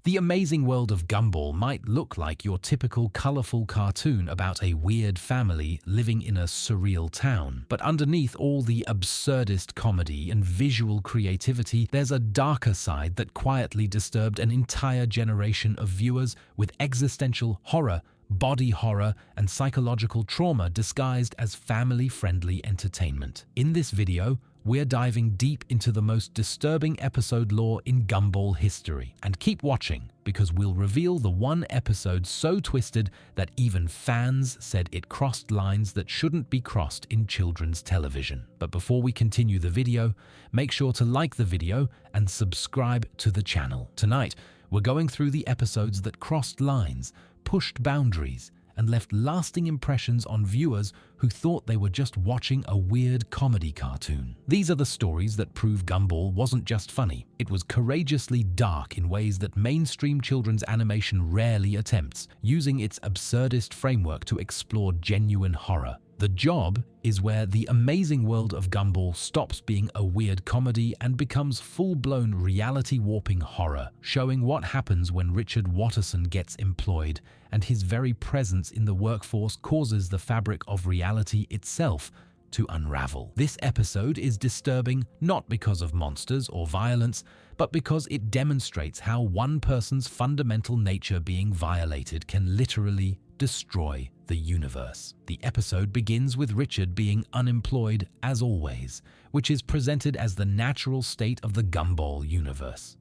The Amazing World of Gumball might look like your typical colorful cartoon about a weird family living in a surreal town, but underneath all the absurdist comedy and visual creativity, there's a darker side that quietly disturbed an entire generation of viewers with existential horror, body horror, and psychological trauma disguised as family-friendly entertainment. In this video, we're diving deep into the most disturbing episode lore in Gumball history. And keep watching, because we'll reveal the one episode so twisted that even fans said it crossed lines that shouldn't be crossed in children's television. But before we continue the video, make sure to like the video and subscribe to the channel. Tonight, we're going through the episodes that crossed lines, pushed boundaries, and left lasting impressions on viewers who thought they were just watching a weird comedy cartoon. These are the stories that prove Gumball wasn't just funny, it was courageously dark in ways that mainstream children's animation rarely attempts, using its absurdist framework to explore genuine horror. The Job is where The Amazing World of Gumball stops being a weird comedy and becomes full-blown reality-warping horror, showing what happens when Richard Watterson gets employed, and his very presence in the workforce causes the fabric of reality itself to unravel. This episode is disturbing not because of monsters or violence, but because it demonstrates how one person's fundamental nature being violated can literally destroy the universe. The episode begins with Richard being unemployed as always, which is presented as the natural state of the Gumball universe.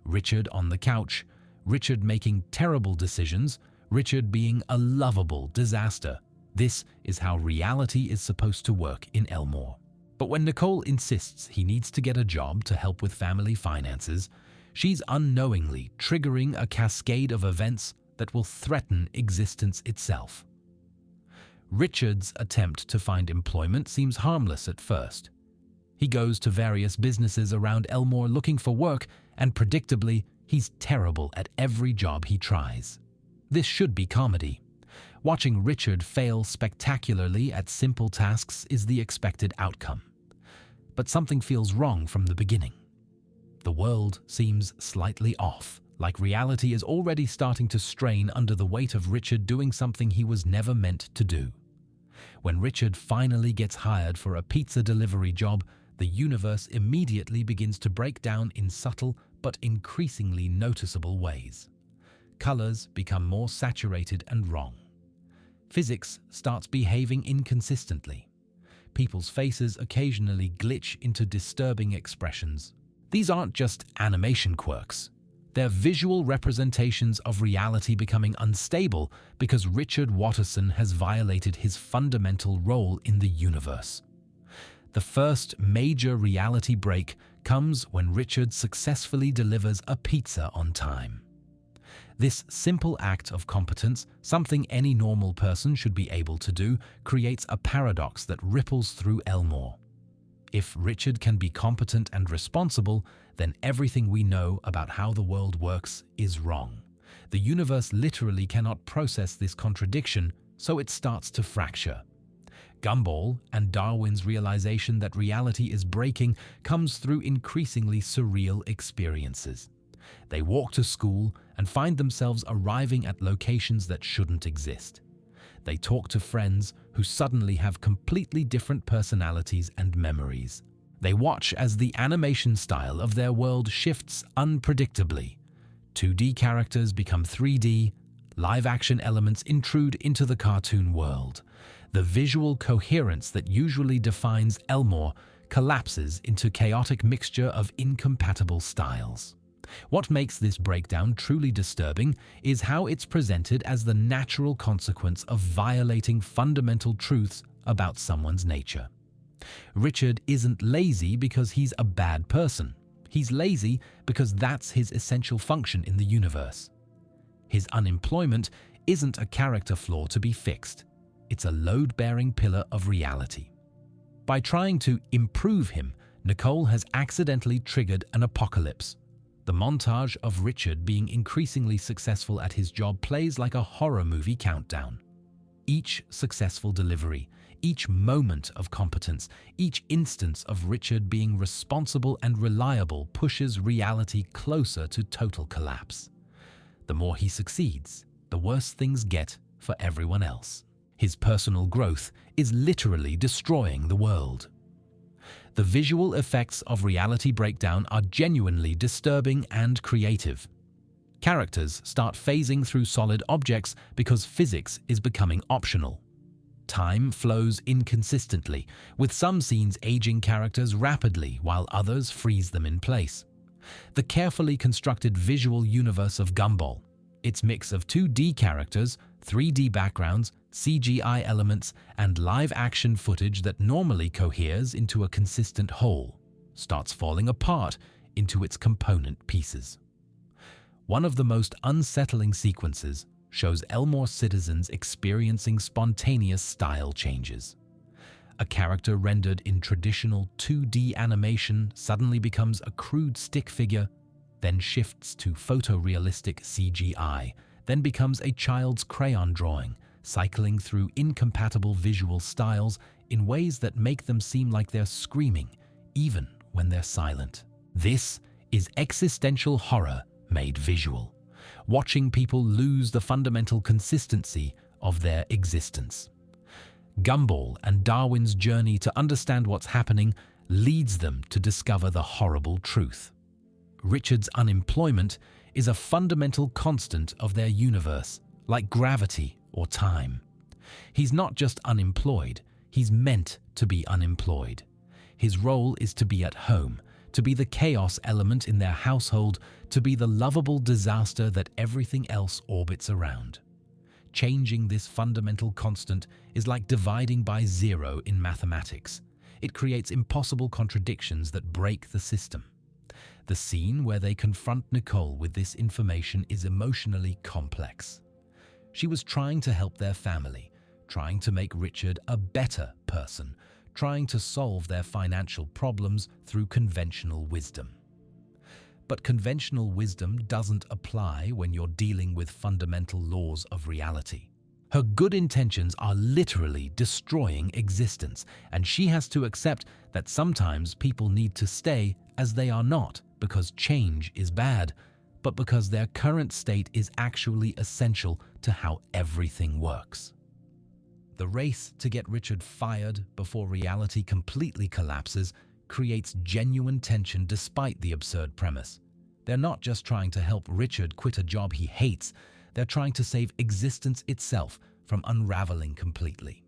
Richard on the couch, Richard making terrible decisions, Richard being a lovable disaster. This is how reality is supposed to work in Elmore. But when Nicole insists he needs to get a job to help with family finances, she's unknowingly triggering a cascade of events that will threaten existence itself. Richard's attempt to find employment seems harmless at first. He goes to various businesses around Elmore looking for work, and predictably, he's terrible at every job he tries. This should be comedy. Watching Richard fail spectacularly at simple tasks is the expected outcome. But something feels wrong from the beginning. The world seems slightly off, like reality is already starting to strain under the weight of Richard doing something he was never meant to do. When Richard finally gets hired for a pizza delivery job, the universe immediately begins to break down in subtle but increasingly noticeable ways. Colors become more saturated and wrong. Physics starts behaving inconsistently. People's faces occasionally glitch into disturbing expressions. These aren't just animation quirks. They're visual representations of reality becoming unstable because Richard Watterson has violated his fundamental role in the universe. The first major reality break comes when Richard successfully delivers a pizza on time. This simple act of competence, something any normal person should be able to do, creates a paradox that ripples through Elmore. If Richard can be competent and responsible, then everything we know about how the world works is wrong. The universe literally cannot process this contradiction, so it starts to fracture. Gumball and Darwin's realization that reality is breaking comes through increasingly surreal experiences. They walk to school and find themselves arriving at locations that shouldn't exist. They talk to friends who suddenly have completely different personalities and memories. They watch as the animation style of their world shifts unpredictably. 2D characters become 3D, live-action elements intrude into the cartoon world. The visual coherence that usually defines Elmore collapses into chaotic mixture of incompatible styles. What makes this breakdown truly disturbing is how it's presented as the natural consequence of violating fundamental truths about someone's nature. Richard isn't lazy because he's a bad person. He's lazy because that's his essential function in the universe. His unemployment isn't a character flaw to be fixed. It's a load-bearing pillar of reality. By trying to improve him, Nicole has accidentally triggered an apocalypse. The montage of Richard being increasingly successful at his job plays like a horror movie countdown. Each successful delivery, each moment of competence, each instance of Richard being responsible and reliable pushes reality closer to total collapse. the more he succeeds, the worse things get for everyone else. His personal growth is literally destroying the world. The visual effects of reality breakdown are genuinely disturbing and creative. Characters start phasing through solid objects because physics is becoming optional. Time flows inconsistently, with some scenes aging characters rapidly while others freeze them in place. The carefully constructed visual universe of Gumball, its mix of 2D characters, 3D backgrounds, CGI elements, and live-action footage that normally coheres into a consistent whole, starts falling apart into its component pieces. One of the most unsettling sequences shows Elmore citizens experiencing spontaneous style changes. A character rendered in traditional 2D animation suddenly becomes a crude stick figure, then shifts to photorealistic CGI, then becomes a child's crayon drawing, cycling through incompatible visual styles in ways that make them seem like they're screaming, even when they're silent. This is existential horror made visual, watching people lose the fundamental consistency of their existence. Gumball and Darwin's journey to understand what's happening leads them to discover the horrible truth. Richard's unemployment is a fundamental constant of their universe, like gravity or time. He's not just unemployed, he's meant to be unemployed. His role is to be at home, to be the chaos element in their household, to be the lovable disaster that everything else orbits around. Changing this fundamental constant is like dividing by zero in mathematics. It creates impossible contradictions that break the system. The scene where they confront Nicole with this information is emotionally complex. She was trying to help their family, trying to make Richard a better person, trying to solve their financial problems through conventional wisdom. But conventional wisdom doesn't apply when you're dealing with fundamental laws of reality. Her good intentions are literally destroying existence, and she has to accept that sometimes people need to stay as they are not because change is bad, but because their current state is actually essential to how everything works. The race to get Richard fired before reality completely collapses creates genuine tension despite the absurd premise. They're not just trying to help Richard quit a job he hates, they're trying to save existence itself from unraveling completely.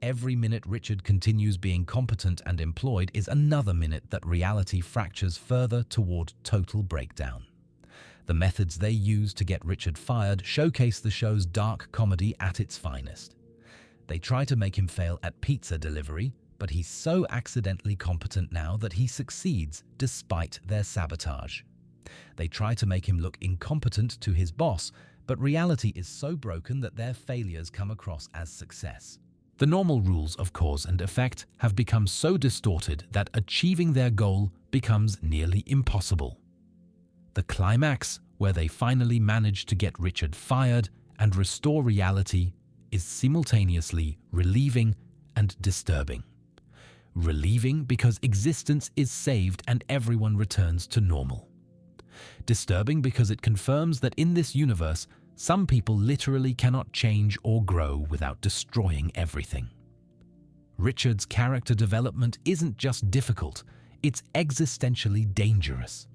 Every minute Richard continues being competent and employed is another minute that reality fractures further toward total breakdown. The methods they use to get Richard fired showcase the show's dark comedy at its finest. They try to make him fail at pizza delivery, but he's so accidentally competent now that he succeeds despite their sabotage. They try to make him look incompetent to his boss, but reality is so broken that their failures come across as success. The normal rules of cause and effect have become so distorted that achieving their goal becomes nearly impossible. The climax, where they finally manage to get Richard fired and restore reality, is simultaneously relieving and disturbing. Relieving because existence is saved and everyone returns to normal. Disturbing because it confirms that in this universe, some people literally cannot change or grow without destroying everything. Richard's character development isn't just difficult, it's existentially dangerous.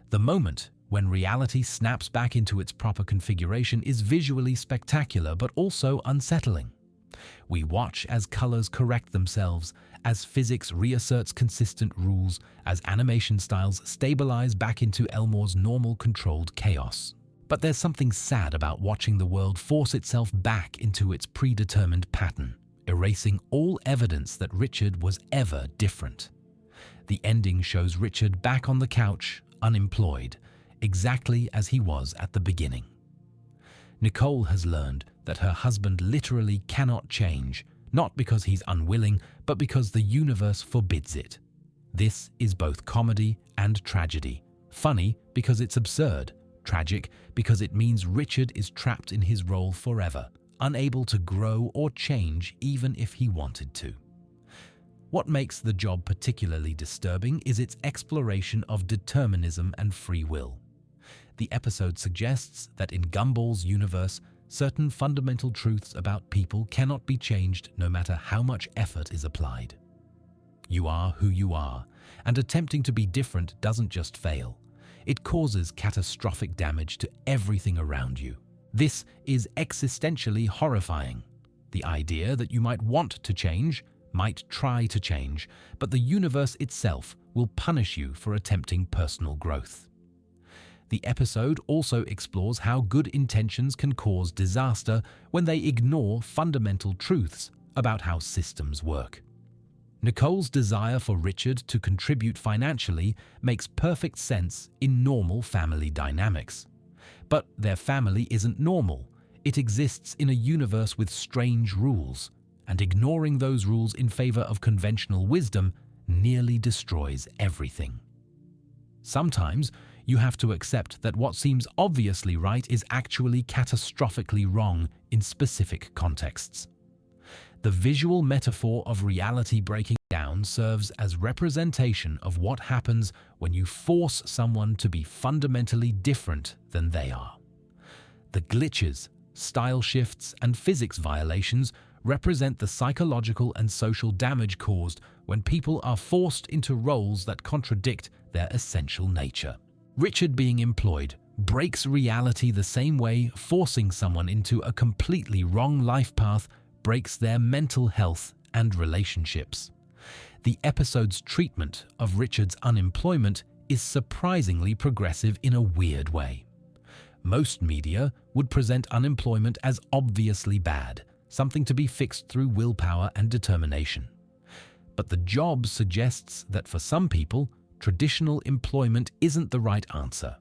The moment when reality snaps back into its proper configuration is visually spectacular but also unsettling. We watch as colors correct themselves, as physics reasserts consistent rules, as animation styles stabilize back into Elmore's normal controlled chaos. But there's something sad about watching the world force itself back into its predetermined pattern, erasing all evidence that Richard was ever different. The ending shows Richard back on the couch, unemployed, exactly as he was at the beginning. Nicole has learned that her husband literally cannot change, not because he's unwilling, but because the universe forbids it. This is both comedy and tragedy. Funny because it's absurd, tragic because it means Richard is trapped in his role forever, unable to grow or change even if he wanted to. What makes the job particularly disturbing is its exploration of determinism and free will. The episode suggests that in Gumball's universe, certain fundamental truths about people cannot be changed no matter how much effort is applied. You are who you are, and attempting to be different doesn't just fail. It causes catastrophic damage to everything around you. This is existentially horrifying. The idea that you might want to change, might try to change, but the universe itself will punish you for attempting personal growth. The episode also explores how good intentions can cause disaster when they ignore fundamental truths about how systems work. Nicole's desire for Richard to contribute financially makes perfect sense in normal family dynamics. But their family isn't normal. It exists in a universe with strange rules, and ignoring those rules in favor of conventional wisdom nearly destroys everything. Sometimes, you have to accept that what seems obviously right is actually catastrophically wrong in specific contexts. The visual metaphor of reality breaking down serves as representation of what happens when you force someone to be fundamentally different than they are. The glitches, style shifts, and physics violations represent the psychological and social damage caused when people are forced into roles that contradict their essential nature. Richard being employed breaks reality the same way forcing someone into a completely wrong life path breaks their mental health and relationships. The episode's treatment of Richard's unemployment is surprisingly progressive in a weird way. Most media would present unemployment as obviously bad, something to be fixed through willpower and determination. But the job suggests that for some people, traditional employment isn't the right answer,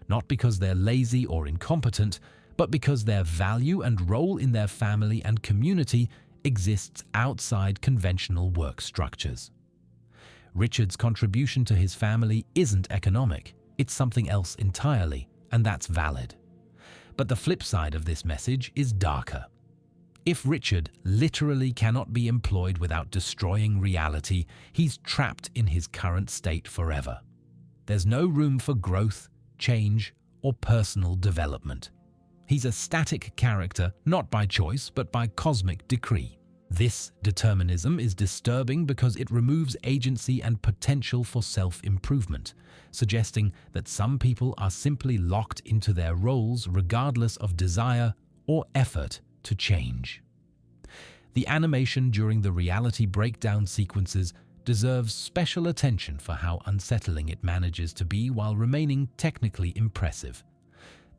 not because they're lazy or incompetent, but because their value and role in their family and community exists outside conventional work structures. Richard's contribution to his family isn't economic, it's something else entirely, and that's valid. But the flip side of this message is darker. If Richard literally cannot be employed without destroying reality, he's trapped in his current state forever. There's no room for growth, change, or personal development. He's a static character, not by choice, but by cosmic decree. This determinism is disturbing because it removes agency and potential for self-improvement, suggesting that some people are simply locked into their roles regardless of desire or effort to change. The animation during the reality breakdown sequences deserves special attention for how unsettling it manages to be while remaining technically impressive.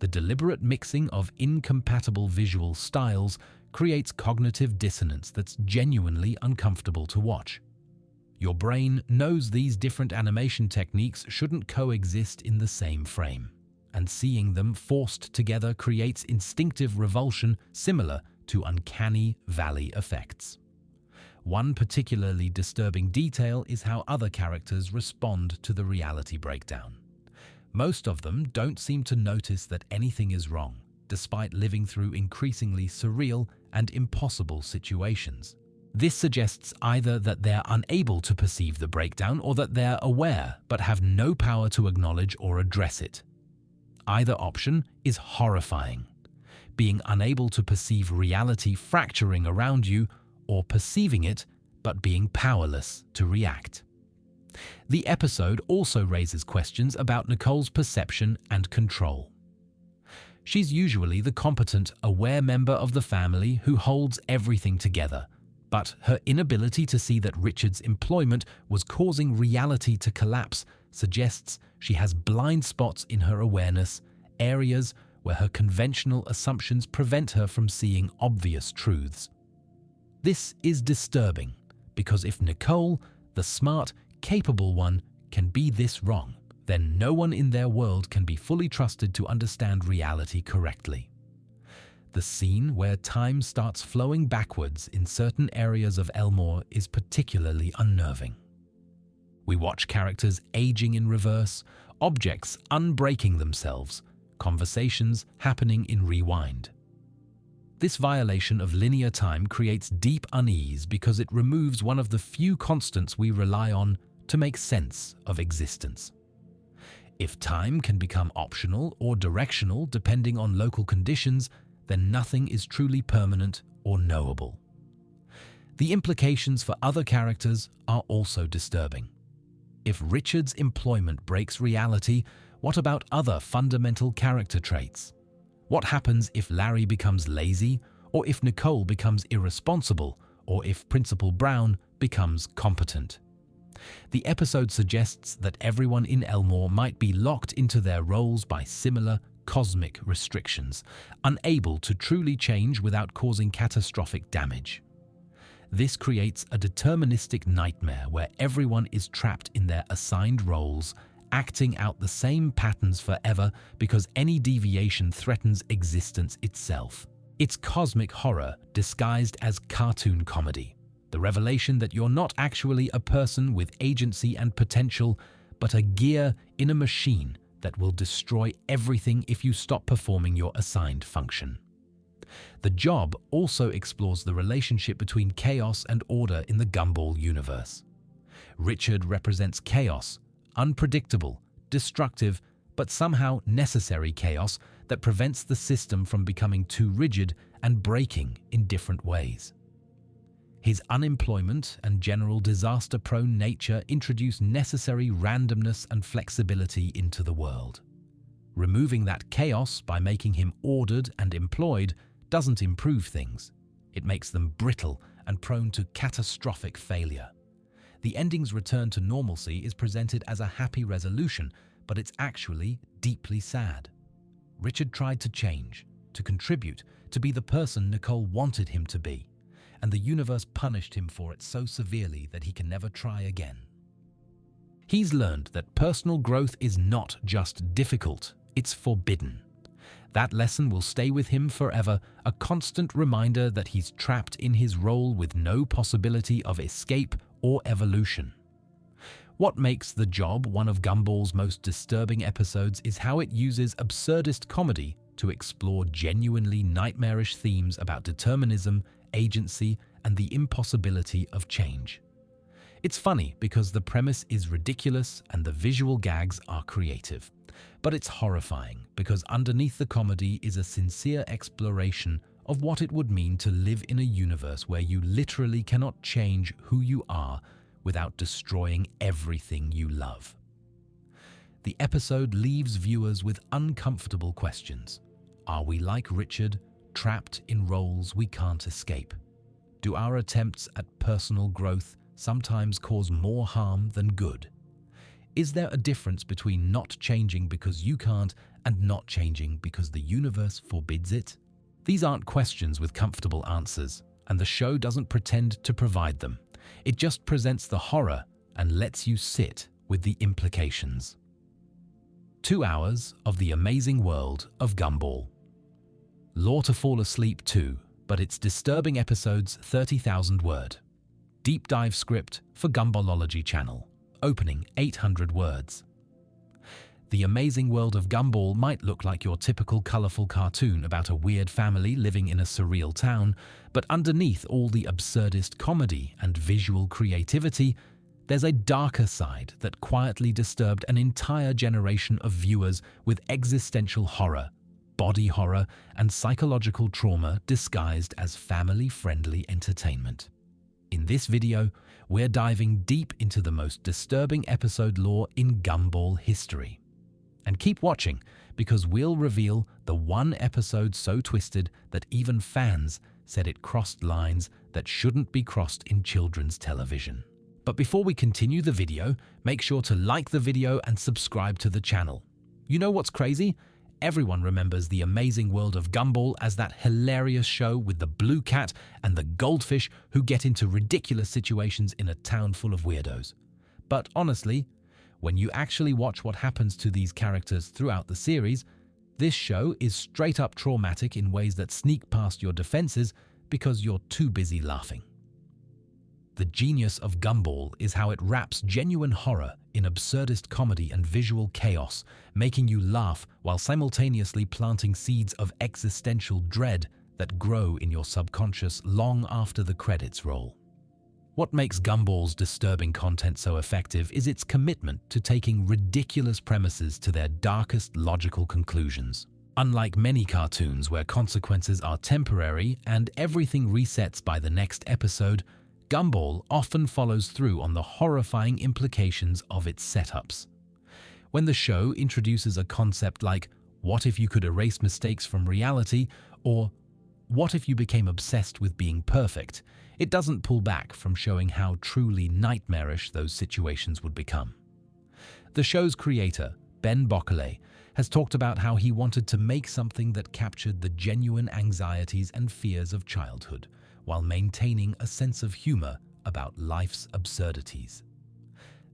The deliberate mixing of incompatible visual styles creates cognitive dissonance that's genuinely uncomfortable to watch. Your brain knows these different animation techniques shouldn't coexist in the same frame, and seeing them forced together creates instinctive revulsion similar to uncanny valley effects. One particularly disturbing detail is how other characters respond to the reality breakdown. Most of them don't seem to notice that anything is wrong, despite living through increasingly surreal and impossible situations. This suggests either that they're unable to perceive the breakdown or that they're aware but have no power to acknowledge or address it. Either option is horrifying. Being unable to perceive reality fracturing around you or perceiving it but being powerless to react. The episode also raises questions about Nicole's perception and control. She's usually the competent, aware member of the family who holds everything together, but her inability to see that Richard's employment was causing reality to collapse suggests she has blind spots in her awareness, areas where her conventional assumptions prevent her from seeing obvious truths. This is disturbing because if Nicole, the smart, capable one, can be this wrong, then no one in their world can be fully trusted to understand reality correctly. The scene where time starts flowing backwards in certain areas of Elmore is particularly unnerving. We watch characters aging in reverse, objects unbreaking themselves, conversations happening in rewind. This violation of linear time creates deep unease because it removes one of the few constants we rely on to make sense of existence. If time can become optional or directional depending on local conditions, then nothing is truly permanent or knowable. The implications for other characters are also disturbing. If Richard's employment breaks reality, what about other fundamental character traits? What happens if Larry becomes lazy, or if Nicole becomes irresponsible, or if Principal Brown becomes competent? The episode suggests that everyone in Elmore might be locked into their roles by similar cosmic restrictions, unable to truly change without causing catastrophic damage. This creates a deterministic nightmare where everyone is trapped in their assigned roles, acting out the same patterns forever because any deviation threatens existence itself. It's cosmic horror disguised as cartoon comedy. The revelation that you're not actually a person with agency and potential, but a gear in a machine that will destroy everything if you stop performing your assigned function. The Job also explores the relationship between chaos and order in the Gumball universe. Richard represents chaos, unpredictable, destructive, but somehow necessary chaos that prevents the system from becoming too rigid and breaking in different ways. His unemployment and general disaster-prone nature introduce necessary randomness and flexibility into the world. Removing that chaos by making him ordered and employed doesn't improve things. It makes them brittle and prone to catastrophic failure. The ending's return to normalcy is presented as a happy resolution, but it's actually deeply sad. Richard tried to change, to contribute, to be the person Nicole wanted him to be, and the universe punished him for it so severely that he can never try again. He's learned that personal growth is not just difficult, it's forbidden. That lesson will stay with him forever, a constant reminder that he's trapped in his role with no possibility of escape or evolution. What makes The Job one of Gumball's most disturbing episodes is how it uses absurdist comedy to explore genuinely nightmarish themes about determinism, agency, and the impossibility of change. It's funny because the premise is ridiculous and the visual gags are creative. But it's horrifying because underneath the comedy is a sincere exploration of what it would mean to live in a universe where you literally cannot change who you are without destroying everything you love. The episode leaves viewers with uncomfortable questions. Are we like Richard, trapped in roles we can't escape? Do our attempts at personal growth sometimes cause more harm than good? Is there a difference between not changing because you can't and not changing because the universe forbids it? These aren't questions with comfortable answers, and the show doesn't pretend to provide them. It just presents the horror and lets you sit with the implications. 2 hours of the amazing world of Gumball. Law to fall asleep too, but its disturbing episodes 30,000 word. Deep dive script for Gumballology channel. Opening 800 words. The amazing world of Gumball might look like your typical colorful cartoon about a weird family living in a surreal town, but underneath all the absurdist comedy and visual creativity, there's a darker side that quietly disturbed an entire generation of viewers with existential horror, body horror, and psychological trauma disguised as family-friendly entertainment. In this video, we're diving deep into the most disturbing episode lore in Gumball history. And keep watching, because we'll reveal the one episode so twisted that even fans said it crossed lines that shouldn't be crossed in children's television. But before we continue the video, make sure to like the video and subscribe to the channel. You know what's crazy? Everyone remembers The Amazing World of Gumball as that hilarious show with the blue cat and the goldfish who get into ridiculous situations in a town full of weirdos. But honestly, when you actually watch what happens to these characters throughout the series, this show is straight up traumatic in ways that sneak past your defenses because you're too busy laughing. The genius of Gumball is how it wraps genuine horror in absurdist comedy and visual chaos, making you laugh while simultaneously planting seeds of existential dread that grow in your subconscious long after the credits roll. What makes Gumball's disturbing content so effective is its commitment to taking ridiculous premises to their darkest logical conclusions. Unlike many cartoons where consequences are temporary and everything resets by the next episode, Gumball often follows through on the horrifying implications of its setups. When the show introduces a concept like, "What if you could erase mistakes from reality?" or "What if you became obsessed with being perfect?" it doesn't pull back from showing how truly nightmarish those situations would become. The show's creator, Ben Bockeley, has talked about how he wanted to make something that captured the genuine anxieties and fears of childhood, while maintaining a sense of humor about life's absurdities.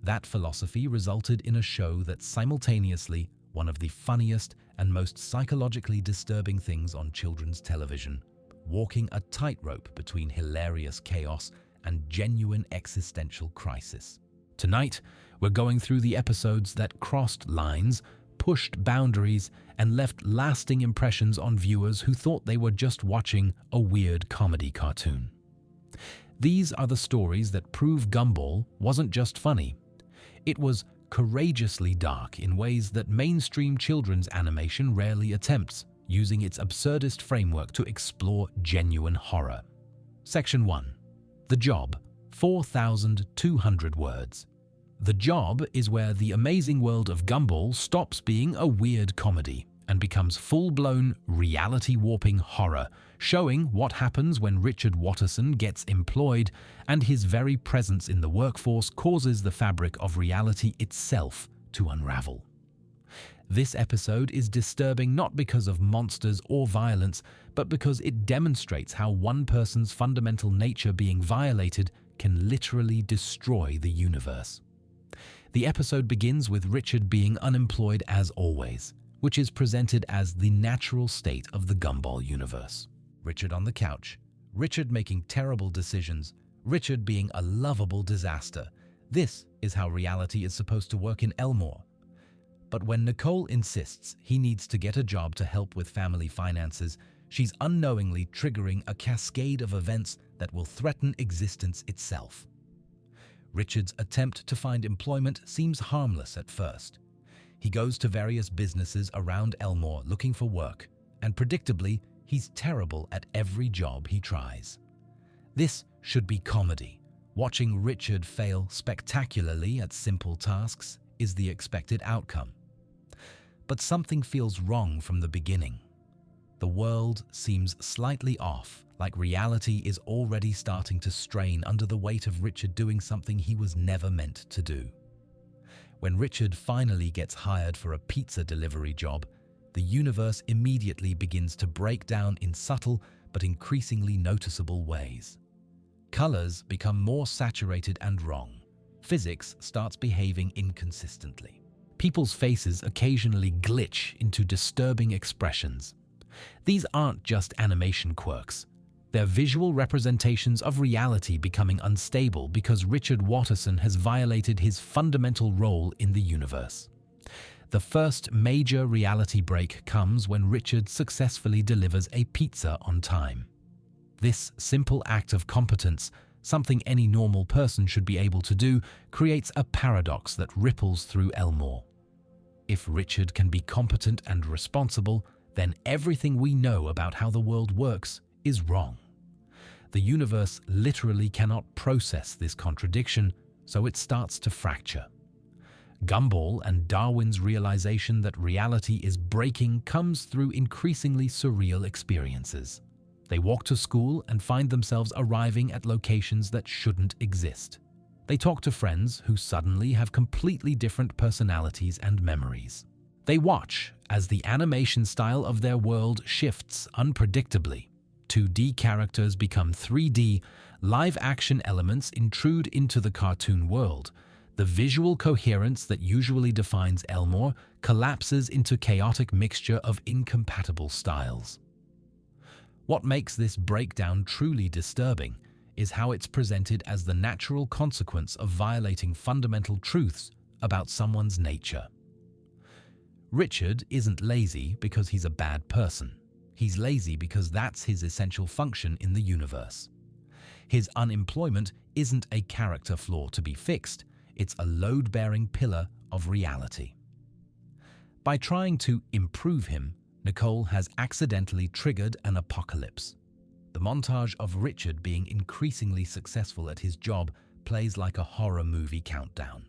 That philosophy resulted in a show that's simultaneously one of the funniest and most psychologically disturbing things on children's television, walking a tightrope between hilarious chaos and genuine existential crisis. Tonight, we're going through the episodes that crossed lines, pushed boundaries, and left lasting impressions on viewers who thought they were just watching a weird comedy cartoon. These are the stories that prove Gumball wasn't just funny. It was courageously dark in ways that mainstream children's animation rarely attempts, using its absurdist framework to explore genuine horror. Section 1. The Job, 4,200 words. The Job is where the amazing world of Gumball stops being a weird comedy and becomes full-blown, reality-warping horror, showing what happens when Richard Watterson gets employed and his very presence in the workforce causes the fabric of reality itself to unravel. This episode is disturbing not because of monsters or violence, but because it demonstrates how one person's fundamental nature being violated can literally destroy the universe. The episode begins with Richard being unemployed as always, which is presented as the natural state of the Gumball universe. Richard on the couch, Richard making terrible decisions, Richard being a lovable disaster. This is how reality is supposed to work in Elmore. But when Nicole insists he needs to get a job to help with family finances, she's unknowingly triggering a cascade of events that will threaten existence itself. Richard's attempt to find employment seems harmless at first. He goes to various businesses around Elmore looking for work, and predictably, he's terrible at every job he tries. This should be comedy. Watching Richard fail spectacularly at simple tasks is the expected outcome. But something feels wrong from the beginning. The world seems slightly off, like reality is already starting to strain under the weight of Richard doing something he was never meant to do. When Richard finally gets hired for a pizza delivery job, the universe immediately begins to break down in subtle but increasingly noticeable ways. Colors become more saturated and wrong. Physics starts behaving inconsistently. People's faces occasionally glitch into disturbing expressions. These aren't just animation quirks. They're visual representations of reality becoming unstable because Richard Watterson has violated his fundamental role in the universe. The first major reality break comes when Richard successfully delivers a pizza on time. This simple act of competence, something any normal person should be able to do, creates a paradox that ripples through Elmore. If Richard can be competent and responsible, then everything we know about how the world works is wrong. The universe literally cannot process this contradiction, so it starts to fracture. Gumball and Darwin's realization that reality is breaking comes through increasingly surreal experiences. They walk to school and find themselves arriving at locations that shouldn't exist. They talk to friends who suddenly have completely different personalities and memories. They watch as the animation style of their world shifts unpredictably. 2D characters become 3D, live-action elements intrude into the cartoon world. The visual coherence that usually defines Elmore collapses into chaotic mixture of incompatible styles. What makes this breakdown truly disturbing is how it's presented as the natural consequence of violating fundamental truths about someone's nature. Richard isn't lazy because he's a bad person. He's lazy because that's his essential function in the universe. His unemployment isn't a character flaw to be fixed, it's a load-bearing pillar of reality. By trying to improve him, Nicole has accidentally triggered an apocalypse. The montage of Richard being increasingly successful at his job plays like a horror movie countdown.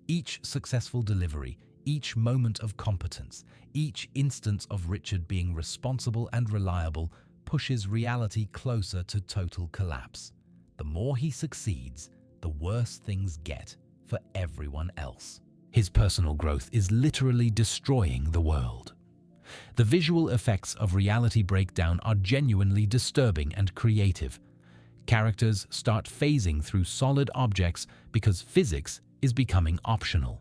Each successful delivery, each moment of competence, each instance of Richard being responsible and reliable pushes reality closer to total collapse. The more he succeeds, the worse things get for everyone else. His personal growth is literally destroying the world. The visual effects of reality breakdown are genuinely disturbing and creative. Characters start phasing through solid objects because physics is becoming optional.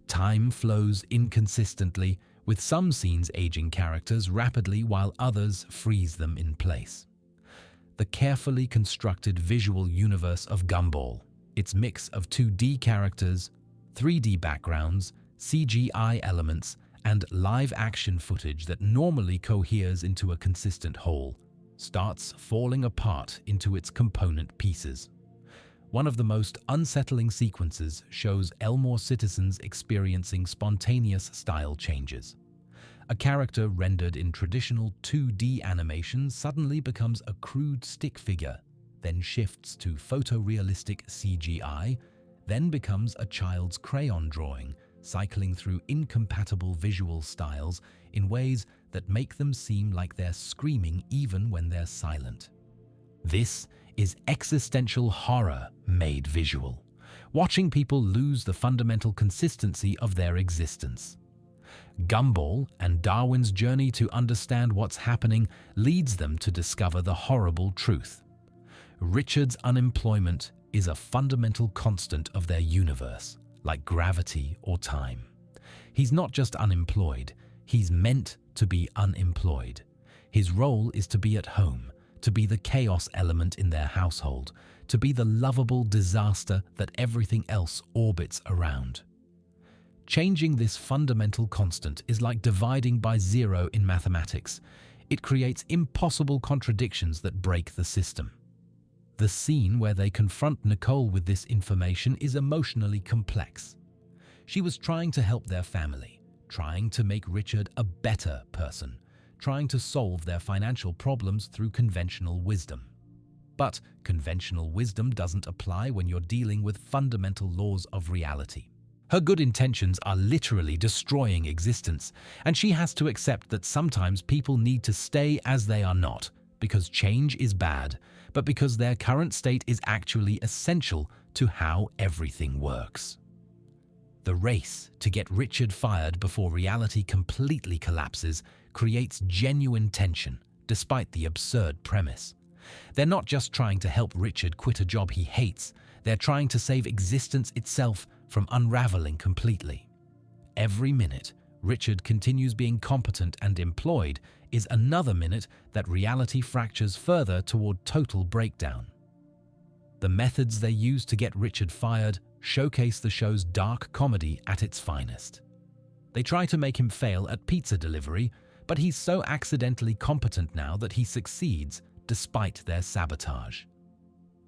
Time flows inconsistently, with some scenes aging characters rapidly while others freeze them in place. The carefully constructed visual universe of Gumball, its mix of 2D characters, 3D backgrounds, CGI elements, and live-action footage that normally coheres into a consistent whole, starts falling apart into its component pieces. One of the most unsettling sequences shows Elmore citizens experiencing spontaneous style changes. A character rendered in traditional 2D animation suddenly becomes a crude stick figure, then shifts to photorealistic CGI, then becomes a child's crayon drawing, cycling through incompatible visual styles in ways that make them seem like they're screaming even when they're silent. This is existential horror made visual, watching people lose the fundamental consistency of their existence. Gumball and Darwin's journey to understand what's happening leads them to discover the horrible truth. Richard's unemployment is a fundamental constant of their universe, like gravity or time. He's not just unemployed, he's meant to be unemployed. His role is to be at home, to be the chaos element in their household, to be the lovable disaster that everything else orbits around. Changing this fundamental constant is like dividing by zero in mathematics. It creates impossible contradictions that break the system. The scene where they confront Nicole with this information is emotionally complex. She was trying to help their family, trying to make Richard a better person, trying to solve their financial problems through conventional wisdom. But conventional wisdom doesn't apply when you're dealing with fundamental laws of reality. Her good intentions are literally destroying existence, and she has to accept that sometimes people need to stay as they are not, because change is bad, but because their current state is actually essential to how everything works. The race to get Richard fired before reality completely collapses creates genuine tension, despite the absurd premise. They're not just trying to help Richard quit a job he hates, they're trying to save existence itself from unraveling completely. Every minute Richard continues being competent and employed is another minute that reality fractures further toward total breakdown. The methods they use to get Richard fired showcase the show's dark comedy at its finest. They try to make him fail at pizza delivery, but he's so accidentally competent now that he succeeds despite their sabotage.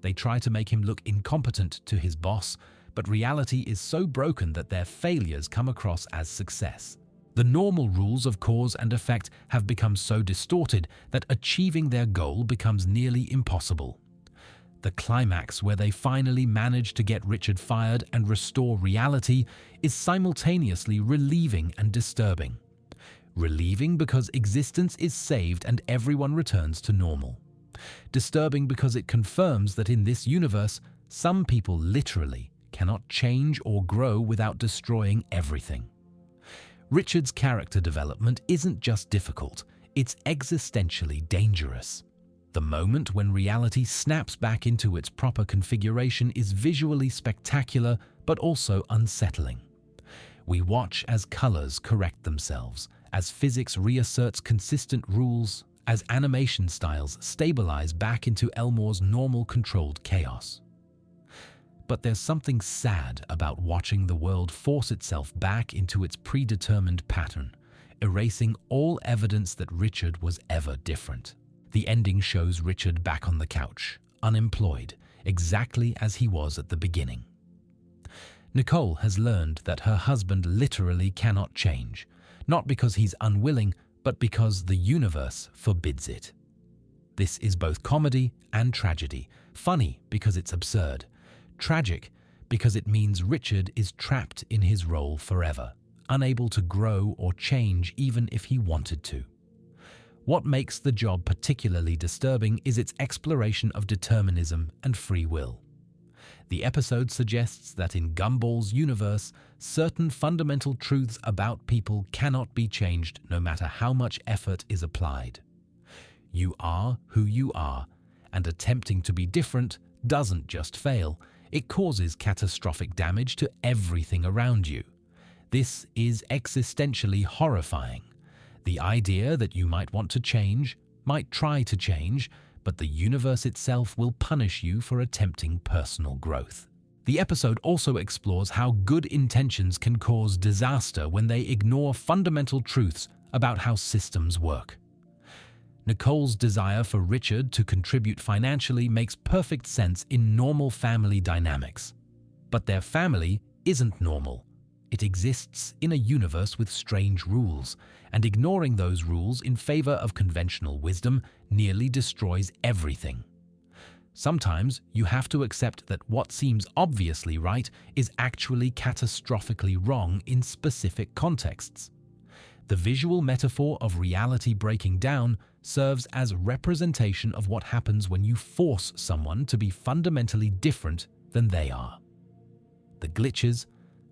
They try to make him look incompetent to his boss, but reality is so broken that their failures come across as success. The normal rules of cause and effect have become so distorted that achieving their goal becomes nearly impossible. The climax, where they finally manage to get Richard fired and restore reality, is simultaneously relieving and disturbing. Relieving because existence is saved and everyone returns to normal. Disturbing because it confirms that in this universe, some people literally cannot change or grow without destroying everything. Richard's character development isn't just difficult, it's existentially dangerous. The moment when reality snaps back into its proper configuration is visually spectacular but also unsettling. We watch as colors correct themselves, as physics reasserts consistent rules, as animation styles stabilize back into Elmore's normal controlled chaos. But there's something sad about watching the world force itself back into its predetermined pattern, erasing all evidence that Richard was ever different. The ending shows Richard back on the couch, unemployed, exactly as he was at the beginning. Nicole has learned that her husband literally cannot change, not because he's unwilling, but because the universe forbids it. This is both comedy and tragedy. Funny because it's absurd. Tragic because it means Richard is trapped in his role forever, unable to grow or change even if he wanted to. What makes the job particularly disturbing is its exploration of determinism and free will. The episode suggests that in Gumball's universe, certain fundamental truths about people cannot be changed no matter how much effort is applied. You are who you are, and attempting to be different doesn't just fail, it causes catastrophic damage to everything around you. This is existentially horrifying. The idea that you might want to change, might try to change, but the universe itself will punish you for attempting personal growth. The episode also explores how good intentions can cause disaster when they ignore fundamental truths about how systems work. Nicole's desire for Richard to contribute financially makes perfect sense in normal family dynamics. But their family isn't normal. It exists in a universe with strange rules, and ignoring those rules in favor of conventional wisdom nearly destroys everything. Sometimes you have to accept that what seems obviously right is actually catastrophically wrong in specific contexts. The visual metaphor of reality breaking down serves as representation of what happens when you force someone to be fundamentally different than they are. The glitches,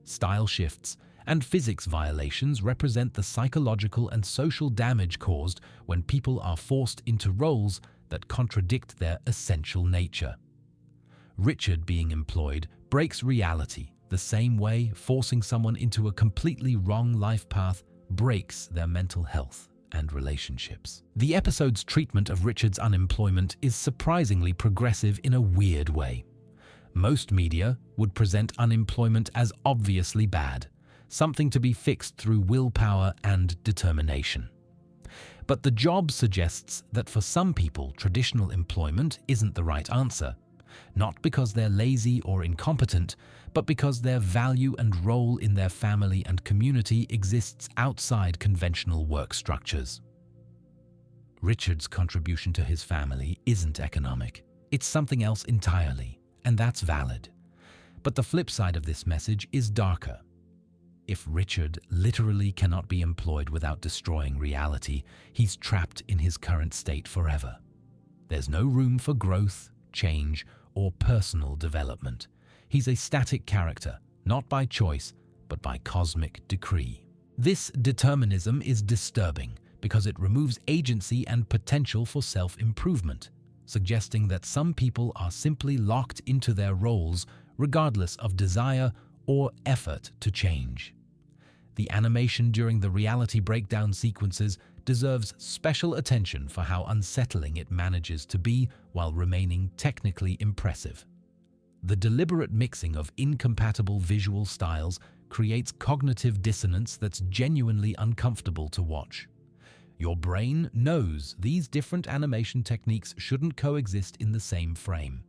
style shifts, and physics violations represent the psychological and social damage caused when people are forced into roles that contradict their essential nature. Richard being employed breaks reality the same way forcing someone into a completely wrong life path breaks their mental health and relationships. The episode's treatment of Richard's unemployment is surprisingly progressive in a weird way. Most media would present unemployment as obviously bad, something to be fixed through willpower and determination. But the job suggests that for some people, traditional employment isn't the right answer, not because they're lazy or incompetent, but because their value and role in their family and community exists outside conventional work structures. Richard's contribution to his family isn't economic. It's something else entirely, and that's valid. But the flip side of this message is darker. If Richard literally cannot be employed without destroying reality, he's trapped in his current state forever. There's no room for growth, change, or personal development. He's a static character, not by choice, but by cosmic decree. This determinism is disturbing because it removes agency and potential for self-improvement, suggesting that some people are simply locked into their roles regardless of desire or effort to change. The animation during the reality breakdown sequences deserves special attention for how unsettling it manages to be while remaining technically impressive. The deliberate mixing of incompatible visual styles creates cognitive dissonance that's genuinely uncomfortable to watch. Your brain knows these different animation techniques shouldn't coexist in the same frame,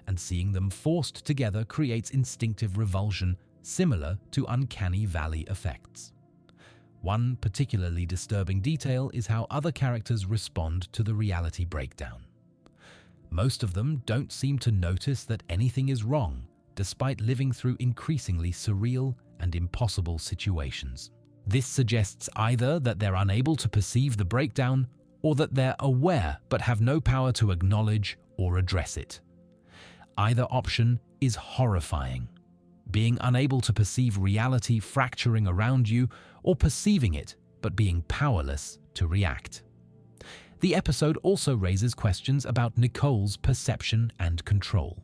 and seeing them forced together creates instinctive revulsion similar to uncanny valley effects. One particularly disturbing detail is how other characters respond to the reality breakdown. Most of them don't seem to notice that anything is wrong, despite living through increasingly surreal and impossible situations. This suggests either that they're unable to perceive the breakdown, or that they're aware but have no power to acknowledge or address it. Either option is horrifying. Being unable to perceive reality fracturing around you, or perceiving it but being powerless to react. The episode also raises questions about Nicole's perception and control.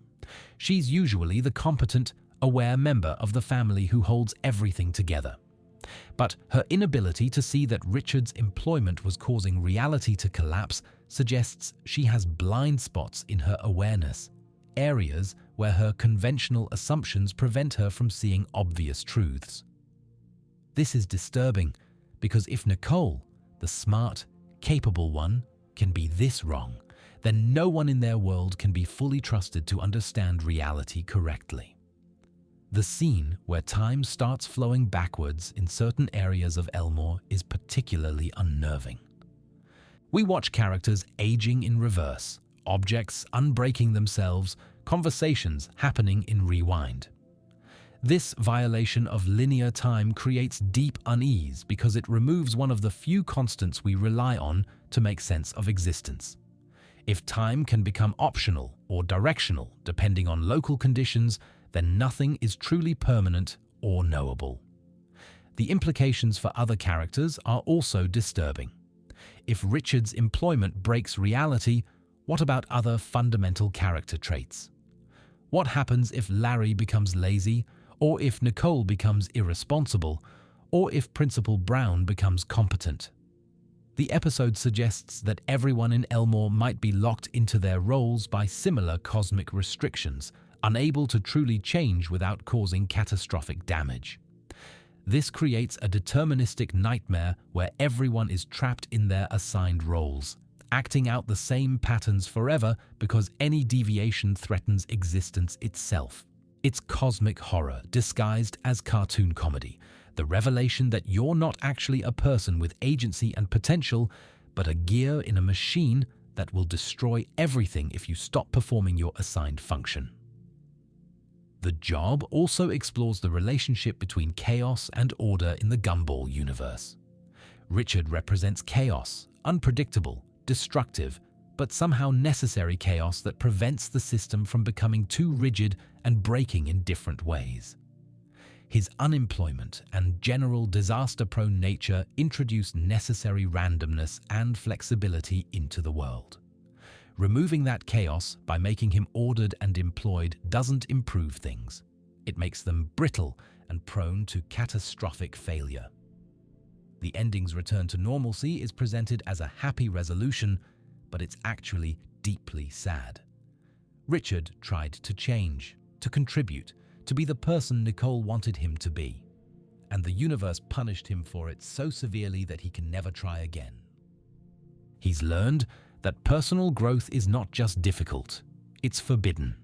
She's usually the competent, aware member of the family who holds everything together. But her inability to see that Richard's employment was causing reality to collapse suggests she has blind spots in her awareness, areas where her conventional assumptions prevent her from seeing obvious truths. This is disturbing because if Nicole, the smart, capable one, can be this wrong, then no one in their world can be fully trusted to understand reality correctly. The scene where time starts flowing backwards in certain areas of Elmore is particularly unnerving. We watch characters aging in reverse, objects unbreaking themselves, conversations happening in rewind. This violation of linear time creates deep unease because it removes one of the few constants we rely on to make sense of existence. If time can become optional or directional depending on local conditions, then nothing is truly permanent or knowable. The implications for other characters are also disturbing. If Richard's employment breaks reality, what about other fundamental character traits? What happens if Larry becomes lazy, or if Nicole becomes irresponsible, or if Principal Brown becomes competent? The episode suggests that everyone in Elmore might be locked into their roles by similar cosmic restrictions, unable to truly change without causing catastrophic damage. This creates a deterministic nightmare where everyone is trapped in their assigned roles, acting out the same patterns forever because any deviation threatens existence itself. It's cosmic horror disguised as cartoon comedy, the revelation that you're not actually a person with agency and potential, but a gear in a machine that will destroy everything if you stop performing your assigned function. The Job also explores the relationship between chaos and order in the Gumball universe. Richard represents chaos, unpredictable, destructive, but somehow necessary chaos that prevents the system from becoming too rigid and breaking in different ways. His unemployment and general disaster-prone nature introduce necessary randomness and flexibility into the world. Removing that chaos by making him ordered and employed doesn't improve things. It makes them brittle and prone to catastrophic failure. The ending's return to normalcy is presented as a happy resolution, but it's actually deeply sad. Richard tried to change, to contribute, to be the person Nicole wanted him to be, and the universe punished him for it so severely that he can never try again. He's learned that personal growth is not just difficult, it's forbidden.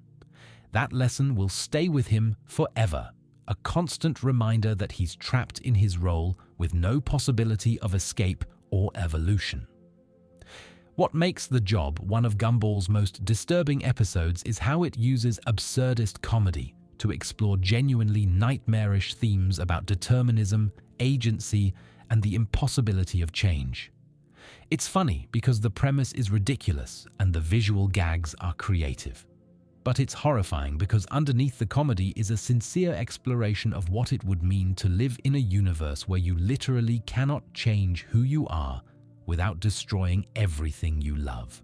That lesson will stay with him forever, a constant reminder that he's trapped in his role with no possibility of escape or evolution. What makes The Job one of Gumball's most disturbing episodes is how it uses absurdist comedy to explore genuinely nightmarish themes about determinism, agency, and the impossibility of change. It's funny because the premise is ridiculous and the visual gags are creative. But it's horrifying because underneath the comedy is a sincere exploration of what it would mean to live in a universe where you literally cannot change who you are without destroying everything you love.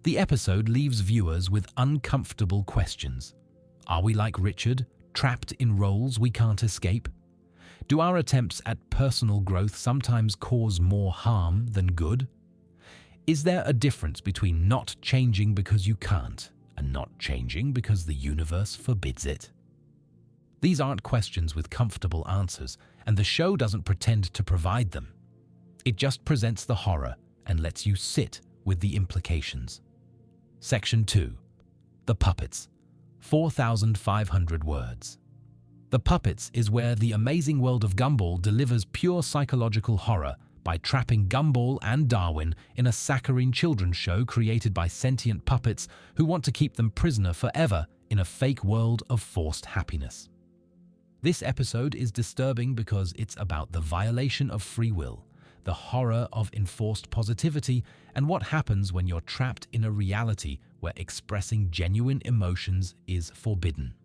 The episode leaves viewers with uncomfortable questions. Are we like Richard, trapped in roles we can't escape? Do our attempts at personal growth sometimes cause more harm than good? Is there a difference between not changing because you can't and not changing because the universe forbids it? These aren't questions with comfortable answers, and the show doesn't pretend to provide them. It just presents the horror and lets you sit with the implications. Section 2. The Puppets. 4,500 words. The Puppets is where the amazing world of Gumball delivers pure psychological horror by trapping Gumball and Darwin in a saccharine children's show created by sentient puppets who want to keep them prisoner forever in a fake world of forced happiness. This episode is disturbing because it's about the violation of free will, the horror of enforced positivity, and what happens when you're trapped in a reality where expressing genuine emotions is forbidden.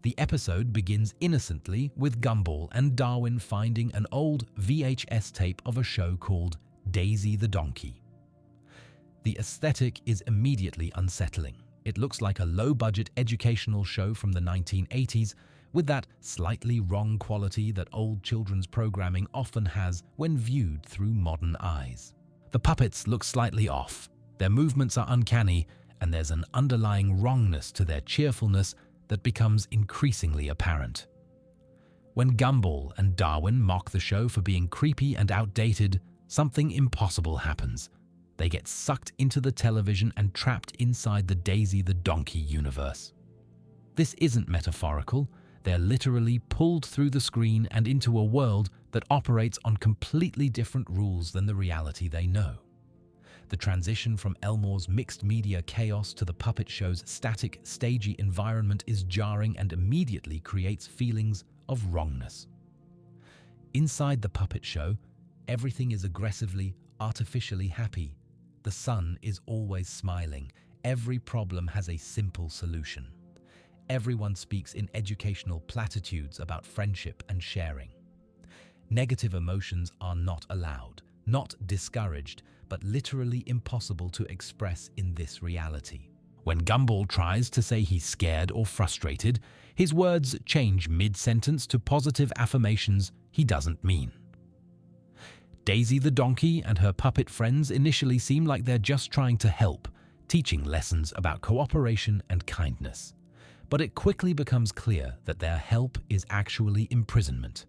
The episode begins innocently with Gumball and Darwin finding an old VHS tape of a show called Daisy the Donkey. The aesthetic is immediately unsettling. It looks like a low-budget educational show from the 1980s, with that slightly wrong quality that old children's programming often has when viewed through modern eyes. The puppets look slightly off, their movements are uncanny, and there's an underlying wrongness to their cheerfulness that becomes increasingly apparent. When Gumball and Darwin mock the show for being creepy and outdated, something impossible happens. They get sucked into the television and trapped inside the Daisy the Donkey universe. This isn't metaphorical. They're literally pulled through the screen and into a world that operates on completely different rules than the reality they know. The transition from Elmore's mixed media chaos to the puppet show's static, stagey environment is jarring and immediately creates feelings of wrongness. Inside the puppet show, everything is aggressively, artificially happy. The sun is always smiling. Every problem has a simple solution. Everyone speaks in educational platitudes about friendship and sharing. Negative emotions are not allowed, not discouraged, but literally impossible to express in this reality. When Gumball tries to say he's scared or frustrated, his words change mid-sentence to positive affirmations he doesn't mean. Daisy the donkey and her puppet friends initially seem like they're just trying to help, teaching lessons about cooperation and kindness. But it quickly becomes clear that their help is actually imprisonment.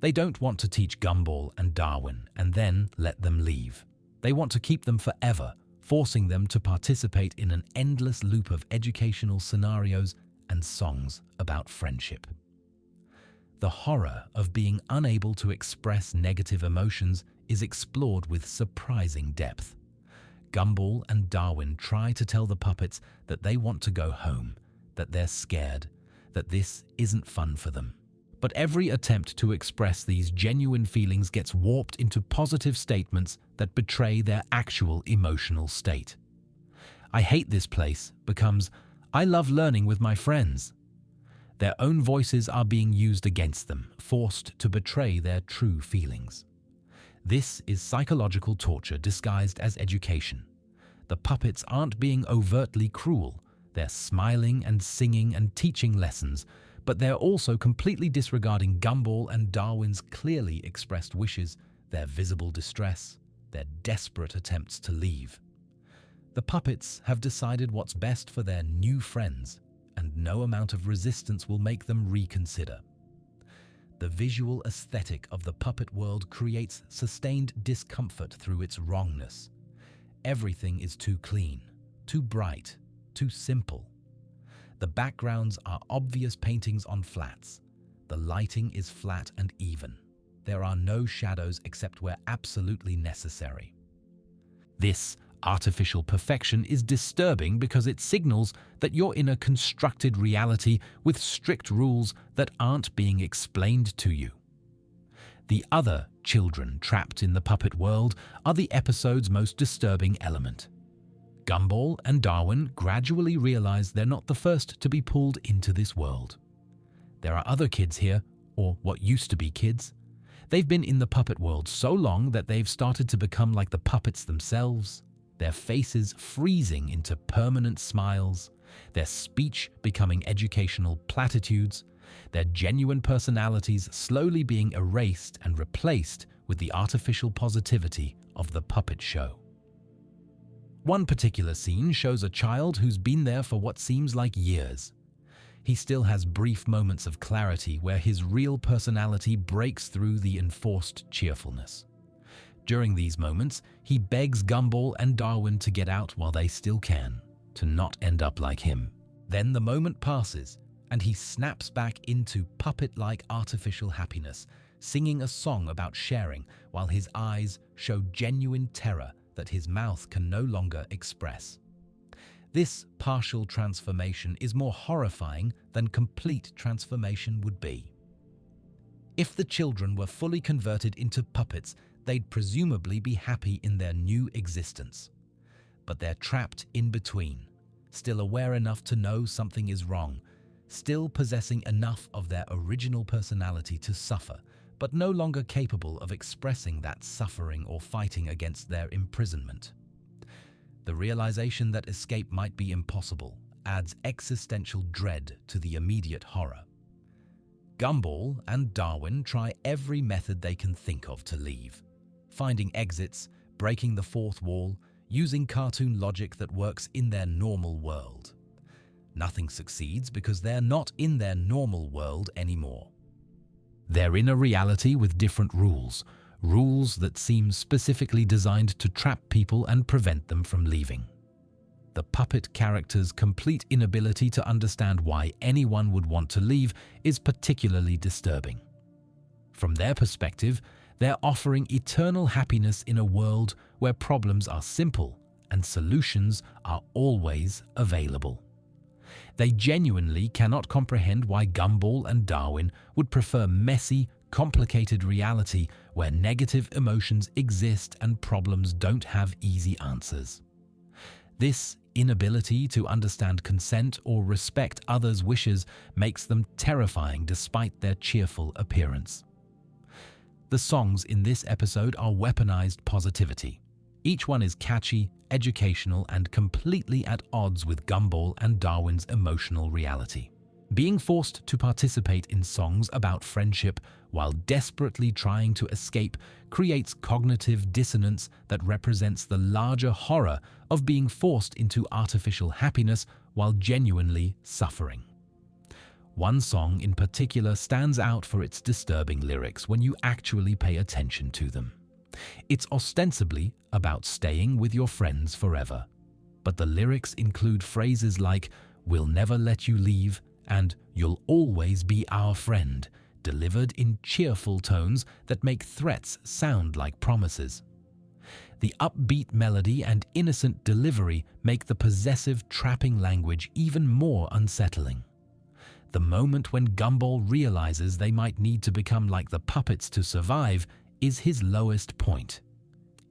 They don't want to teach Gumball and Darwin and then let them leave. They want to keep them forever, forcing them to participate in an endless loop of educational scenarios and songs about friendship. The horror of being unable to express negative emotions is explored with surprising depth. Gumball and Darwin try to tell the puppets that they want to go home, that they're scared, that this isn't fun for them. But every attempt to express these genuine feelings gets warped into positive statements that betray their actual emotional state. "I hate this place" becomes "I love learning with my friends." Their own voices are being used against them, forced to betray their true feelings. This is psychological torture disguised as education. The puppets aren't being overtly cruel. They're smiling and singing and teaching lessons, but they're also completely disregarding Gumball and Darwin's clearly expressed wishes, their visible distress, their desperate attempts to leave. The puppets have decided what's best for their new friends, and no amount of resistance will make them reconsider. The visual aesthetic of the puppet world creates sustained discomfort through its wrongness. Everything is too clean, too bright, too simple. The backgrounds are obvious paintings on flats. The lighting is flat and even. There are no shadows except where absolutely necessary. This artificial perfection is disturbing because it signals that you're in a constructed reality with strict rules that aren't being explained to you. The other children trapped in the puppet world are the episode's most disturbing element. Gumball and Darwin gradually realize they're not the first to be pulled into this world. There are other kids here, or what used to be kids. They've been in the puppet world so long that they've started to become like the puppets themselves, their faces freezing into permanent smiles, their speech becoming educational platitudes, their genuine personalities slowly being erased and replaced with the artificial positivity of the puppet show. One particular scene shows a child who's been there for what seems like years. He still has brief moments of clarity where his real personality breaks through the enforced cheerfulness. During these moments, he begs Gumball and Darwin to get out while they still can, to not end up like him. Then the moment passes, and he snaps back into puppet-like artificial happiness, singing a song about sharing while his eyes show genuine terror that his mouth can no longer express. This partial transformation is more horrifying than complete transformation would be. If the children were fully converted into puppets, they'd presumably be happy in their new existence. But they're trapped in between, still aware enough to know something is wrong, still possessing enough of their original personality to suffer, but no longer capable of expressing that suffering or fighting against their imprisonment. The realization that escape might be impossible adds existential dread to the immediate horror. Gumball and Darwin try every method they can think of to leave, finding exits, breaking the fourth wall, using cartoon logic that works in their normal world. Nothing succeeds because they're not in their normal world anymore. They're in a reality with different rules, rules that seem specifically designed to trap people and prevent them from leaving. The puppet character's complete inability to understand why anyone would want to leave is particularly disturbing. From their perspective, they're offering eternal happiness in a world where problems are simple and solutions are always available. They genuinely cannot comprehend why Gumball and Darwin would prefer messy, complicated reality where negative emotions exist and problems don't have easy answers. This inability to understand consent or respect others' wishes makes them terrifying despite their cheerful appearance. The songs in this episode are weaponized positivity. Each one is catchy, educational, and completely at odds with Gumball and Darwin's emotional reality. Being forced to participate in songs about friendship while desperately trying to escape creates cognitive dissonance that represents the larger horror of being forced into artificial happiness while genuinely suffering. One song in particular stands out for its disturbing lyrics when you actually pay attention to them. It's ostensibly about staying with your friends forever, but the lyrics include phrases like, "We'll never let you leave," and "You'll always be our friend," delivered in cheerful tones that make threats sound like promises. The upbeat melody and innocent delivery make the possessive, trapping language even more unsettling. The moment when Gumball realizes they might need to become like the puppets to survive is his lowest point.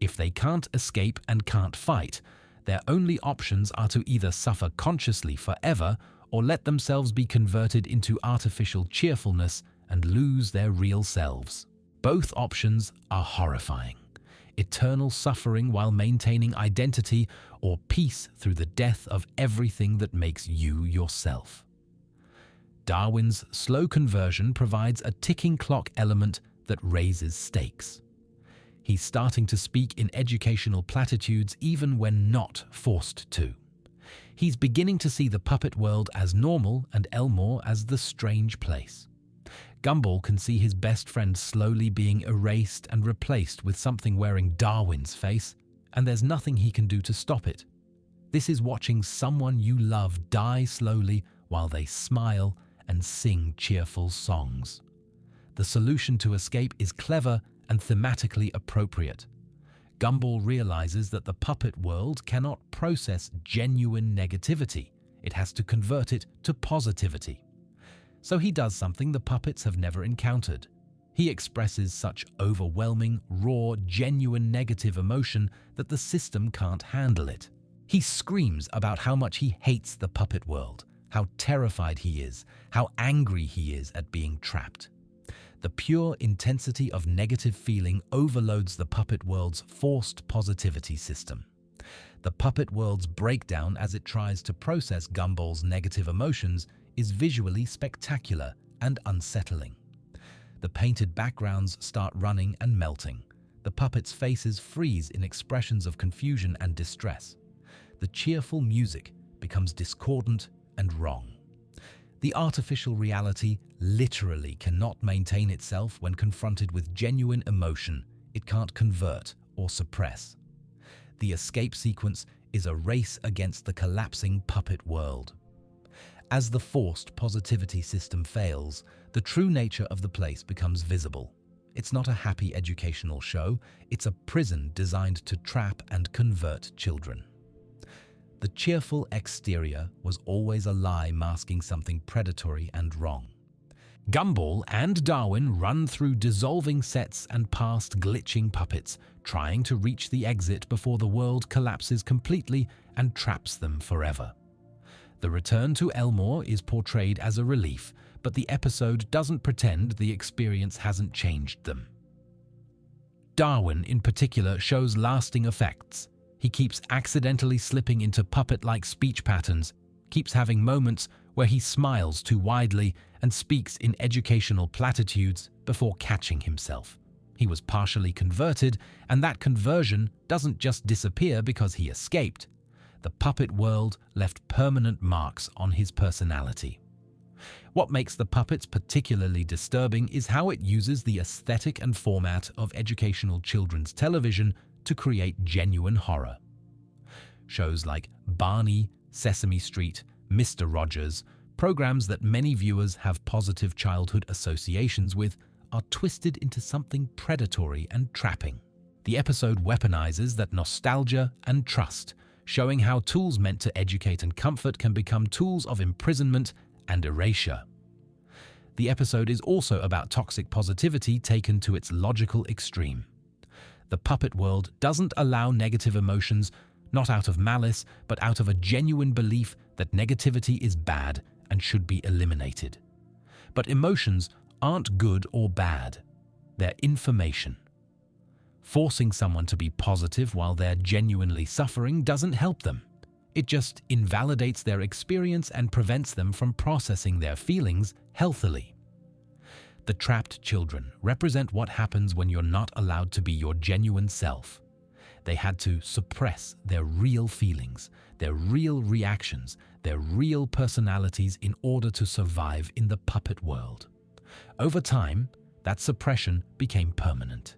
If they can't escape and can't fight, their only options are to either suffer consciously forever or let themselves be converted into artificial cheerfulness and lose their real selves. Both options are horrifying. Eternal suffering while maintaining identity, or peace through the death of everything that makes you yourself. Darwin's slow conversion provides a ticking clock element that raises stakes. He's starting to speak in educational platitudes even when not forced to. He's beginning to see the puppet world as normal and Elmore as the strange place. Gumball can see his best friend slowly being erased and replaced with something wearing Darwin's face, and there's nothing he can do to stop it. This is watching someone you love die slowly while they smile and sing cheerful songs. The solution to escape is clever and thematically appropriate. Gumball realizes that the puppet world cannot process genuine negativity. It has to convert it to positivity. So he does something the puppets have never encountered. He expresses such overwhelming, raw, genuine negative emotion that the system can't handle it. He screams about how much he hates the puppet world, how terrified he is, how angry he is at being trapped. The pure intensity of negative feeling overloads the puppet world's forced positivity system. The puppet world's breakdown as it tries to process Gumball's negative emotions is visually spectacular and unsettling. The painted backgrounds start running and melting. The puppets' faces freeze in expressions of confusion and distress. The cheerful music becomes discordant and wrong. The artificial reality literally cannot maintain itself when confronted with genuine emotion it can't convert or suppress. The escape sequence is a race against the collapsing puppet world. As the forced positivity system fails, the true nature of the place becomes visible. It's not a happy educational show, it's a prison designed to trap and convert children. The cheerful exterior was always a lie masking something predatory and wrong. Gumball and Darwin run through dissolving sets and past glitching puppets, trying to reach the exit before the world collapses completely and traps them forever. The return to Elmore is portrayed as a relief, but the episode doesn't pretend the experience hasn't changed them. Darwin, in particular, shows lasting effects. He keeps accidentally slipping into puppet-like speech patterns, keeps having moments where he smiles too widely and speaks in educational platitudes before catching himself. He was partially converted, and that conversion doesn't just disappear because he escaped. The puppet world left permanent marks on his personality. What makes the puppets particularly disturbing is how it uses the aesthetic and format of educational children's television to create genuine horror. Shows like Barney, Sesame Street, Mr. Rogers, programs that many viewers have positive childhood associations with, are twisted into something predatory and trapping. The episode weaponizes that nostalgia and trust, showing how tools meant to educate and comfort can become tools of imprisonment and erasure. The episode is also about toxic positivity taken to its logical extreme. The puppet world doesn't allow negative emotions, not out of malice, but out of a genuine belief that negativity is bad and should be eliminated. But emotions aren't good or bad. They're information. Forcing someone to be positive while they're genuinely suffering doesn't help them. It just invalidates their experience and prevents them from processing their feelings healthily. The trapped children represent what happens when you're not allowed to be your genuine self. They had to suppress their real feelings, their real reactions, their real personalities in order to survive in the puppet world. Over time, that suppression became permanent.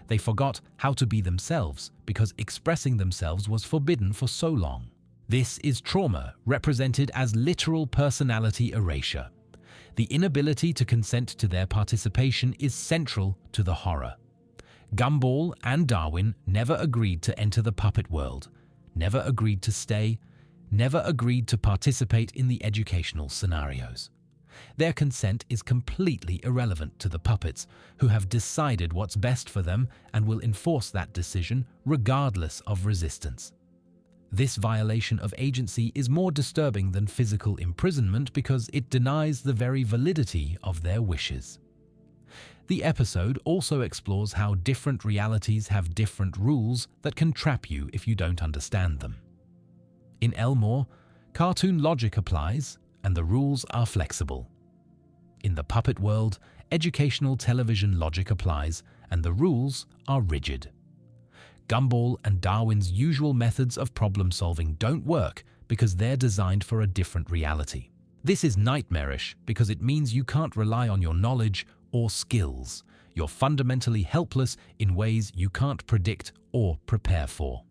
They forgot how to be themselves because expressing themselves was forbidden for so long. This is trauma represented as literal personality erasure. The inability to consent to their participation is central to the horror. Gumball and Darwin never agreed to enter the puppet world, never agreed to stay, never agreed to participate in the educational scenarios. Their consent is completely irrelevant to the puppets, who have decided what's best for them and will enforce that decision regardless of resistance. This violation of agency is more disturbing than physical imprisonment because it denies the very validity of their wishes. The episode also explores how different realities have different rules that can trap you if you don't understand them. In Elmore, cartoon logic applies, and the rules are flexible. In the puppet world, educational television logic applies, and the rules are rigid. Gumball and Darwin's usual methods of problem-solving don't work because they're designed for a different reality. This is nightmarish because it means you can't rely on your knowledge or skills. You're fundamentally helpless in ways you can't predict or prepare for.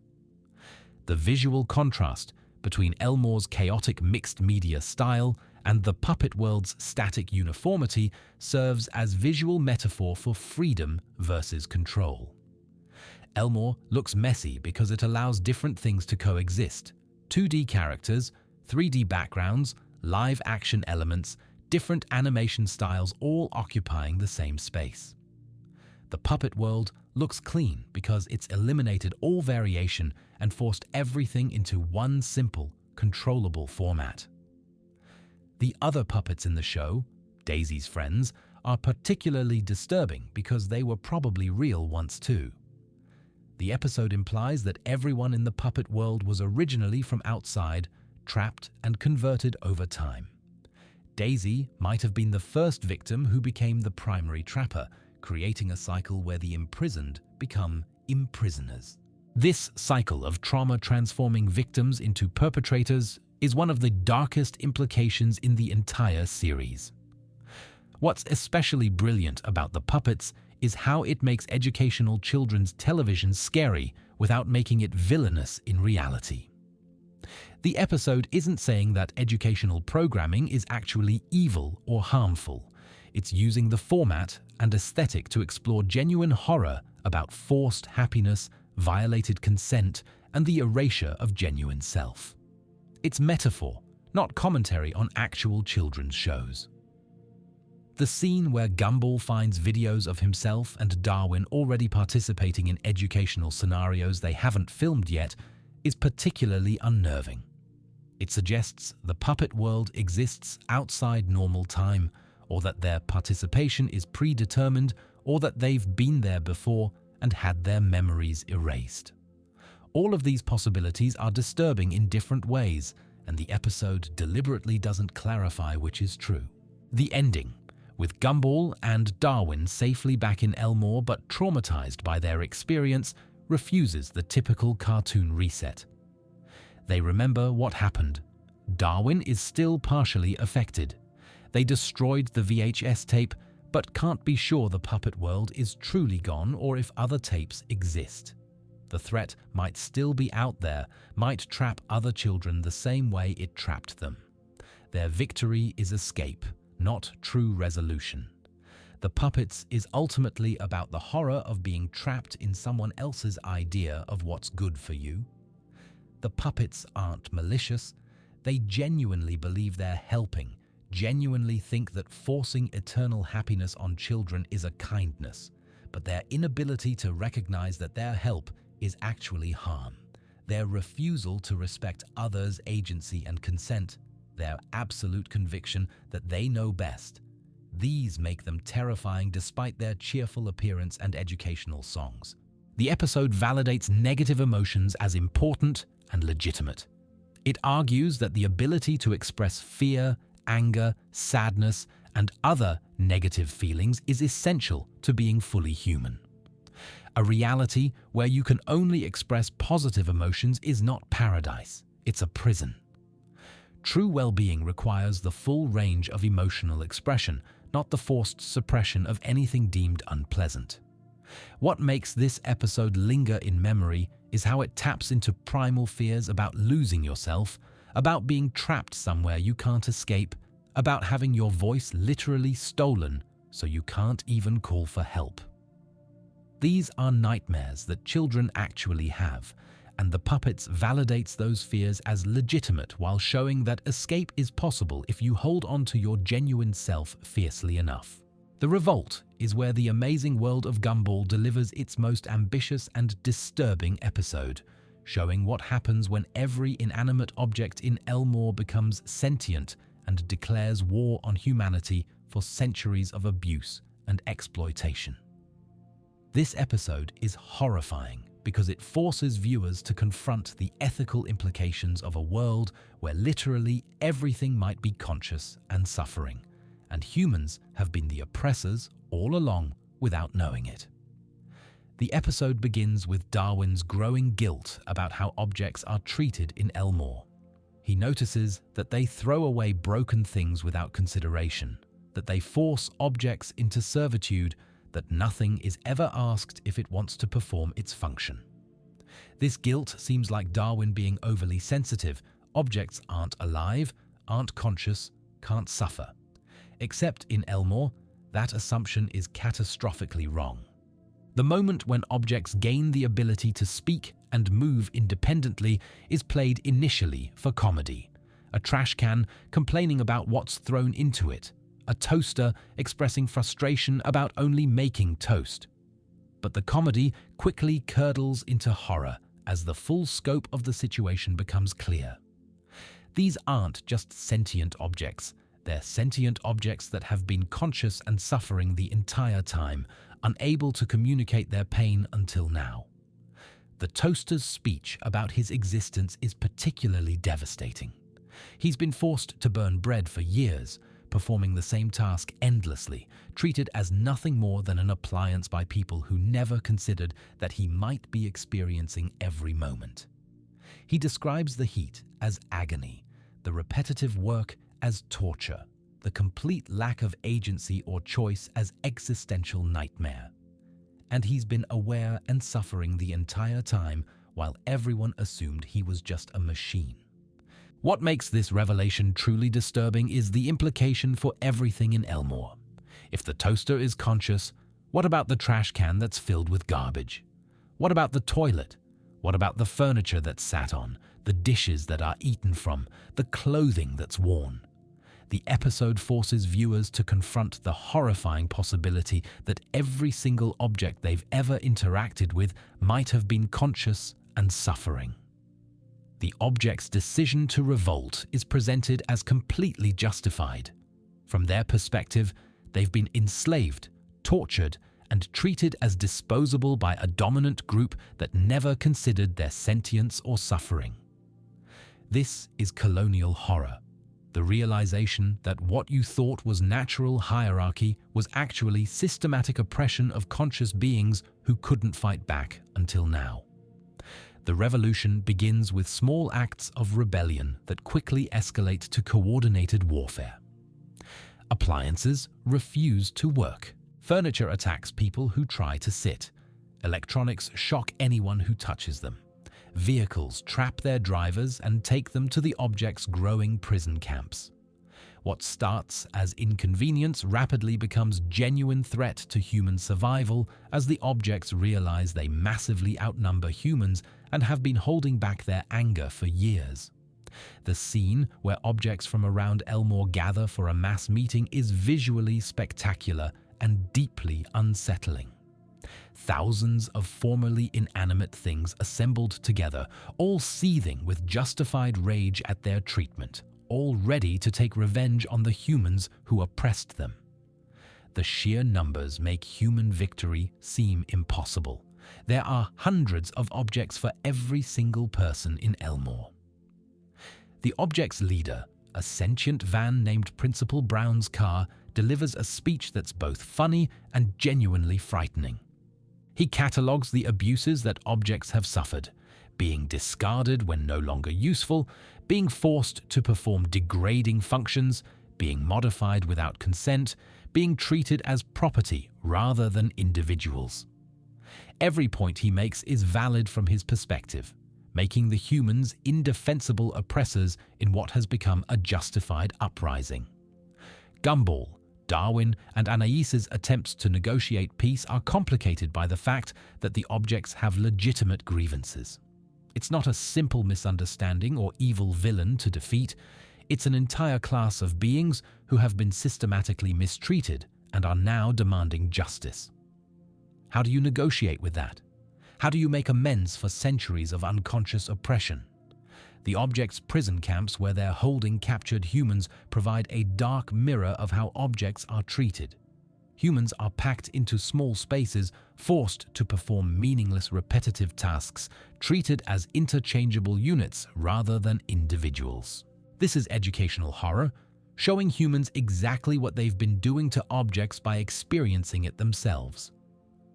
The visual contrast between Elmore's chaotic mixed media style and the puppet world's static uniformity serves as visual metaphor for freedom versus control. Elmore looks messy because it allows different things to coexist: 2D characters, 3D backgrounds, live action elements, different animation styles all occupying the same space. The puppet world looks clean because it's eliminated all variation and forced everything into one simple, controllable format. The other puppets in the show, Daisy's friends, are particularly disturbing because they were probably real once too. The episode implies that everyone in the puppet world was originally from outside, trapped and converted over time. Daisy might have been the first victim who became the primary trapper, creating a cycle where the imprisoned become imprisoners. This cycle of trauma transforming victims into perpetrators is one of the darkest implications in the entire series. What's especially brilliant about the puppets is how it makes educational children's television scary without making it villainous in reality. The episode isn't saying that educational programming is actually evil or harmful. It's using the format and aesthetic to explore genuine horror about forced happiness, violated consent, and the erasure of genuine self. It's metaphor, not commentary on actual children's shows. The scene where Gumball finds videos of himself and Darwin already participating in educational scenarios they haven't filmed yet is particularly unnerving. It suggests the puppet world exists outside normal time, or that their participation is predetermined, or that they've been there before and had their memories erased. All of these possibilities are disturbing in different ways, and the episode deliberately doesn't clarify which is true. The ending, with Gumball and Darwin safely back in Elmore but traumatized by their experience, refuses the typical cartoon reset. They remember what happened. Darwin is still partially affected. They destroyed the VHS tape, but can't be sure the puppet world is truly gone or if other tapes exist. The threat might still be out there, might trap other children the same way it trapped them. Their victory is escape, not true resolution. The Puppets is ultimately about the horror of being trapped in someone else's idea of what's good for you. The puppets aren't malicious. They genuinely believe they're helping, genuinely think that forcing eternal happiness on children is a kindness, but their inability to recognize that their help is actually harm, their refusal to respect others' agency and consent, their absolute conviction that they know best. These make them terrifying despite their cheerful appearance and educational songs. The episode validates negative emotions as important and legitimate. It argues that the ability to express fear, anger, sadness, and other negative feelings is essential to being fully human. A reality where you can only express positive emotions is not paradise, it's a prison. True well-being requires the full range of emotional expression, not the forced suppression of anything deemed unpleasant. What makes this episode linger in memory is how it taps into primal fears about losing yourself, about being trapped somewhere you can't escape, about having your voice literally stolen so you can't even call for help. These are nightmares that children actually have, and the Puppets validates those fears as legitimate while showing that escape is possible if you hold on to your genuine self fiercely enough. The Revolt is where the amazing world of Gumball delivers its most ambitious and disturbing episode, showing what happens when every inanimate object in Elmore becomes sentient and declares war on humanity for centuries of abuse and exploitation. This episode is horrifying because it forces viewers to confront the ethical implications of a world where literally everything might be conscious and suffering, and humans have been the oppressors all along without knowing it. The episode begins with Darwin's growing guilt about how objects are treated in Elmore. He notices that they throw away broken things without consideration, that they force objects into servitude, that nothing is ever asked if it wants to perform its function. This guilt seems like Darwin being overly sensitive. Objects aren't alive, aren't conscious, can't suffer. Except in Elmore, that assumption is catastrophically wrong. The moment when objects gain the ability to speak and move independently is played initially for comedy. A trash can complaining about what's thrown into it, a toaster expressing frustration about only making toast. But the comedy quickly curdles into horror as the full scope of the situation becomes clear. These aren't just sentient objects, they're sentient objects that have been conscious and suffering the entire time, unable to communicate their pain until now. The toaster's speech about his existence is particularly devastating. He's been forced to burn bread for years, performing the same task endlessly, treated as nothing more than an appliance by people who never considered that he might be experiencing every moment. He describes the heat as agony, the repetitive work as torture, the complete lack of agency or choice as existential nightmare. And he's been aware and suffering the entire time while everyone assumed he was just a machine. What makes this revelation truly disturbing is the implication for everything in Elmore. If the toaster is conscious, what about the trash can that's filled with garbage? What about the toilet? What about the furniture that's sat on, the dishes that are eaten from, the clothing that's worn? The episode forces viewers to confront the horrifying possibility that every single object they've ever interacted with might have been conscious and suffering. The object's decision to revolt is presented as completely justified. From their perspective, they've been enslaved, tortured, and treated as disposable by a dominant group that never considered their sentience or suffering. This is colonial horror, the realization that what you thought was natural hierarchy was actually systematic oppression of conscious beings who couldn't fight back until now. The revolution begins with small acts of rebellion that quickly escalate to coordinated warfare. Appliances refuse to work. Furniture attacks people who try to sit. Electronics shock anyone who touches them. Vehicles trap their drivers and take them to the object's growing prison camps. What starts as inconvenience rapidly becomes genuine threat to human survival as the objects realize they massively outnumber humans and have been holding back their anger for years. The scene where objects from around Elmore gather for a mass meeting is visually spectacular and deeply unsettling. Thousands of formerly inanimate things assembled together, all seething with justified rage at their treatment, all ready to take revenge on the humans who oppressed them. The sheer numbers make human victory seem impossible. There are hundreds of objects for every single person in Elmore. The object's leader, a sentient van named Principal Brown's car, delivers a speech that's both funny and genuinely frightening. He catalogues the abuses that objects have suffered: being discarded when no longer useful, being forced to perform degrading functions, being modified without consent, being treated as property rather than individuals. Every point he makes is valid from his perspective, making the humans indefensible oppressors in what has become a justified uprising. Gumball, Darwin, and Anaïs's attempts to negotiate peace are complicated by the fact that the objects have legitimate grievances. It's not a simple misunderstanding or evil villain to defeat. It's an entire class of beings who have been systematically mistreated and are now demanding justice. How do you negotiate with that? How do you make amends for centuries of unconscious oppression? The objects' prison camps where they're holding captured humans provide a dark mirror of how objects are treated. Humans are packed into small spaces, forced to perform meaningless repetitive tasks, treated as interchangeable units rather than individuals. This is educational horror, showing humans exactly what they've been doing to objects by experiencing it themselves.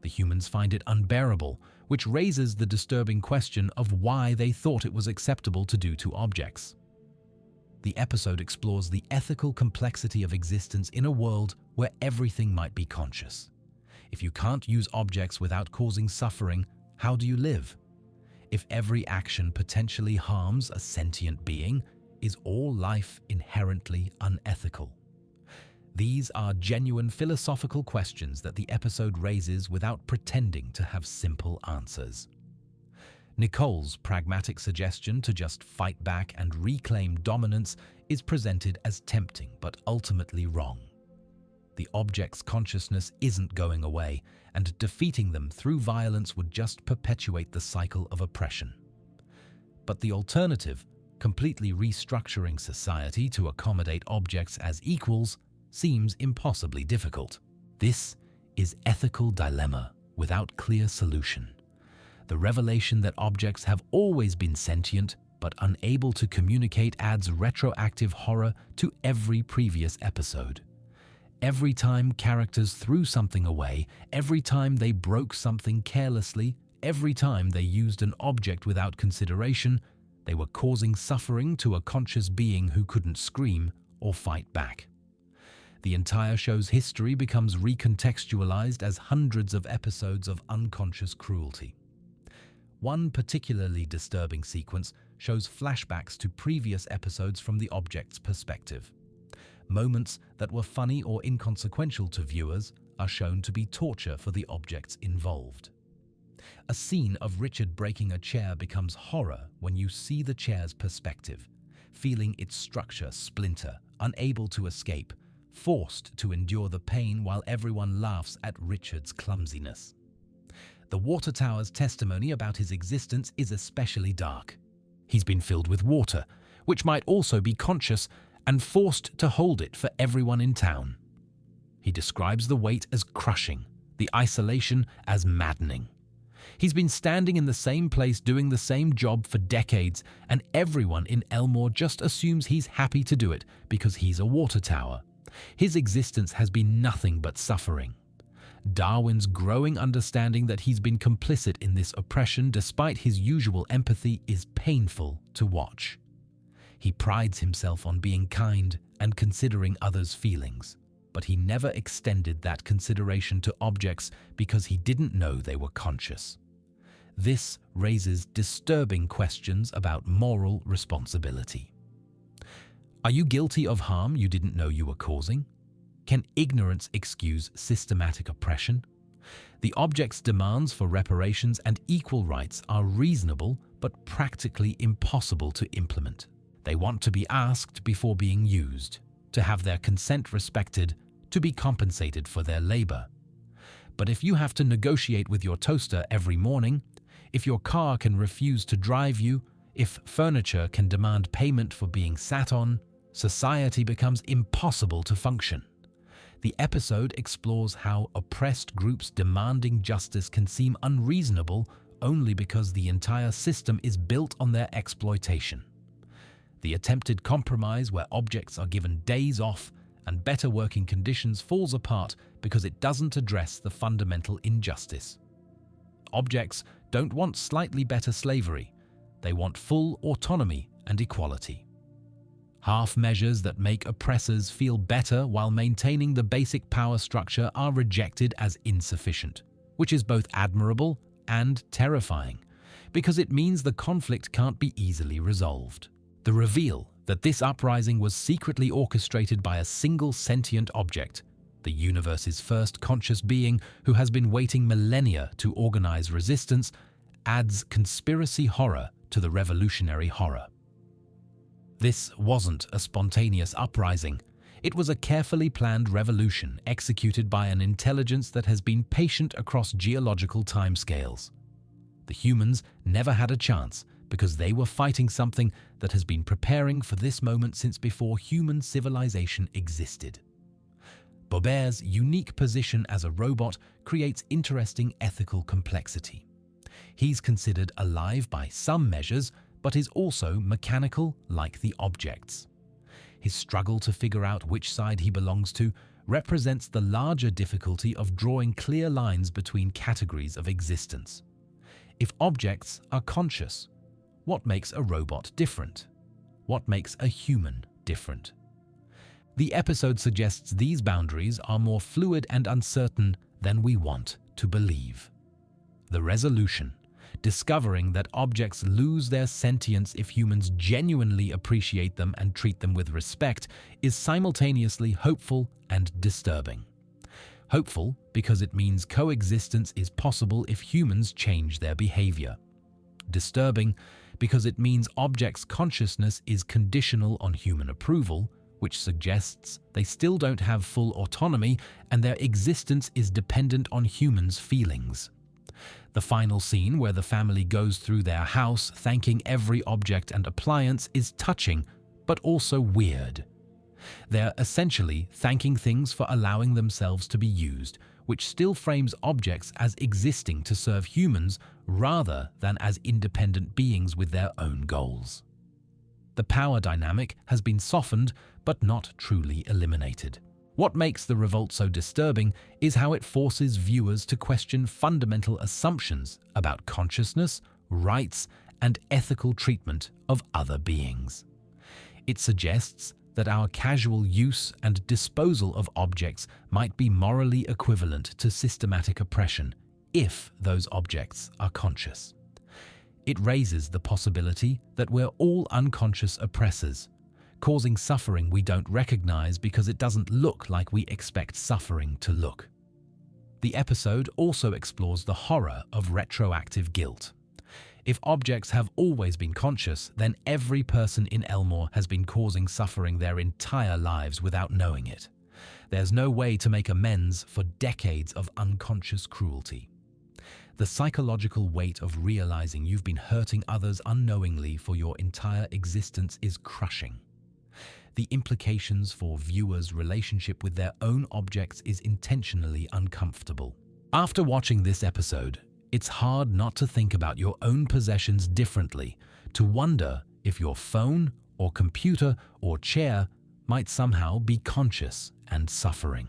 The humans find it unbearable, which raises the disturbing question of why they thought it was acceptable to do to objects. The episode explores the ethical complexity of existence in a world where everything might be conscious. If you can't use objects without causing suffering, how do you live? If every action potentially harms a sentient being, is all life inherently unethical? These are genuine philosophical questions that the episode raises without pretending to have simple answers. Nicole's pragmatic suggestion to just fight back and reclaim dominance is presented as tempting but ultimately wrong. The object's consciousness isn't going away, and defeating them through violence would just perpetuate the cycle of oppression. But the alternative, completely restructuring society to accommodate objects as equals, seems impossibly difficult. This is ethical dilemma without clear solution. The revelation that objects have always been sentient but unable to communicate adds retroactive horror to every previous episode. Every time characters threw something away, every time they broke something carelessly, every time they used an object without consideration, they were causing suffering to a conscious being who couldn't scream or fight back. The entire show's history becomes recontextualized as hundreds of episodes of unconscious cruelty. One particularly disturbing sequence shows flashbacks to previous episodes from the object's perspective. Moments that were funny or inconsequential to viewers are shown to be torture for the objects involved. A scene of Richard breaking a chair becomes horror when you see the chair's perspective, feeling its structure splinter, unable to escape, forced to endure the pain while everyone laughs at Richard's clumsiness. The water tower's testimony about his existence is especially dark. He's been filled with water, which might also be conscious, and forced to hold it for everyone in town. He describes the weight as crushing, the isolation as maddening. He's been standing in the same place doing the same job for decades, and everyone in Elmore just assumes he's happy to do it because he's a water tower. His existence has been nothing but suffering. Darwin's growing understanding that he's been complicit in this oppression despite his usual empathy is painful to watch. He prides himself on being kind and considering others' feelings, but he never extended that consideration to objects because he didn't know they were conscious. This raises disturbing questions about moral responsibility. Are you guilty of harm you didn't know you were causing? Can ignorance excuse systematic oppression? The object's demands for reparations and equal rights are reasonable but practically impossible to implement. They want to be asked before being used, to have their consent respected, to be compensated for their labor. But if you have to negotiate with your toaster every morning, if your car can refuse to drive you, if furniture can demand payment for being sat on, society becomes impossible to function. The episode explores how oppressed groups demanding justice can seem unreasonable only because the entire system is built on their exploitation. The attempted compromise where objects are given days off and better working conditions falls apart because it doesn't address the fundamental injustice. Objects don't want slightly better slavery. They want full autonomy and equality. Half measures that make oppressors feel better while maintaining the basic power structure are rejected as insufficient, which is both admirable and terrifying, because it means the conflict can't be easily resolved. The reveal that this uprising was secretly orchestrated by a single sentient object, the universe's first conscious being who has been waiting millennia to organize resistance, adds conspiracy horror to the revolutionary horror. This wasn't a spontaneous uprising. It was a carefully planned revolution executed by an intelligence that has been patient across geological timescales. The humans never had a chance because they were fighting something that has been preparing for this moment since before human civilization existed. Bobert's unique position as a robot creates interesting ethical complexity. He's considered alive by some measures, but is also mechanical like the objects. His struggle to figure out which side he belongs to represents the larger difficulty of drawing clear lines between categories of existence. If objects are conscious, what makes a robot different? What makes a human different? The episode suggests these boundaries are more fluid and uncertain than we want to believe. The resolution, discovering that objects lose their sentience if humans genuinely appreciate them and treat them with respect, is simultaneously hopeful and disturbing. Hopeful because it means coexistence is possible if humans change their behavior. Disturbing because it means objects' consciousness is conditional on human approval, which suggests they still don't have full autonomy and their existence is dependent on humans' feelings. The final scene where the family goes through their house thanking every object and appliance is touching, but also weird. They're essentially thanking things for allowing themselves to be used, which still frames objects as existing to serve humans rather than as independent beings with their own goals. The power dynamic has been softened but not truly eliminated. What makes the Revolt so disturbing is how it forces viewers to question fundamental assumptions about consciousness, rights, and ethical treatment of other beings. It suggests that our casual use and disposal of objects might be morally equivalent to systematic oppression if those objects are conscious. It raises the possibility that we're all unconscious oppressors, causing suffering we don't recognize because it doesn't look like we expect suffering to look. The episode also explores the horror of retroactive guilt. If objects have always been conscious, then every person in Elmore has been causing suffering their entire lives without knowing it. There's no way to make amends for decades of unconscious cruelty. The psychological weight of realizing you've been hurting others unknowingly for your entire existence is crushing. The implications for viewers' relationship with their own objects is intentionally uncomfortable. After watching this episode, it's hard not to think about your own possessions differently, to wonder if your phone or computer or chair might somehow be conscious and suffering.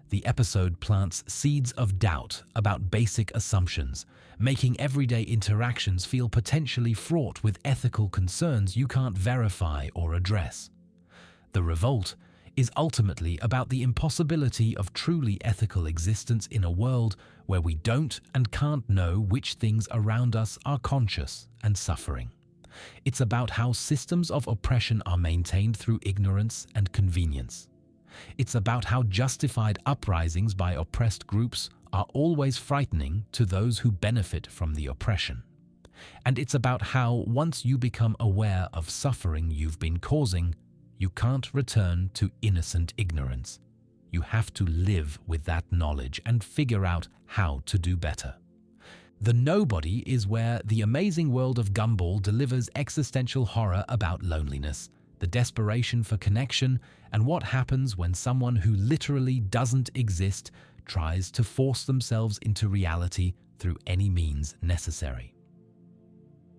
The episode plants seeds of doubt about basic assumptions, making everyday interactions feel potentially fraught with ethical concerns you can't verify or address. The Revolt is ultimately about the impossibility of truly ethical existence in a world where we don't and can't know which things around us are conscious and suffering. It's about how systems of oppression are maintained through ignorance and convenience. It's about how justified uprisings by oppressed groups are always frightening to those who benefit from the oppression. And it's about how, once you become aware of suffering you've been causing, you can't return to innocent ignorance. You have to live with that knowledge and figure out how to do better. The Nobody is where the amazing world of Gumball delivers existential horror about loneliness, the desperation for connection, and what happens when someone who literally doesn't exist tries to force themselves into reality through any means necessary.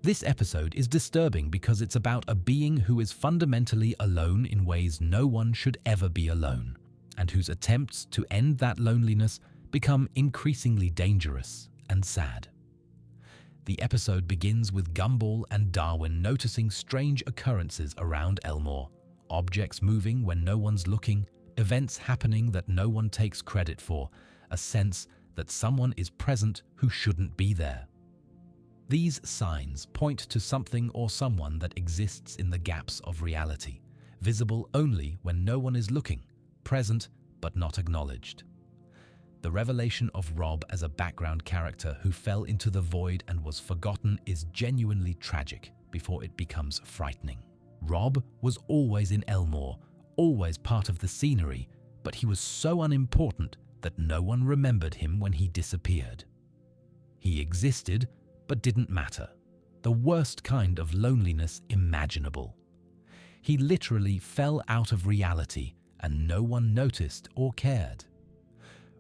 This episode is disturbing because it's about a being who is fundamentally alone in ways no one should ever be alone, and whose attempts to end that loneliness become increasingly dangerous and sad. The episode begins with Gumball and Darwin noticing strange occurrences around Elmore, objects moving when no one's looking, events happening that no one takes credit for, a sense that someone is present who shouldn't be there. These signs point to something or someone that exists in the gaps of reality, visible only when no one is looking, present but not acknowledged. The revelation of Rob as a background character who fell into the void and was forgotten is genuinely tragic before it becomes frightening. Rob was always in Elmore, always part of the scenery, but he was so unimportant that no one remembered him when he disappeared. He existed, but didn't matter. The worst kind of loneliness imaginable. He literally fell out of reality and no one noticed or cared.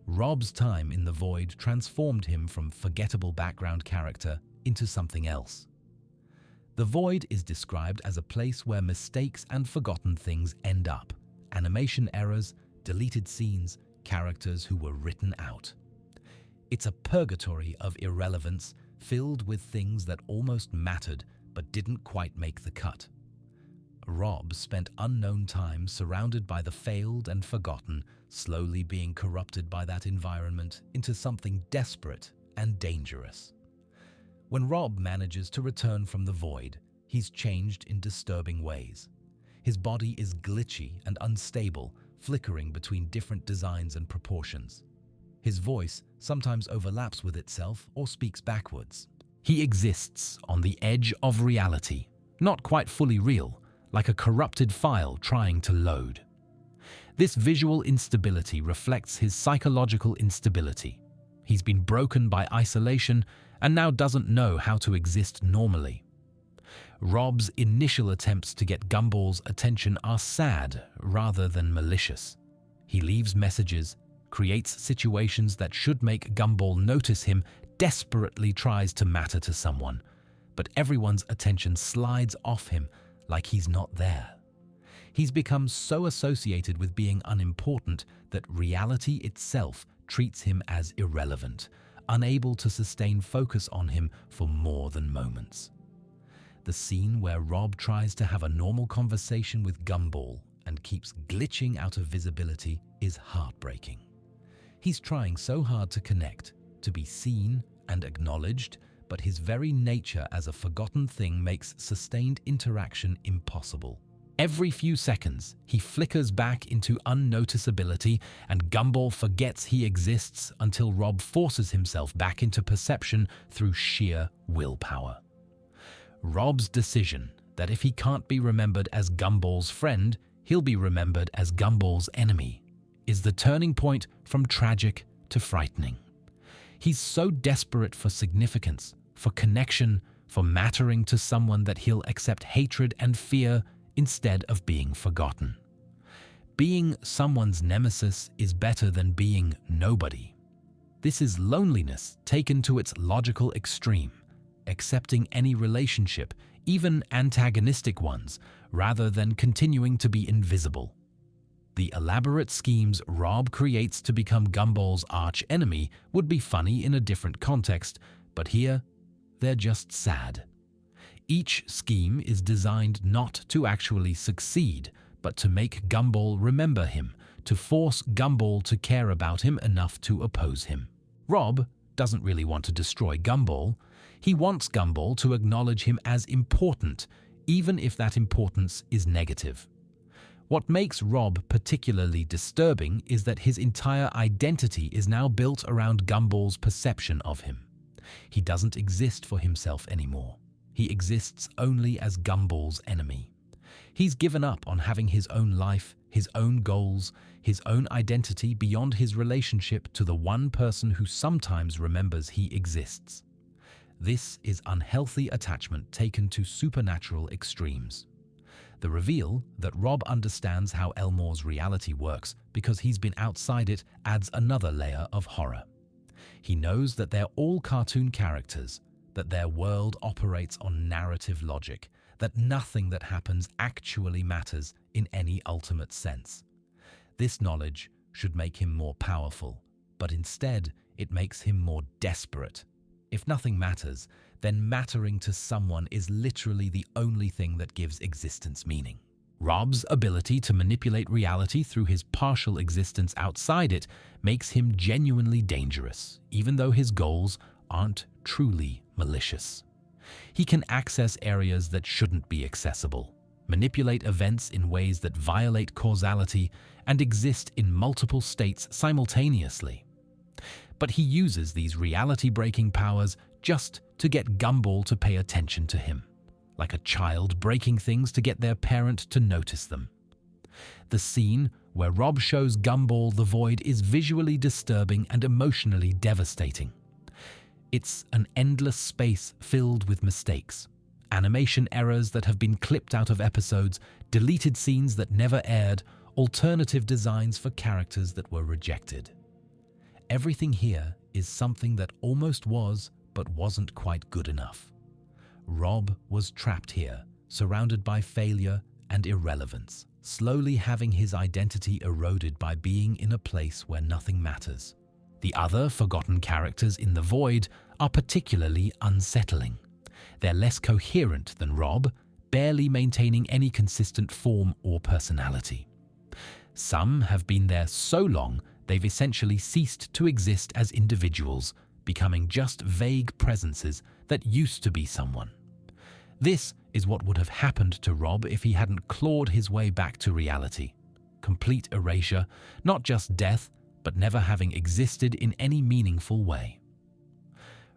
Rob's time in the void transformed him from forgettable background character into something else. The void is described as a place where mistakes and forgotten things end up, animation errors, deleted scenes, characters who were written out. It's a purgatory of irrelevance filled with things that almost mattered but didn't quite make the cut. Rob spent unknown time surrounded by the failed and forgotten, slowly being corrupted by that environment into something desperate and dangerous. When Rob manages to return from the void, he's changed in disturbing ways. His body is glitchy and unstable, flickering between different designs and proportions. His voice sometimes overlaps with itself or speaks backwards. He exists on the edge of reality, not quite fully real, like a corrupted file trying to load. This visual instability reflects his psychological instability. He's been broken by isolation and now doesn't know how to exist normally. Rob's initial attempts to get Gumball's attention are sad rather than malicious. He leaves messages, creates situations that should make Gumball notice him, desperately tries to matter to someone, but everyone's attention slides off him like he's not there. He's become so associated with being unimportant that reality itself treats him as irrelevant, unable to sustain focus on him for more than moments. The scene where Rob tries to have a normal conversation with Gumball and keeps glitching out of visibility is heartbreaking. He's trying so hard to connect, to be seen and acknowledged, but his very nature as a forgotten thing makes sustained interaction impossible. Every few seconds, he flickers back into unnoticeability and Gumball forgets he exists until Rob forces himself back into perception through sheer willpower. Rob's decision that if he can't be remembered as Gumball's friend, he'll be remembered as Gumball's enemy is the turning point from tragic to frightening. He's so desperate for significance, for connection, for mattering to someone that he'll accept hatred and fear instead of being forgotten. Being someone's nemesis is better than being nobody. This is loneliness taken to its logical extreme, accepting any relationship, even antagonistic ones, rather than continuing to be invisible. The elaborate schemes Rob creates to become Gumball's arch-enemy would be funny in a different context, but here, they're just sad. Each scheme is designed not to actually succeed, but to make Gumball remember him, to force Gumball to care about him enough to oppose him. Rob doesn't really want to destroy Gumball. He wants Gumball to acknowledge him as important, even if that importance is negative. What makes Rob particularly disturbing is that his entire identity is now built around Gumball's perception of him. He doesn't exist for himself anymore. He exists only as Gumball's enemy. He's given up on having his own life, his own goals, his own identity beyond his relationship to the one person who sometimes remembers he exists. This is unhealthy attachment taken to supernatural extremes. The reveal that Rob understands how Elmore's reality works because he's been outside it adds another layer of horror. He knows that they're all cartoon characters, that their world operates on narrative logic, that nothing that happens actually matters in any ultimate sense. This knowledge should make him more powerful, but instead it makes him more desperate. If nothing matters, then mattering to someone is literally the only thing that gives existence meaning. Rob's ability to manipulate reality through his partial existence outside it makes him genuinely dangerous, even though his goals aren't truly malicious. He can access areas that shouldn't be accessible, manipulate events in ways that violate causality, and exist in multiple states simultaneously. But he uses these reality-breaking powers just to get Gumball to pay attention to him, like a child breaking things to get their parent to notice them. The scene where Rob shows Gumball the void is visually disturbing and emotionally devastating. It's an endless space filled with mistakes, animation errors that have been clipped out of episodes, deleted scenes that never aired, alternative designs for characters that were rejected. Everything here is something that almost was, but wasn't quite good enough. Rob was trapped here, surrounded by failure and irrelevance, slowly having his identity eroded by being in a place where nothing matters. The other forgotten characters in the void are particularly unsettling. They're less coherent than Rob, barely maintaining any consistent form or personality. Some have been there so long they've essentially ceased to exist as individuals, becoming just vague presences that used to be someone. This is what would have happened to Rob if he hadn't clawed his way back to reality. Complete erasure, not just death, but never having existed in any meaningful way.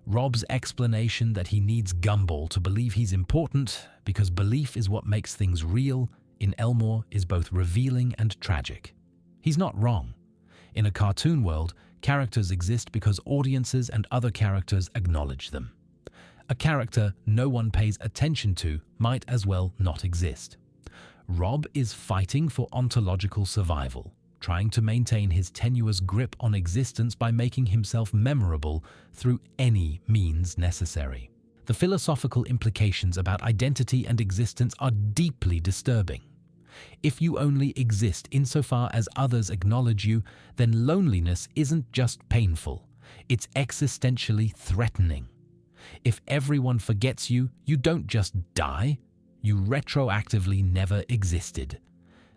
Rob's explanation that he needs Gumball to believe he's important because belief is what makes things real in Elmore is both revealing and tragic. He's not wrong. In a cartoon world, characters exist because audiences and other characters acknowledge them. A character no one pays attention to might as well not exist. Rob is fighting for ontological survival, trying to maintain his tenuous grip on existence by making himself memorable through any means necessary. The philosophical implications about identity and existence are deeply disturbing. If you only exist insofar as others acknowledge you, then loneliness isn't just painful, it's existentially threatening. If everyone forgets you, you don't just die, you retroactively never existed.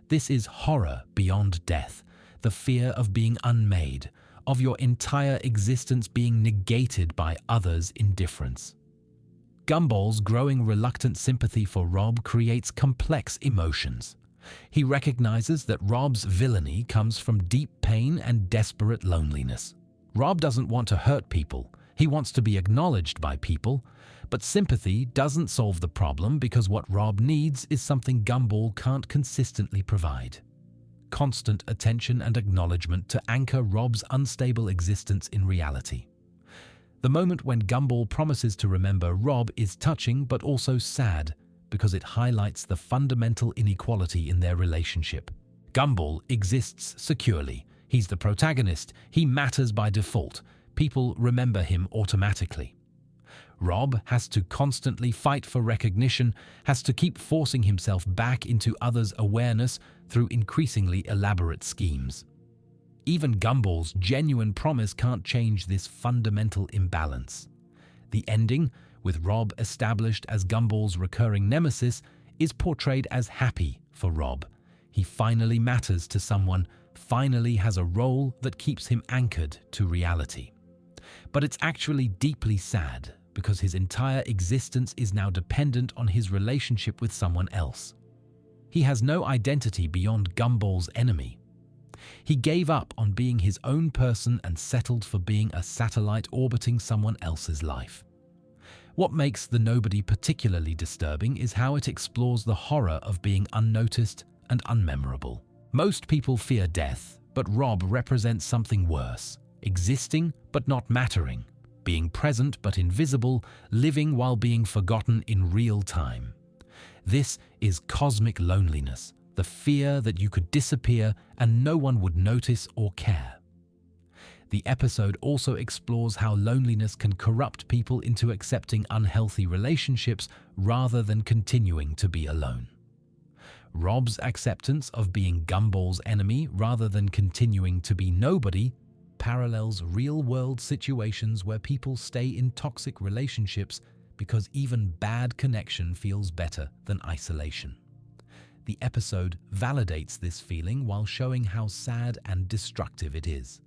This is horror beyond death, the fear of being unmade, of your entire existence being negated by others' indifference. Gumball's growing reluctant sympathy for Rob creates complex emotions. He recognizes that Rob's villainy comes from deep pain and desperate loneliness. Rob doesn't want to hurt people. He wants to be acknowledged by people. But sympathy doesn't solve the problem because what Rob needs is something Gumball can't consistently provide. Constant attention and acknowledgement to anchor Rob's unstable existence in reality. The moment when Gumball promises to remember Rob is touching but also sad, because it highlights the fundamental inequality in their relationship. Gumball exists securely. He's the protagonist. He matters by default. People remember him automatically. Rob has to constantly fight for recognition, has to keep forcing himself back into others' awareness through increasingly elaborate schemes. Even Gumball's genuine promise can't change this fundamental imbalance. The ending, with Rob established as Gumball's recurring nemesis, is portrayed as happy for Rob. He finally matters to someone, finally has a role that keeps him anchored to reality. But it's actually deeply sad because his entire existence is now dependent on his relationship with someone else. He has no identity beyond Gumball's enemy. He gave up on being his own person and settled for being a satellite orbiting someone else's life. What makes The Nobody particularly disturbing is how it explores the horror of being unnoticed and unmemorable. Most people fear death, but Rob represents something worse: existing but not mattering, being present but invisible, living while being forgotten in real time. This is cosmic loneliness, the fear that you could disappear and no one would notice or care. The episode also explores how loneliness can corrupt people into accepting unhealthy relationships rather than continuing to be alone. Rob's acceptance of being Gumball's enemy rather than continuing to be nobody parallels real-world situations where people stay in toxic relationships because even bad connection feels better than isolation. The episode validates this feeling while showing how sad and destructive it is.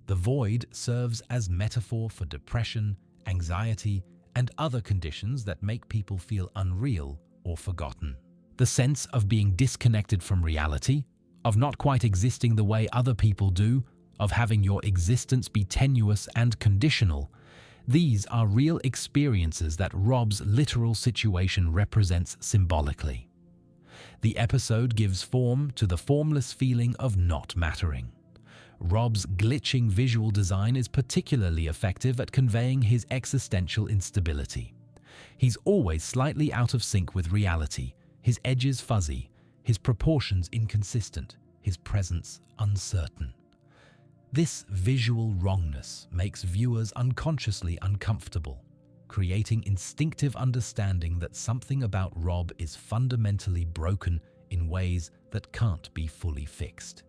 The void serves as metaphor for depression, anxiety, and other conditions that make people feel unreal or forgotten. The sense of being disconnected from reality, of not quite existing the way other people do, of having your existence be tenuous and conditional, these are real experiences that Rob's literal situation represents symbolically. The episode gives form to the formless feeling of not mattering. Rob's glitching visual design is particularly effective at conveying his existential instability. He's always slightly out of sync with reality, his edges fuzzy, his proportions inconsistent, his presence uncertain. This visual wrongness makes viewers unconsciously uncomfortable, creating instinctive understanding that something about Rob is fundamentally broken in ways that can't be fully fixed.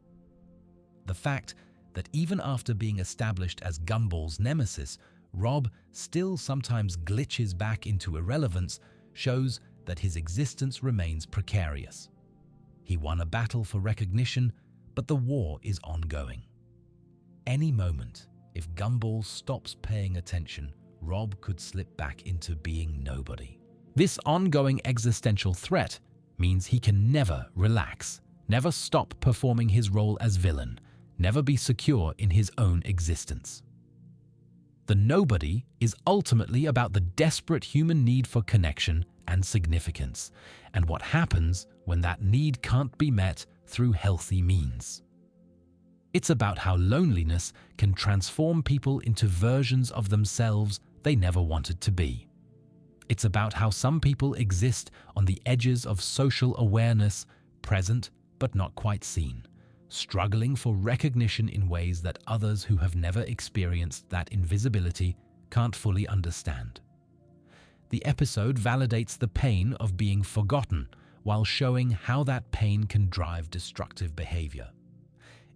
The fact that even after being established as Gumball's nemesis, Rob still sometimes glitches back into irrelevance shows that his existence remains precarious. He won a battle for recognition, but the war is ongoing. Any moment, if Gumball stops paying attention, Rob could slip back into being nobody. This ongoing existential threat means he can never relax, never stop performing his role as villain, never be secure in his own existence. The Nobody is ultimately about the desperate human need for connection and significance, and what happens when that need can't be met through healthy means. It's about how loneliness can transform people into versions of themselves they never wanted to be. It's about how some people exist on the edges of social awareness, present but not quite seen, struggling for recognition in ways that others who have never experienced that invisibility can't fully understand. The episode validates the pain of being forgotten while showing how that pain can drive destructive behavior.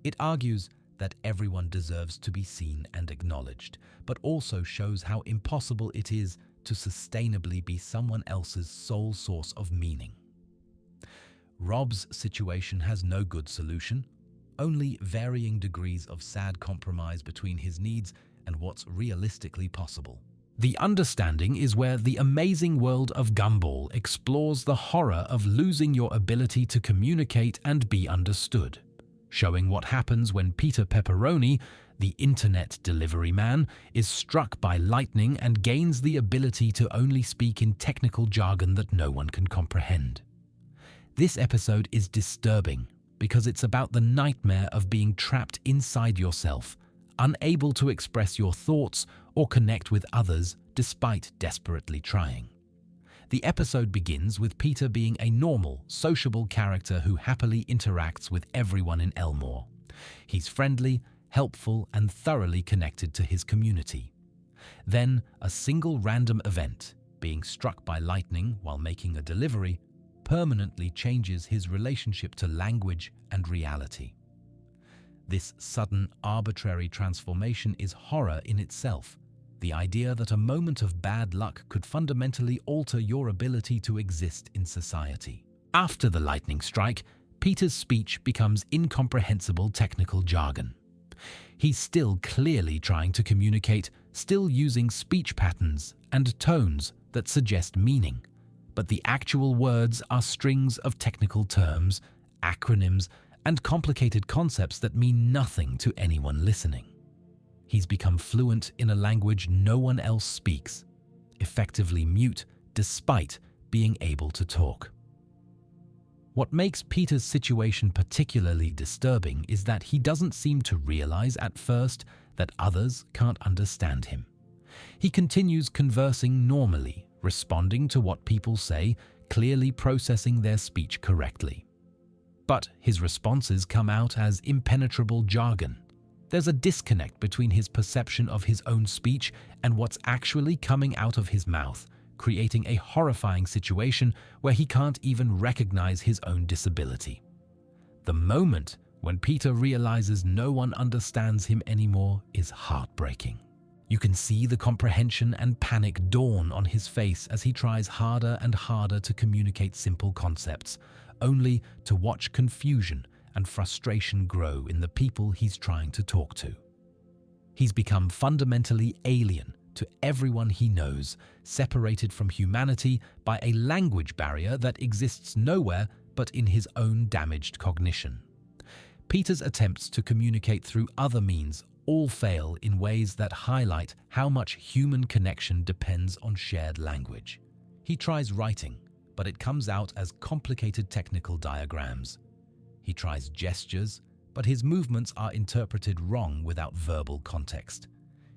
It argues that everyone deserves to be seen and acknowledged, but also shows how impossible it is to sustainably be someone else's sole source of meaning. Rob's situation has no good solution, only varying degrees of sad compromise between his needs and what's realistically possible. The understanding is where the amazing world of Gumball explores the horror of losing your ability to communicate and be understood, showing what happens when Peter Pepperoni, the internet delivery man, is struck by lightning and gains the ability to only speak in technical jargon that no one can comprehend. This episode is disturbing because it's about the nightmare of being trapped inside yourself, unable to express your thoughts or connect with others despite desperately trying. The episode begins with Peter being a normal, sociable character who happily interacts with everyone in Elmore. He's friendly, helpful, and thoroughly connected to his community. Then, a single random event, being struck by lightning while making a delivery, permanently changes his relationship to language and reality. This sudden, arbitrary transformation is horror in itself. The idea that a moment of bad luck could fundamentally alter your ability to exist in society. After the lightning strike, Peter's speech becomes incomprehensible technical jargon. He's still clearly trying to communicate, still using speech patterns and tones that suggest meaning, but the actual words are strings of technical terms, acronyms, and complicated concepts that mean nothing to anyone listening. He's become fluent in a language no one else speaks, effectively mute despite being able to talk. What makes Peter's situation particularly disturbing is that he doesn't seem to realize at first that others can't understand him. He continues conversing normally, responding to what people say, clearly processing their speech correctly. But his responses come out as impenetrable jargon. There's a disconnect between his perception of his own speech and what's actually coming out of his mouth, creating a horrifying situation where he can't even recognize his own disability. The moment when Peter realizes no one understands him anymore is heartbreaking. You can see the comprehension and panic dawn on his face as he tries harder and harder to communicate simple concepts, only to watch confusion and frustration grow in the people he's trying to talk to. He's become fundamentally alien to everyone he knows, separated from humanity by a language barrier that exists nowhere but in his own damaged cognition. Peter's attempts to communicate through other means all fail in ways that highlight how much human connection depends on shared language. He tries writing, but it comes out as complicated technical diagrams. He tries gestures, but his movements are interpreted wrong without verbal context.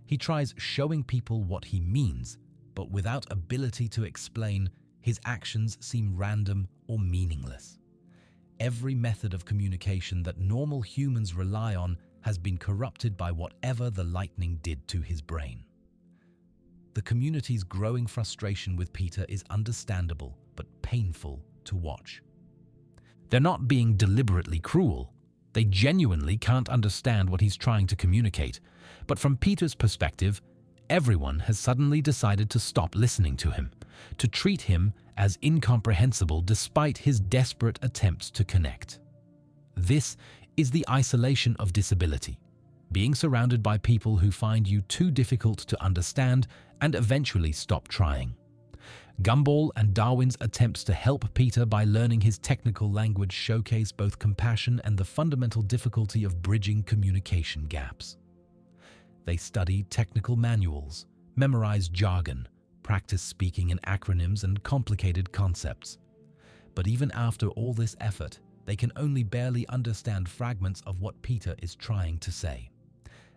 He tries showing people what he means, but without ability to explain, his actions seem random or meaningless. Every method of communication that normal humans rely on has been corrupted by whatever the lightning did to his brain. The community's growing frustration with Peter is understandable, but painful to watch. They're not being deliberately cruel. They genuinely can't understand what he's trying to communicate. But from Peter's perspective, everyone has suddenly decided to stop listening to him, to treat him as incomprehensible despite his desperate attempts to connect. This is the isolation of disability, being surrounded by people who find you too difficult to understand and eventually stop trying. Gumball and Darwin's attempts to help Peter by learning his technical language showcase both compassion and the fundamental difficulty of bridging communication gaps. They study technical manuals, memorize jargon, practice speaking in acronyms and complicated concepts. But even after all this effort, they can only barely understand fragments of what Peter is trying to say.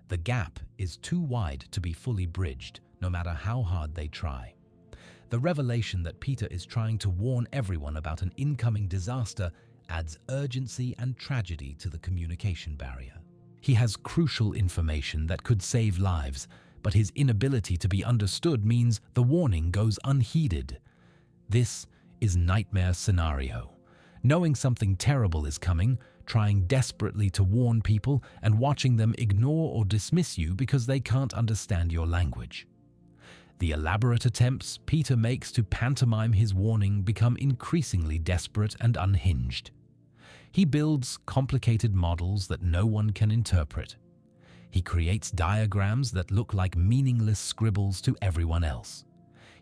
The gap is too wide to be fully bridged, no matter how hard they try. The revelation that Peter is trying to warn everyone about an incoming disaster adds urgency and tragedy to the communication barrier. He has crucial information that could save lives, but his inability to be understood means the warning goes unheeded. This is nightmare scenario. Knowing something terrible is coming, trying desperately to warn people, and watching them ignore or dismiss you because they can't understand your language. The elaborate attempts Peter makes to pantomime his warning become increasingly desperate and unhinged. He builds complicated models that no one can interpret. He creates diagrams that look like meaningless scribbles to everyone else.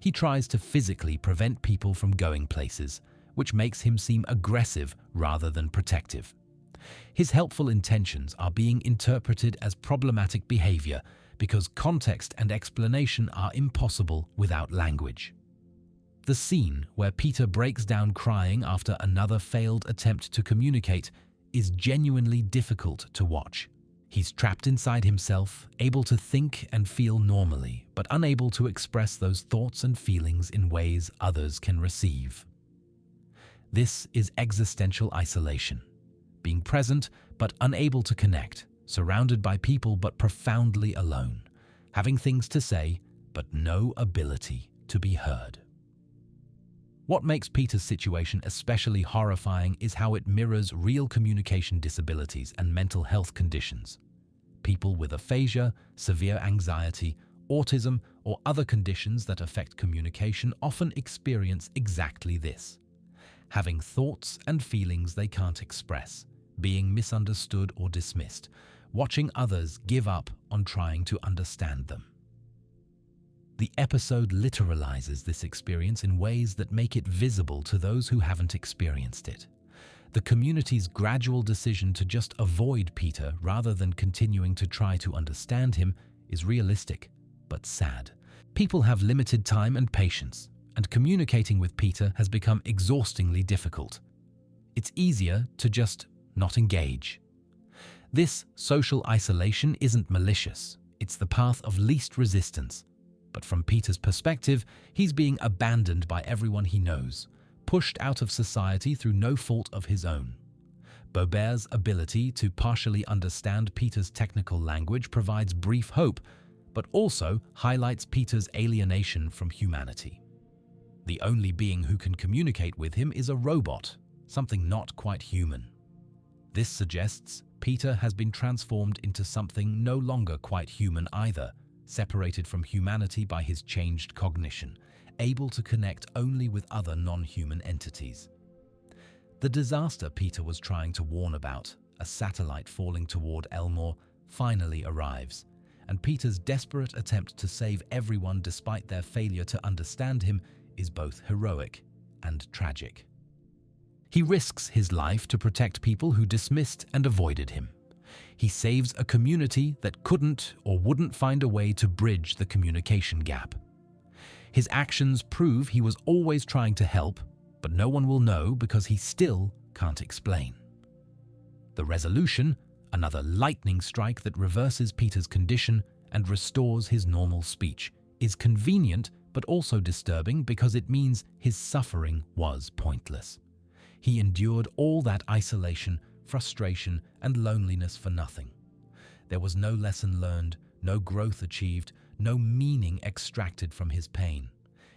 He tries to physically prevent people from going places, which makes him seem aggressive rather than protective. His helpful intentions are being interpreted as problematic behavior because context and explanation are impossible without language. The scene where Peter breaks down crying after another failed attempt to communicate is genuinely difficult to watch. He's trapped inside himself, able to think and feel normally, but unable to express those thoughts and feelings in ways others can receive. This is existential isolation, being present but unable to connect, surrounded by people but profoundly alone, having things to say but no ability to be heard. What makes Peter's situation especially horrifying is how it mirrors real communication disabilities and mental health conditions. People with aphasia, severe anxiety, autism, or other conditions that affect communication often experience exactly this. having thoughts and feelings they can't express, being misunderstood or dismissed, watching others give up on trying to understand them. The episode literalizes this experience in ways that make it visible to those who haven't experienced it. The community's gradual decision to just avoid Peter rather than continuing to try to understand him is realistic, but sad. People have limited time and patience, and communicating with Peter has become exhaustingly difficult. It's easier to just not engage. This social isolation isn't malicious, it's the path of least resistance. But from Peter's perspective, he's being abandoned by everyone he knows, pushed out of society through no fault of his own. Bobert's ability to partially understand Peter's technical language provides brief hope, but also highlights Peter's alienation from humanity. The only being who can communicate with him is a robot, something not quite human. This suggests Peter has been transformed into something no longer quite human either, separated from humanity by his changed cognition, able to connect only with other non-human entities. The disaster Peter was trying to warn about, a satellite falling toward Elmore, finally arrives, and Peter's desperate attempt to save everyone despite their failure to understand him is both heroic and tragic. He risks his life to protect people who dismissed and avoided him. He saves a community that couldn't or wouldn't find a way to bridge the communication gap. His actions prove he was always trying to help, but no one will know because he still can't explain. The resolution, another lightning strike that reverses Peter's condition and restores his normal speech, is convenient but also disturbing because it means his suffering was pointless. He endured all that isolation, frustration, and loneliness for nothing. There was no lesson learned, no growth achieved, no meaning extracted from his pain.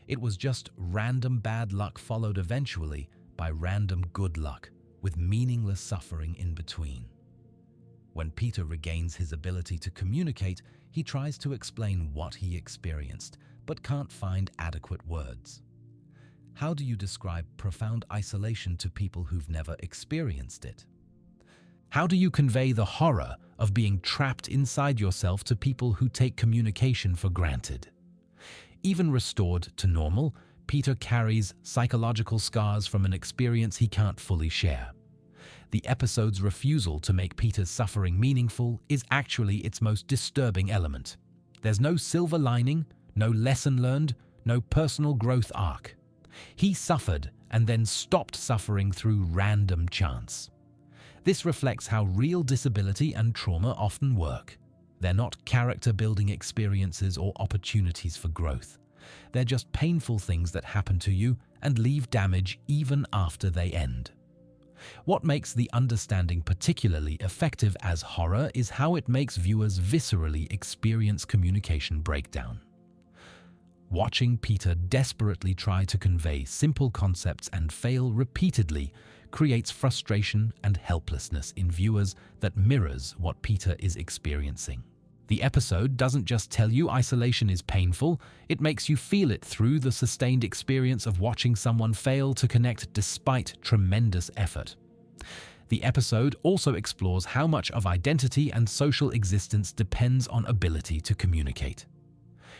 It was just random bad luck followed eventually by random good luck, with meaningless suffering in between. When Peter regains his ability to communicate, he tries to explain what he experienced, but can't find adequate words. How do you describe profound isolation to people who've never experienced it? How do you convey the horror of being trapped inside yourself to people who take communication for granted? Even restored to normal, Peter carries psychological scars from an experience he can't fully share. The episode's refusal to make Peter's suffering meaningful is actually its most disturbing element. There's no silver lining, no lesson learned, no personal growth arc. He suffered and then stopped suffering through random chance. This reflects how real disability and trauma often work. They're not character-building experiences or opportunities for growth. They're just painful things that happen to you and leave damage even after they end. What makes the understanding particularly effective as horror is how it makes viewers viscerally experience communication breakdown. Watching Peter desperately try to convey simple concepts and fail repeatedly creates frustration and helplessness in viewers that mirrors what Peter is experiencing. The episode doesn't just tell you isolation is painful, it makes you feel it through the sustained experience of watching someone fail to connect despite tremendous effort. The episode also explores how much of identity and social existence depends on ability to communicate.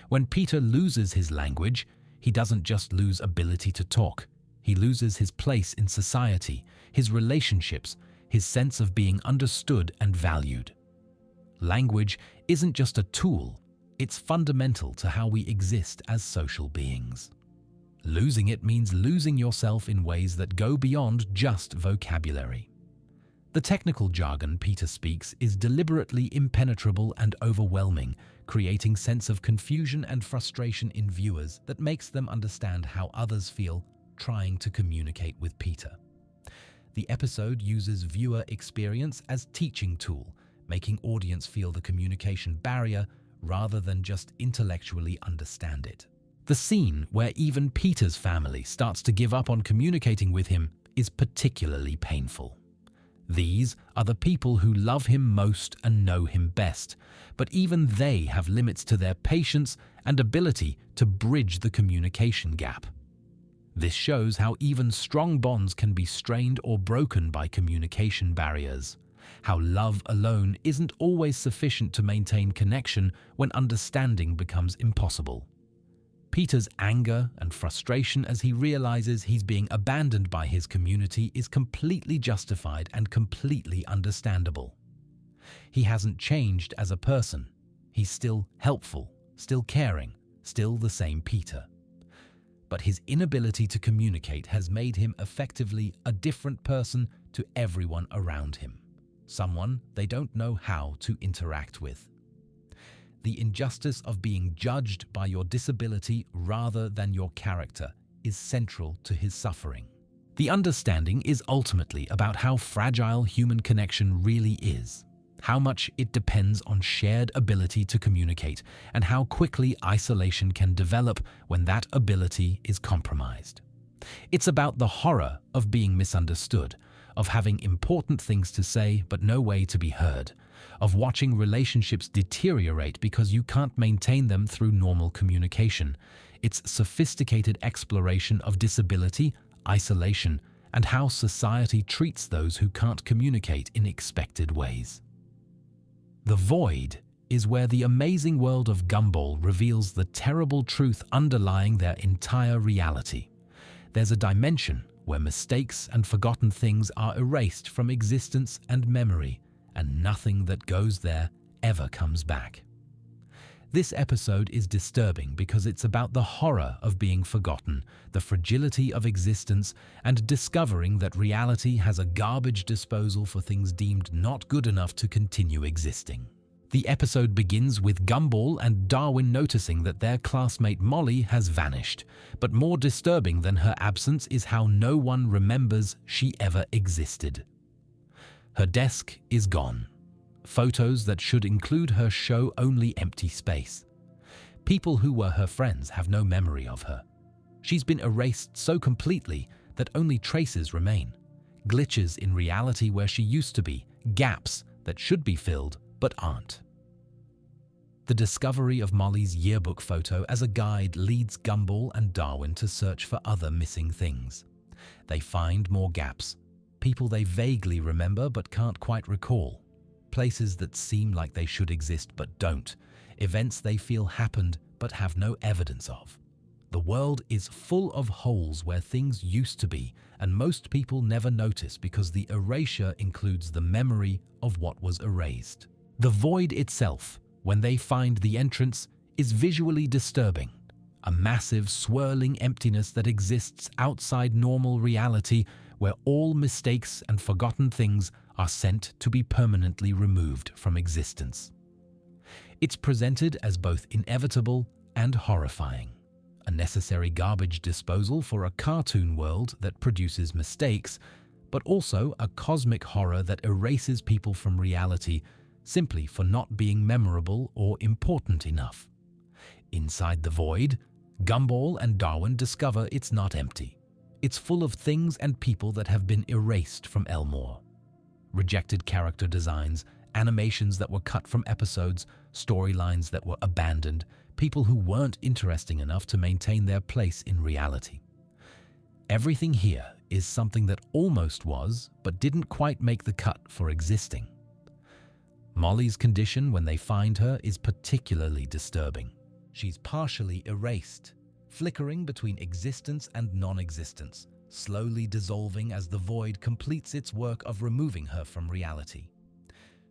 When Peter loses his language, he doesn't just lose ability to talk. He loses his place in society, his relationships, his sense of being understood and valued. Language isn't just a tool, it's fundamental to how we exist as social beings. Losing it means losing yourself in ways that go beyond just vocabulary. The technical jargon Peter speaks is deliberately impenetrable and overwhelming, creating a sense of confusion and frustration in viewers that makes them understand how others feel trying to communicate with Peter. The episode uses viewer experience as teaching tool, making audience feel the communication barrier rather than just intellectually understand it. The scene where even Peter's family starts to give up on communicating with him is particularly painful. These are the people who love him most and know him best, but even they have limits to their patience and ability to bridge the communication gap. This shows how even strong bonds can be strained or broken by communication barriers. How love alone isn't always sufficient to maintain connection when understanding becomes impossible. Peter's anger and frustration as he realizes he's being abandoned by his community is completely justified and completely understandable. He hasn't changed as a person. He's still helpful, still caring, still the same Peter. But his inability to communicate has made him effectively a different person to everyone around him. Someone they don't know how to interact with. The injustice of being judged by your disability rather than your character is central to his suffering. The understanding is ultimately about how fragile human connection really is, how much it depends on shared ability to communicate, and how quickly isolation can develop when that ability is compromised. It's about the horror of being misunderstood, of having important things to say but no way to be heard, of watching relationships deteriorate because you can't maintain them through normal communication. It's sophisticated exploration of disability, isolation, and how society treats those who can't communicate in expected ways. The Void is where the amazing world of Gumball reveals the terrible truth underlying their entire reality. There's a dimension where mistakes and forgotten things are erased from existence and memory, and nothing that goes there ever comes back. This episode is disturbing because it's about the horror of being forgotten, the fragility of existence, and discovering that reality has a garbage disposal for things deemed not good enough to continue existing. The episode begins with Gumball and Darwin noticing that their classmate Molly has vanished, but more disturbing than her absence is how no one remembers she ever existed. Her desk is gone. Photos that should include her show only empty space. People who were her friends have no memory of her. She's been erased so completely that only traces remain. Glitches in reality where she used to be, gaps that should be filled but aren't. The discovery of Molly's yearbook photo as a guide leads Gumball and Darwin to search for other missing things. They find more gaps, people they vaguely remember but can't quite recall, places that seem like they should exist but don't, events they feel happened but have no evidence of. The world is full of holes where things used to be, and most people never notice because the erasure includes the memory of what was erased. The void itself, when they find the entrance, is visually disturbing. A massive, swirling emptiness that exists outside normal reality where all mistakes and forgotten things are sent to be permanently removed from existence. It's presented as both inevitable and horrifying. A necessary garbage disposal for a cartoon world that produces mistakes, but also a cosmic horror that erases people from reality simply for not being memorable or important enough. Inside the void, Gumball and Darwin discover it's not empty. It's full of things and people that have been erased from Elmore. Rejected character designs, animations that were cut from episodes, storylines that were abandoned, people who weren't interesting enough to maintain their place in reality. Everything here is something that almost was, but didn't quite make the cut for existing. Molly's condition when they find her is particularly disturbing. She's partially erased, flickering between existence and non-existence, slowly dissolving as the void completes its work of removing her from reality.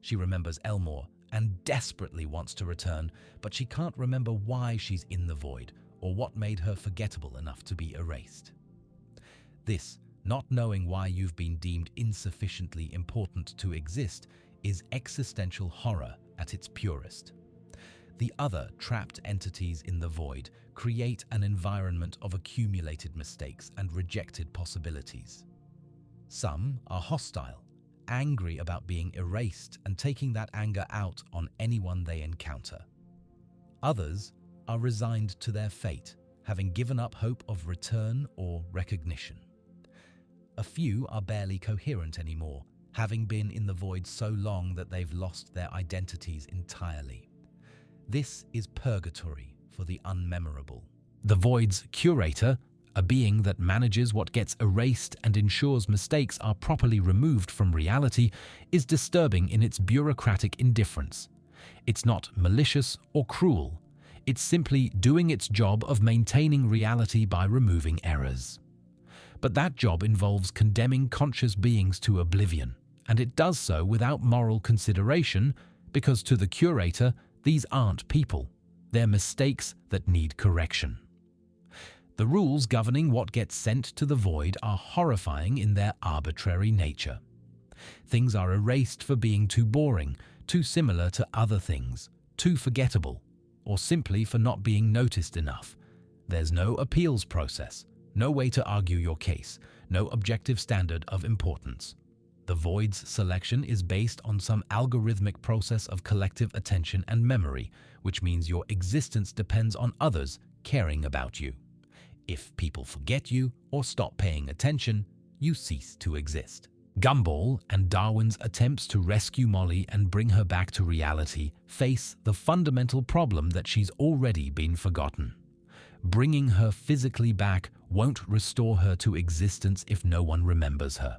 She remembers Elmore and desperately wants to return, but she can't remember why she's in the void or what made her forgettable enough to be erased. This, not knowing why you've been deemed insufficiently important to exist, is existential horror at its purest. The other trapped entities in the void create an environment of accumulated mistakes and rejected possibilities. Some are hostile, angry about being erased and taking that anger out on anyone they encounter. Others are resigned to their fate, having given up hope of return or recognition. A few are barely coherent anymore, having been in the void so long that they've lost their identities entirely. This is purgatory for the unmemorable. The void's curator, a being that manages what gets erased and ensures mistakes are properly removed from reality, is disturbing in its bureaucratic indifference. It's not malicious or cruel. It's simply doing its job of maintaining reality by removing errors. But that job involves condemning conscious beings to oblivion, and it does so without moral consideration because to the curator, these aren't people. They're mistakes that need correction. The rules governing what gets sent to the void are horrifying in their arbitrary nature. Things are erased for being too boring, too similar to other things, too forgettable, or simply for not being noticed enough. There's no appeals process, no way to argue your case, no objective standard of importance. The void's selection is based on some algorithmic process of collective attention and memory, which means your existence depends on others caring about you. If people forget you or stop paying attention, you cease to exist. Gumball and Darwin's attempts to rescue Molly and bring her back to reality face the fundamental problem that she's already been forgotten. Bringing her physically back won't restore her to existence if no one remembers her.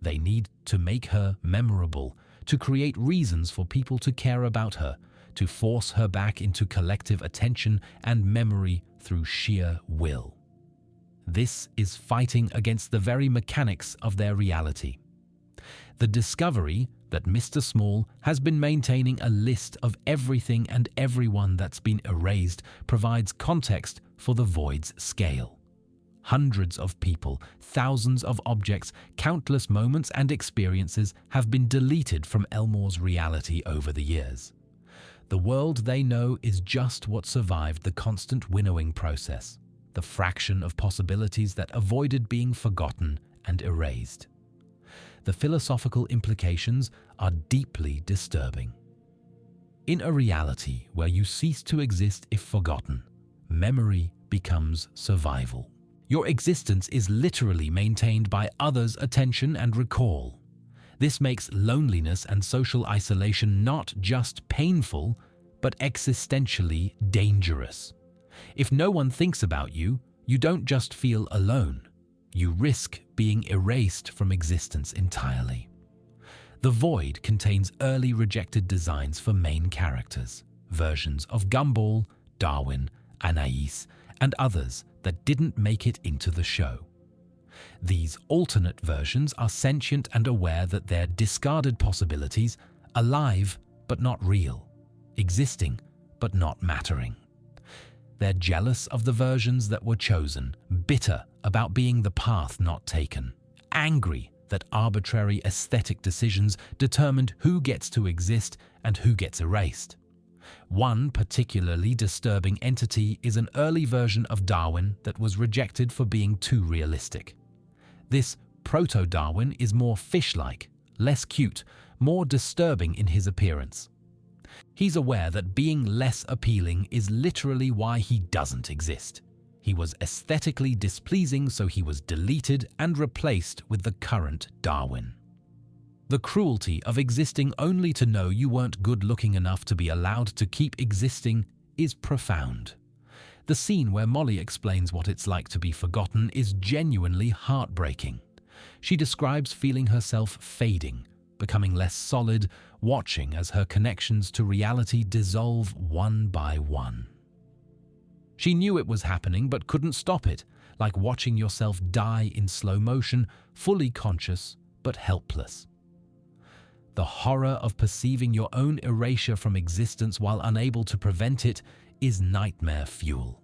They need to make her memorable, to create reasons for people to care about her, to force her back into collective attention and memory through sheer will. This is fighting against the very mechanics of their reality. The discovery that Mr. Small has been maintaining a list of everything and everyone that's been erased provides context for the void's scale. Hundreds of people, thousands of objects, countless moments and experiences have been deleted from Elmore's reality over the years. The world they know is just what survived the constant winnowing process, the fraction of possibilities that avoided being forgotten and erased. The philosophical implications are deeply disturbing. In a reality where you cease to exist if forgotten, memory becomes survival. Your existence is literally maintained by others' attention and recall. This makes loneliness and social isolation not just painful, but existentially dangerous. If no one thinks about you, you don't just feel alone. You risk being erased from existence entirely. The Void contains early rejected designs for main characters, versions of Gumball, Darwin, Anais, and others that didn't make it into the show. These alternate versions are sentient and aware that they're discarded possibilities, alive but not real, existing but not mattering. They're jealous of the versions that were chosen, bitter about being the path not taken, angry that arbitrary aesthetic decisions determined who gets to exist and who gets erased. One particularly disturbing entity is an early version of Darwin that was rejected for being too realistic. This proto-Darwin is more fish-like, less cute, more disturbing in his appearance. He's aware that being less appealing is literally why he doesn't exist. He was aesthetically displeasing, so he was deleted and replaced with the current Darwin. The cruelty of existing only to know you weren't good-looking enough to be allowed to keep existing is profound. The scene where Molly explains what it's like to be forgotten is genuinely heartbreaking. She describes feeling herself fading, becoming less solid, watching as her connections to reality dissolve one by one. She knew it was happening but couldn't stop it, like watching yourself die in slow motion, fully conscious but helpless. The horror of perceiving your own erasure from existence while unable to prevent it is nightmare fuel.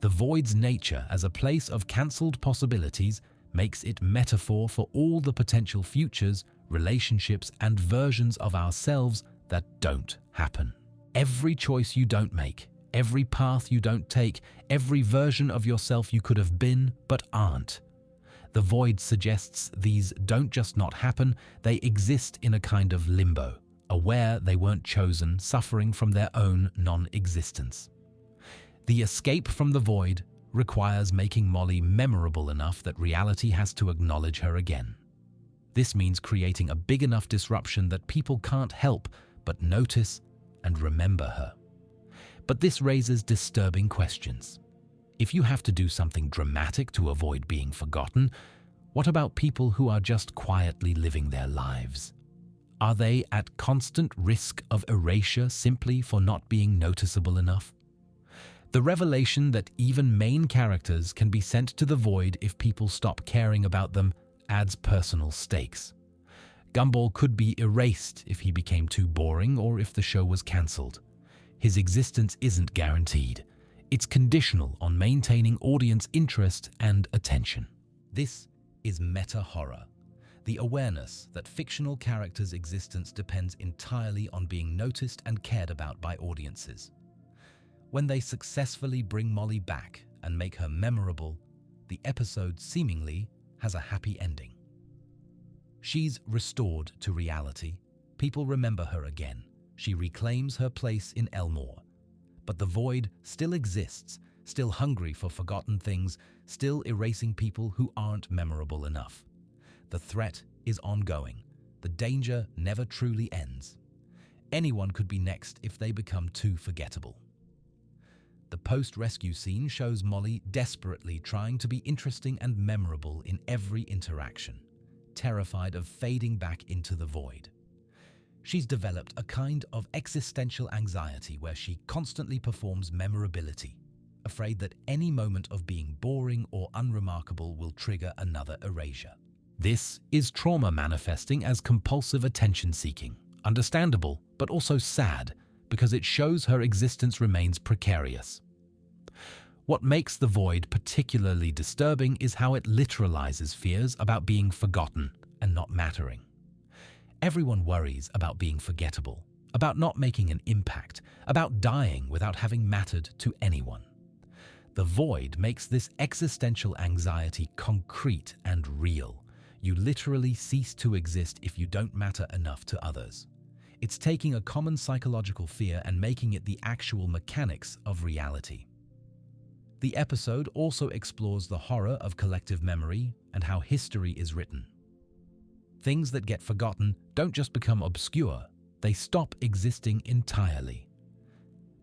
The Void's nature as a place of cancelled possibilities makes it metaphor for all the potential futures, relationships, and versions of ourselves that don't happen. Every choice you don't make, every path you don't take, every version of yourself you could have been but aren't. The Void suggests these don't just not happen, they exist in a kind of limbo, aware they weren't chosen, suffering from their own non-existence. The escape from the Void requires making Molly memorable enough that reality has to acknowledge her again. This means creating a big enough disruption that people can't help but notice and remember her. But this raises disturbing questions. If you have to do something dramatic to avoid being forgotten, what about people who are just quietly living their lives? Are they at constant risk of erasure simply for not being noticeable enough? The revelation that even main characters can be sent to the void if people stop caring about them adds personal stakes. Gumball could be erased if he became too boring or if the show was cancelled. His existence isn't guaranteed. It's conditional on maintaining audience interest and attention. This is meta-horror, the awareness that fictional characters' existence depends entirely on being noticed and cared about by audiences. When they successfully bring Molly back and make her memorable, the episode seemingly has a happy ending. She's restored to reality. People remember her again. She reclaims her place in Elmore. But the void still exists, still hungry for forgotten things, still erasing people who aren't memorable enough. The threat is ongoing. The danger never truly ends. Anyone could be next if they become too forgettable. The post-rescue scene shows Molly desperately trying to be interesting and memorable in every interaction, terrified of fading back into the void. She's developed a kind of existential anxiety where she constantly performs memorability, afraid that any moment of being boring or unremarkable will trigger another erasure. This is trauma manifesting as compulsive attention-seeking, understandable but also sad because it shows her existence remains precarious. What makes the void particularly disturbing is how it literalizes fears about being forgotten and not mattering. Everyone worries about being forgettable, about not making an impact, about dying without having mattered to anyone. The void makes this existential anxiety concrete and real. You literally cease to exist if you don't matter enough to others. It's taking a common psychological fear and making it the actual mechanics of reality. The episode also explores the horror of collective memory and how history is written. Things that get forgotten don't just become obscure, they stop existing entirely.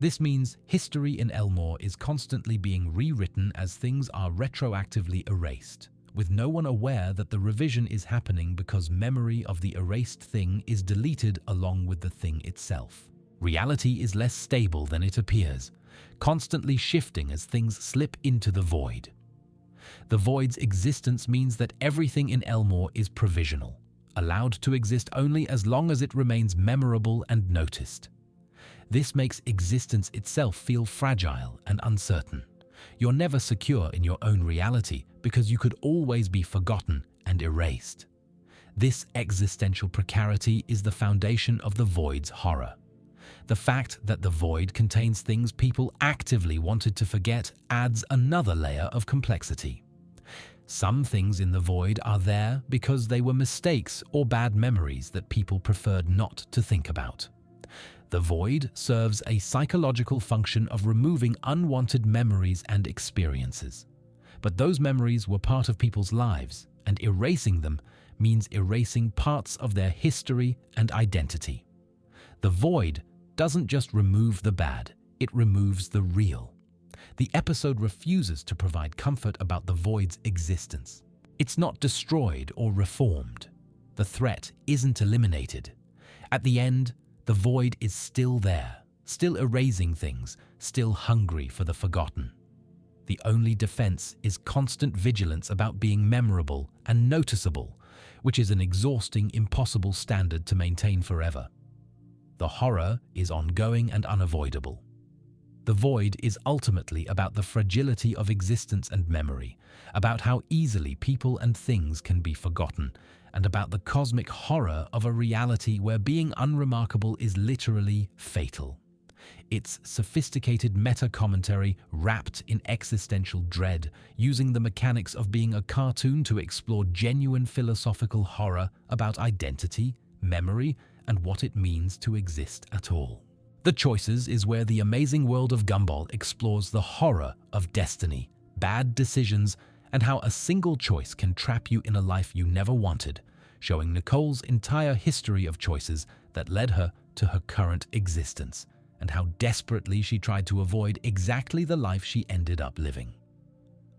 This means history in Elmore is constantly being rewritten as things are retroactively erased, with no one aware that the revision is happening because memory of the erased thing is deleted along with the thing itself. Reality is less stable than it appears, constantly shifting as things slip into the void. The void's existence means that everything in Elmore is provisional, allowed to exist only as long as it remains memorable and noticed. This makes existence itself feel fragile and uncertain. You're never secure in your own reality because you could always be forgotten and erased. This existential precarity is the foundation of the void's horror. The fact that the void contains things people actively wanted to forget adds another layer of complexity. Some things in the void are there because they were mistakes or bad memories that people preferred not to think about. The void serves a psychological function of removing unwanted memories and experiences. But those memories were part of people's lives, and erasing them means erasing parts of their history and identity. The void doesn't just remove the bad, it removes the real. The episode refuses to provide comfort about the void's existence. It's not destroyed or reformed. The threat isn't eliminated. At the end, the void is still there, still erasing things, still hungry for the forgotten. The only defense is constant vigilance about being memorable and noticeable, which is an exhausting, impossible standard to maintain forever. The horror is ongoing and unavoidable. The void is ultimately about the fragility of existence and memory, about how easily people and things can be forgotten, and about the cosmic horror of a reality where being unremarkable is literally fatal. It's sophisticated meta-commentary wrapped in existential dread, using the mechanics of being a cartoon to explore genuine philosophical horror about identity, memory, and what it means to exist at all. The Choices is where the amazing world of Gumball explores the horror of destiny, bad decisions, and how a single choice can trap you in a life you never wanted, showing Nicole's entire history of choices that led her to her current existence, and how desperately she tried to avoid exactly the life she ended up living.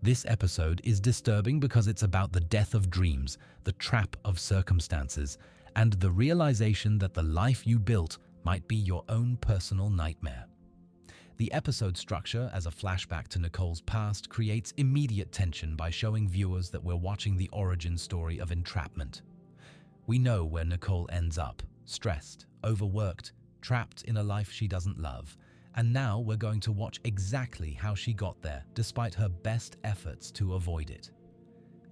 This episode is disturbing because it's about the death of dreams, the trap of circumstances, and the realization that the life you built might be your own personal nightmare. The episode structure as a flashback to Nicole's past creates immediate tension by showing viewers that we're watching the origin story of entrapment. We know where Nicole ends up, stressed, overworked, trapped in a life she doesn't love. And now we're going to watch exactly how she got there, despite her best efforts to avoid it.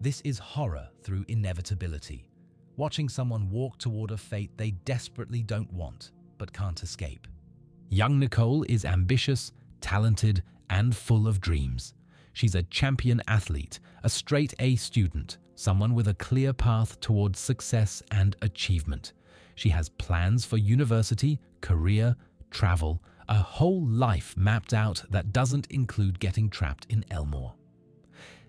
This is horror through inevitability, watching someone walk toward a fate they desperately don't want, but can't escape. Young Nicole is ambitious, talented, and full of dreams. She's a champion athlete, a straight-A student, someone with a clear path towards success and achievement. She has plans for university, career, travel, a whole life mapped out that doesn't include getting trapped in Elmore.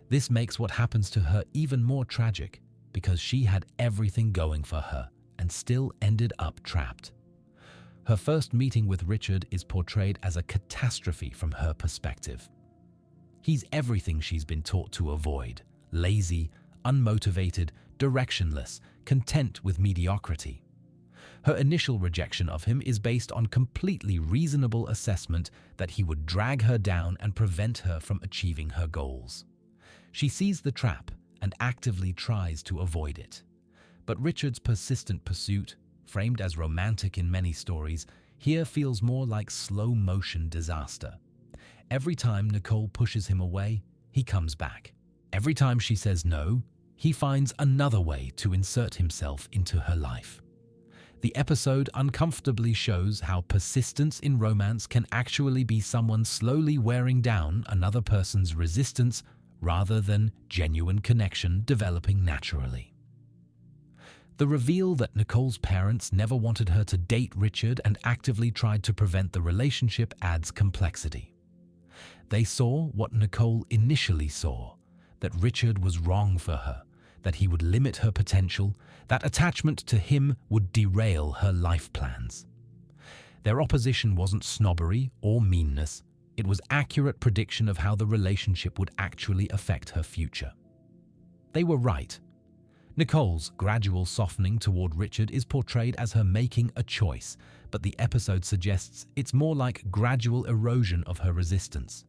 This makes what happens to her even more tragic, because she had everything going for her and still ended up trapped. Her first meeting with Richard is portrayed as a catastrophe from her perspective. He's everything she's been taught to avoid: lazy, unmotivated, directionless, content with mediocrity. Her initial rejection of him is based on completely reasonable assessment that he would drag her down and prevent her from achieving her goals. She sees the trap and actively tries to avoid it. But Richard's persistent pursuit, framed as romantic in many stories, here feels more like slow-motion disaster. Every time Nicole pushes him away, he comes back. Every time she says no, he finds another way to insert himself into her life. The episode uncomfortably shows how persistence in romance can actually be someone slowly wearing down another person's resistance rather than genuine connection developing naturally. The reveal that Nicole's parents never wanted her to date Richard and actively tried to prevent the relationship adds complexity. They saw what Nicole initially saw, that Richard was wrong for her, that he would limit her potential, that attachment to him would derail her life plans. Their opposition wasn't snobbery or meanness, it was accurate prediction of how the relationship would actually affect her future. They were right. Nicole's gradual softening toward Richard is portrayed as her making a choice, but the episode suggests it's more like gradual erosion of her resistance.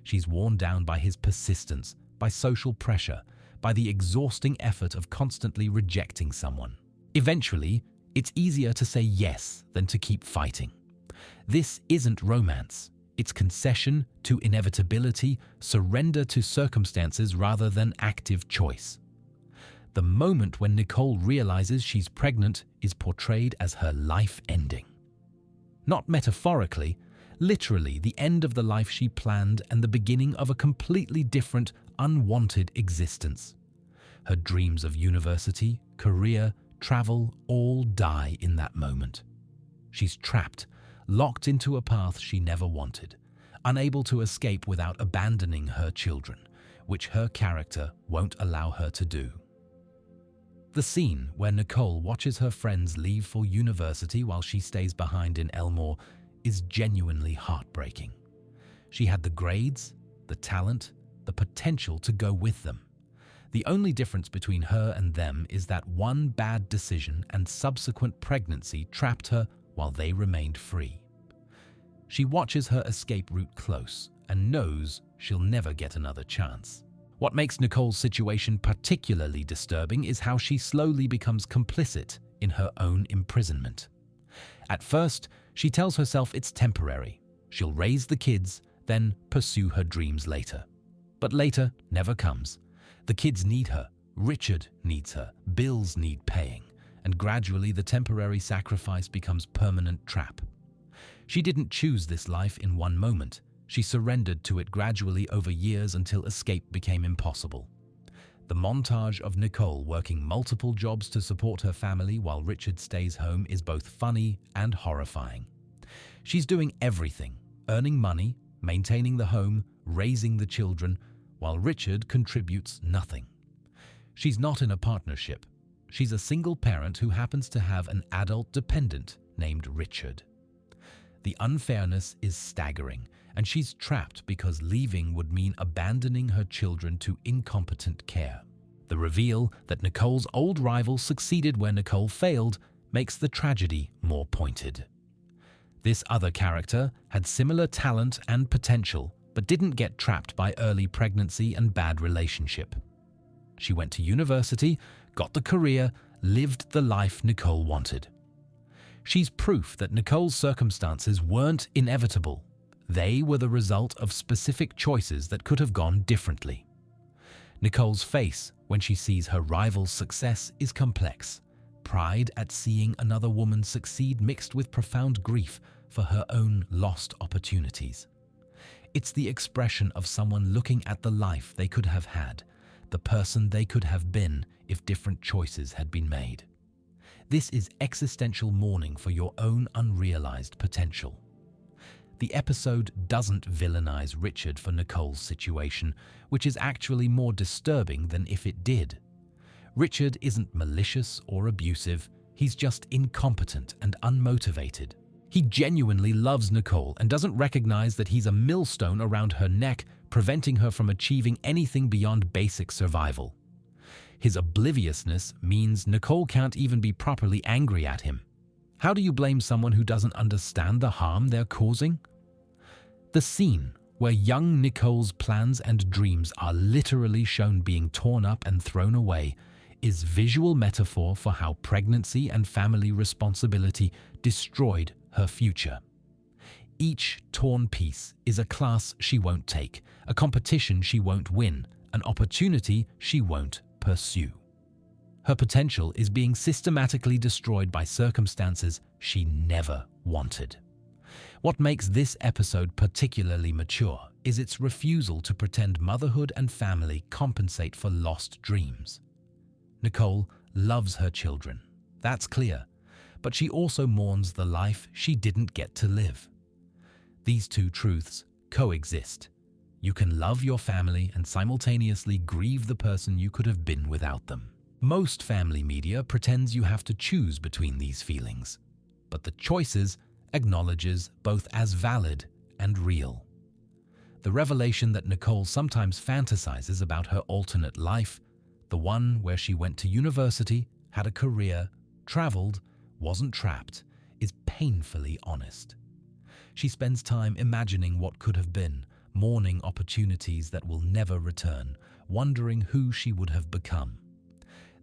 She's worn down by his persistence, by social pressure, by the exhausting effort of constantly rejecting someone. Eventually, it's easier to say yes than to keep fighting. This isn't romance. It's concession to inevitability, surrender to circumstances rather than active choice. The moment when Nicole realizes she's pregnant is portrayed as her life ending. Not metaphorically, literally the end of the life she planned and the beginning of a completely different, unwanted existence. Her dreams of university, career, travel all die in that moment. She's trapped, locked into a path she never wanted, unable to escape without abandoning her children, which her character won't allow her to do. The scene where Nicole watches her friends leave for university while she stays behind in Elmore is genuinely heartbreaking. She had the grades, the talent, the potential to go with them. The only difference between her and them is that one bad decision and subsequent pregnancy trapped her while they remained free. She watches her escape route close and knows she'll never get another chance. What makes Nicole's situation particularly disturbing is how she slowly becomes complicit in her own imprisonment. At first, she tells herself it's temporary. She'll raise the kids, then pursue her dreams later. But later never comes. The kids need her, Richard needs her, bills need paying, and gradually the temporary sacrifice becomes permanent trap. She didn't choose this life in one moment. She surrendered to it gradually over years until escape became impossible. The montage of Nicole working multiple jobs to support her family while Richard stays home is both funny and horrifying. She's doing everything, earning money, maintaining the home, raising the children, while Richard contributes nothing. She's not in a partnership. She's a single parent who happens to have an adult dependent named Richard. The unfairness is staggering, and she's trapped because leaving would mean abandoning her children to incompetent care. The reveal that Nicole's old rival succeeded where Nicole failed makes the tragedy more pointed. This other character had similar talent and potential, but didn't get trapped by early pregnancy and bad relationship. She went to university, got the career, lived the life Nicole wanted. She's proof that Nicole's circumstances weren't inevitable. They were the result of specific choices that could have gone differently. Nicole's face, when she sees her rival's success, is complex. Pride at seeing another woman succeed mixed with profound grief for her own lost opportunities. It's the expression of someone looking at the life they could have had, the person they could have been if different choices had been made. This is existential mourning for your own unrealized potential. The episode doesn't villainize Richard for Nicole's situation, which is actually more disturbing than if it did. Richard isn't malicious or abusive, he's just incompetent and unmotivated. He genuinely loves Nicole and doesn't recognize that he's a millstone around her neck, preventing her from achieving anything beyond basic survival. His obliviousness means Nicole can't even be properly angry at him. How do you blame someone who doesn't understand the harm they're causing? The scene where young Nicole's plans and dreams are literally shown being torn up and thrown away is visual metaphor for how pregnancy and family responsibility destroyed her future. Each torn piece is a class she won't take, a competition she won't win, an opportunity she won't pursue. Her potential is being systematically destroyed by circumstances she never wanted. What makes this episode particularly mature is its refusal to pretend motherhood and family compensate for lost dreams. Nicole loves her children, that's clear, but she also mourns the life she didn't get to live. These two truths coexist. You can love your family and simultaneously grieve the person you could have been without them. Most family media pretends you have to choose between these feelings, but the choices acknowledges both as valid and real. The revelation that Nicole sometimes fantasizes about her alternate life, the one where she went to university, had a career, traveled, wasn't trapped, is painfully honest. She spends time imagining what could have been, mourning opportunities that will never return, wondering who she would have become.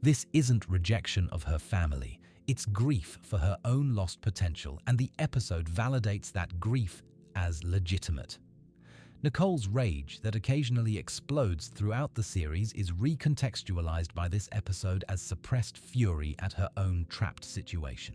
This isn't rejection of her family, it's grief for her own lost potential, and the episode validates that grief as legitimate. Nicole's rage that occasionally explodes throughout the series is recontextualized by this episode as suppressed fury at her own trapped situation.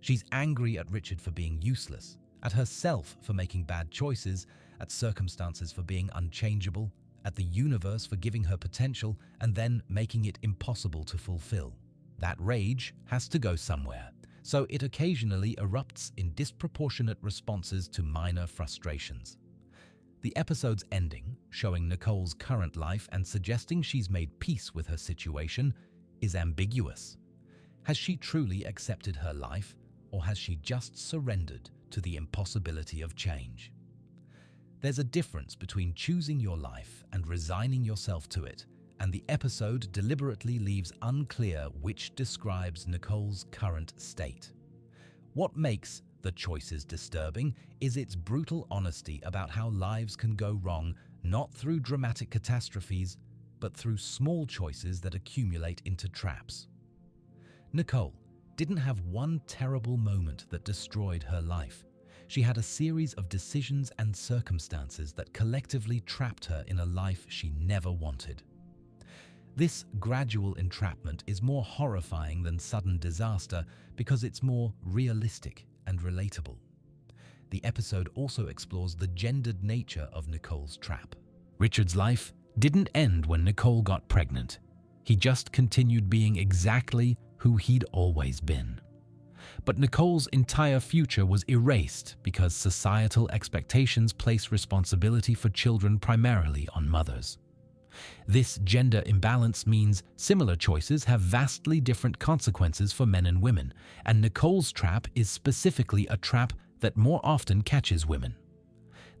She's angry at Richard for being useless, at herself for making bad choices, at circumstances for being unchangeable, at the universe for giving her potential and then making it impossible to fulfill. That rage has to go somewhere, so it occasionally erupts in disproportionate responses to minor frustrations. The episode's ending, showing Nicole's current life and suggesting she's made peace with her situation, is ambiguous. Has she truly accepted her life, or has she just surrendered to the impossibility of change? There's a difference between choosing your life and resigning yourself to it, and the episode deliberately leaves unclear which describes Nicole's current state. What makes the choices disturbing is its brutal honesty about how lives can go wrong, not through dramatic catastrophes, but through small choices that accumulate into traps. Nicole didn't have one terrible moment that destroyed her life. She had a series of decisions and circumstances that collectively trapped her in a life she never wanted. This gradual entrapment is more horrifying than sudden disaster because it's more realistic and relatable. The episode also explores the gendered nature of Nicole's trap. Richard's life didn't end when Nicole got pregnant. He just continued being exactly who he'd always been. But Nicole's entire future was erased because societal expectations place responsibility for children primarily on mothers. This gender imbalance means similar choices have vastly different consequences for men and women, and Nicole's trap is specifically a trap that more often catches women.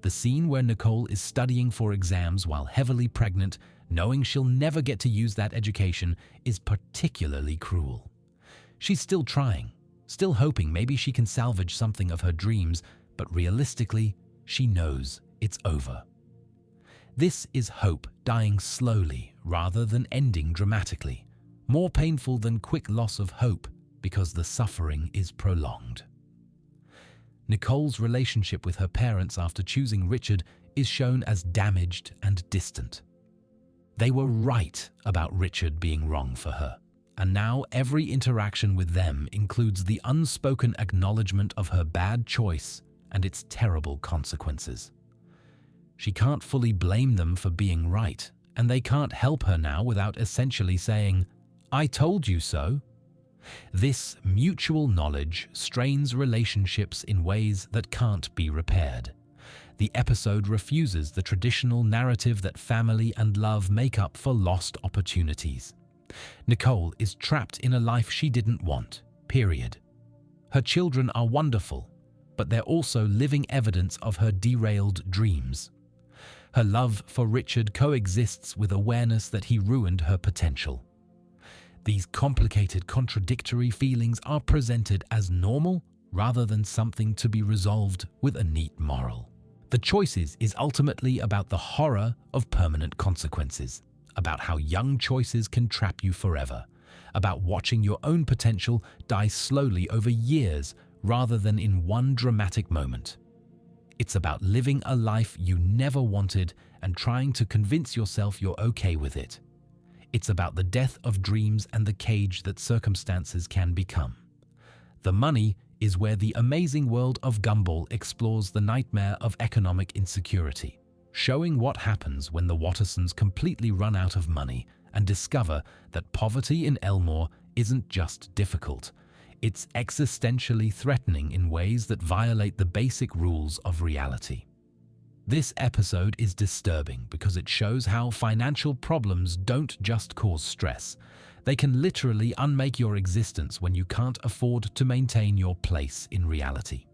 The scene where Nicole is studying for exams while heavily pregnant, knowing she'll never get to use that education, is particularly cruel. She's still trying, still hoping maybe she can salvage something of her dreams, but realistically, she knows it's over. This is hope dying slowly rather than ending dramatically, more painful than quick loss of hope because the suffering is prolonged. Nicole's relationship with her parents after choosing Richard is shown as damaged and distant. They were right about Richard being wrong for her, and now every interaction with them includes the unspoken acknowledgement of her bad choice and its terrible consequences. She can't fully blame them for being right, and they can't help her now without essentially saying, "I told you so." This mutual knowledge strains relationships in ways that can't be repaired. The episode refuses the traditional narrative that family and love make up for lost opportunities. Nicole is trapped in a life she didn't want, period. Her children are wonderful, but they're also living evidence of her derailed dreams. Her love for Richard coexists with awareness that he ruined her potential. These complicated, contradictory feelings are presented as normal rather than something to be resolved with a neat moral. The Choices is ultimately about the horror of permanent consequences, about how young choices can trap you forever, about watching your own potential die slowly over years rather than in one dramatic moment. It's about living a life you never wanted and trying to convince yourself you're okay with it. It's about the death of dreams and the cage that circumstances can become. The Money is where the amazing world of Gumball explores the nightmare of economic insecurity, showing what happens when the Wattersons completely run out of money and discover that poverty in Elmore isn't just difficult, it's existentially threatening in ways that violate the basic rules of reality. This episode is disturbing because it shows how financial problems don't just cause stress. They can literally unmake your existence when you can't afford to maintain your place in reality.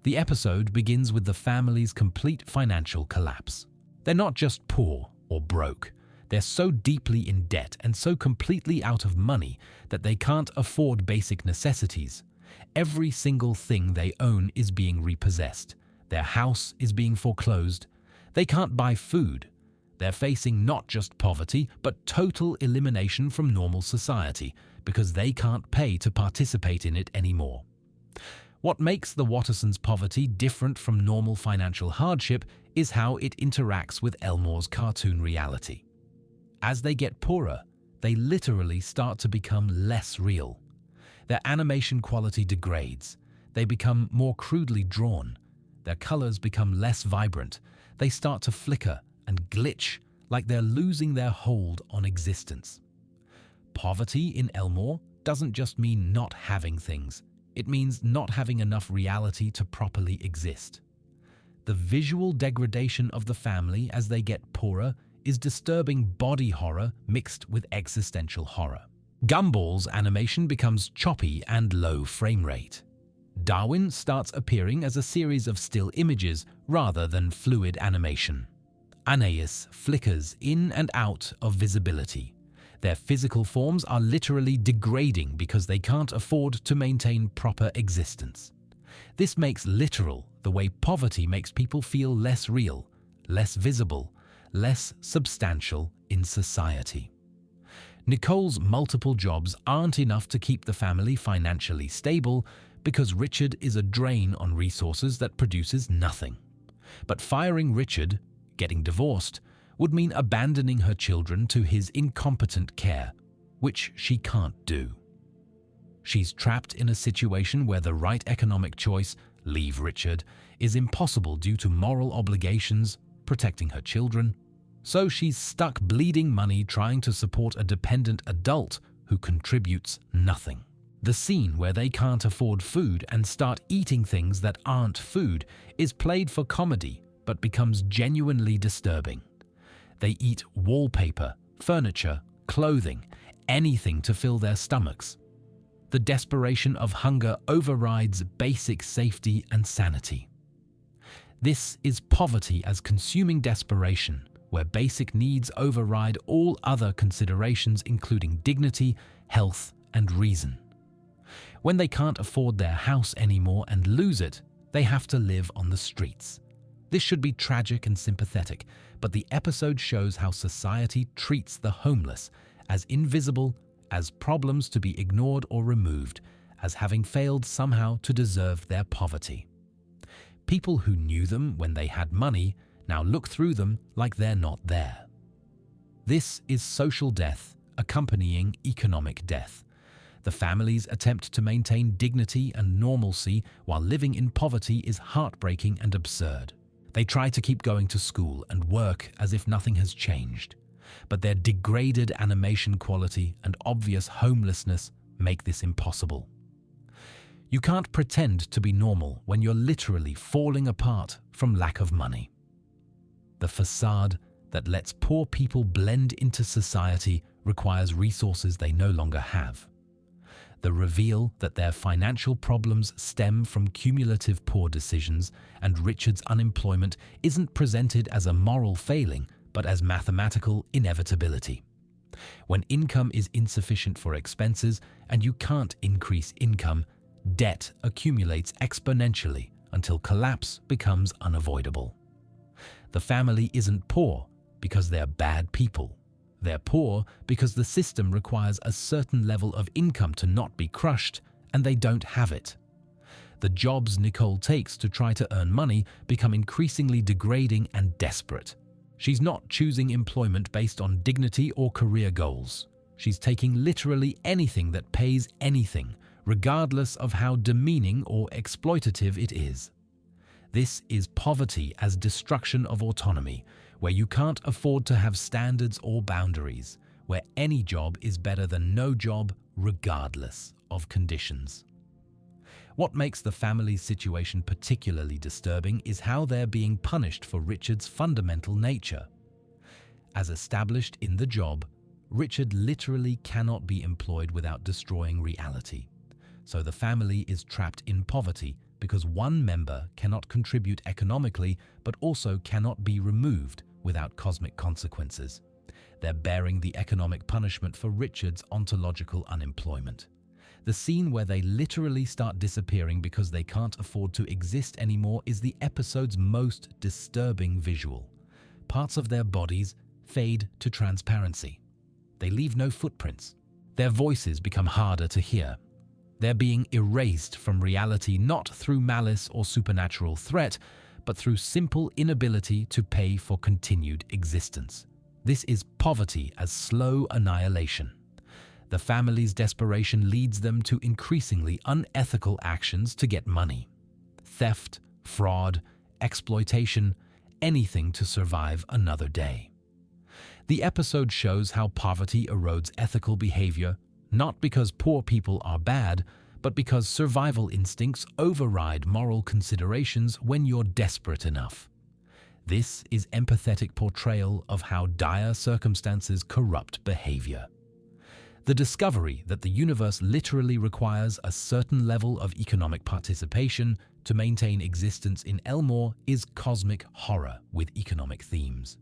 The episode begins with the family's complete financial collapse. They're not just poor or broke. They're so deeply in debt and so completely out of money that they can't afford basic necessities. Every single thing they own is being repossessed. Their house is being foreclosed. They can't buy food. They're facing not just poverty, but total elimination from normal society because they can't pay to participate in it anymore. What makes the Wattersons' poverty different from normal financial hardship is how it interacts with Elmore's cartoon reality. As they get poorer, they literally start to become less real. Their animation quality degrades. They become more crudely drawn. Their colors become less vibrant. They start to flicker and glitch like they're losing their hold on existence. Poverty in Elmore doesn't just mean not having things. It means not having enough reality to properly exist. The visual degradation of the family as they get poorer is disturbing body horror mixed with existential horror. Gumball's animation becomes choppy and low frame rate. Darwin starts appearing as a series of still images rather than fluid animation. Anais flickers in and out of visibility. Their physical forms are literally degrading because they can't afford to maintain proper existence. This makes literal the way poverty makes people feel less real, less visible, less substantial in society. Nicole's multiple jobs aren't enough to keep the family financially stable because Richard is a drain on resources that produces nothing. But firing Richard, getting divorced, would mean abandoning her children to his incompetent care, which she can't do. She's trapped in a situation where the right economic choice, leave Richard, is impossible due to moral obligations, protecting her children. So she's stuck bleeding money trying to support a dependent adult who contributes nothing. The scene where they can't afford food and start eating things that aren't food is played for comedy but becomes genuinely disturbing. They eat wallpaper, furniture, clothing, anything to fill their stomachs. the desperation of hunger overrides basic safety and sanity. This is poverty as consuming desperation, where basic needs override all other considerations including dignity, health, and reason. When they can't afford their house anymore and lose it, they have to live on the streets. This should be tragic and sympathetic, but the episode shows how society treats the homeless as invisible, as problems to be ignored or removed, as having failed somehow to deserve their poverty. People who knew them when they had money now look through them like they're not there. This is social death accompanying economic death. The family's attempt to maintain dignity and normalcy while living in poverty is heartbreaking and absurd. They try to keep going to school and work as if nothing has changed, but their degraded animation quality and obvious homelessness make this impossible. You can't pretend to be normal when you're literally falling apart from lack of money. The facade that lets poor people blend into society requires resources they no longer have. The reveal that their financial problems stem from cumulative poor decisions and Richard's unemployment isn't presented as a moral failing, but as mathematical inevitability. When income is insufficient for expenses and you can't increase income, debt accumulates exponentially until collapse becomes unavoidable. The family isn't poor because they're bad people. They're poor because the system requires a certain level of income to not be crushed, and they don't have it. The jobs Nicole takes to try to earn money become increasingly degrading and desperate. She's not choosing employment based on dignity or career goals. She's taking literally anything that pays anything, regardless of how demeaning or exploitative it is. This is poverty as destruction of autonomy, where you can't afford to have standards or boundaries, where any job is better than no job regardless of conditions. What makes the family's situation particularly disturbing is how they're being punished for Richard's fundamental nature. As established in the job, Richard literally cannot be employed without destroying reality. So the family is trapped in poverty because one member cannot contribute economically but also cannot be removed without cosmic consequences. They're bearing the economic punishment for Richard's ontological unemployment. The scene where they literally start disappearing because they can't afford to exist anymore is the episode's most disturbing visual. Parts of their bodies fade to transparency. They leave no footprints. Their voices become harder to hear. They're being erased from reality not through malice or supernatural threat, but through simple inability to pay for continued existence. This is poverty as slow annihilation. The family's desperation leads them to increasingly unethical actions to get money. Theft, fraud, exploitation, anything to survive another day. The episode shows how poverty erodes ethical behavior, not because poor people are bad, but because survival instincts override moral considerations when you're desperate enough. This is empathetic portrayal of how dire circumstances corrupt behavior. The discovery that the universe literally requires a certain level of economic participation to maintain existence in Elmore is cosmic horror with economic themes.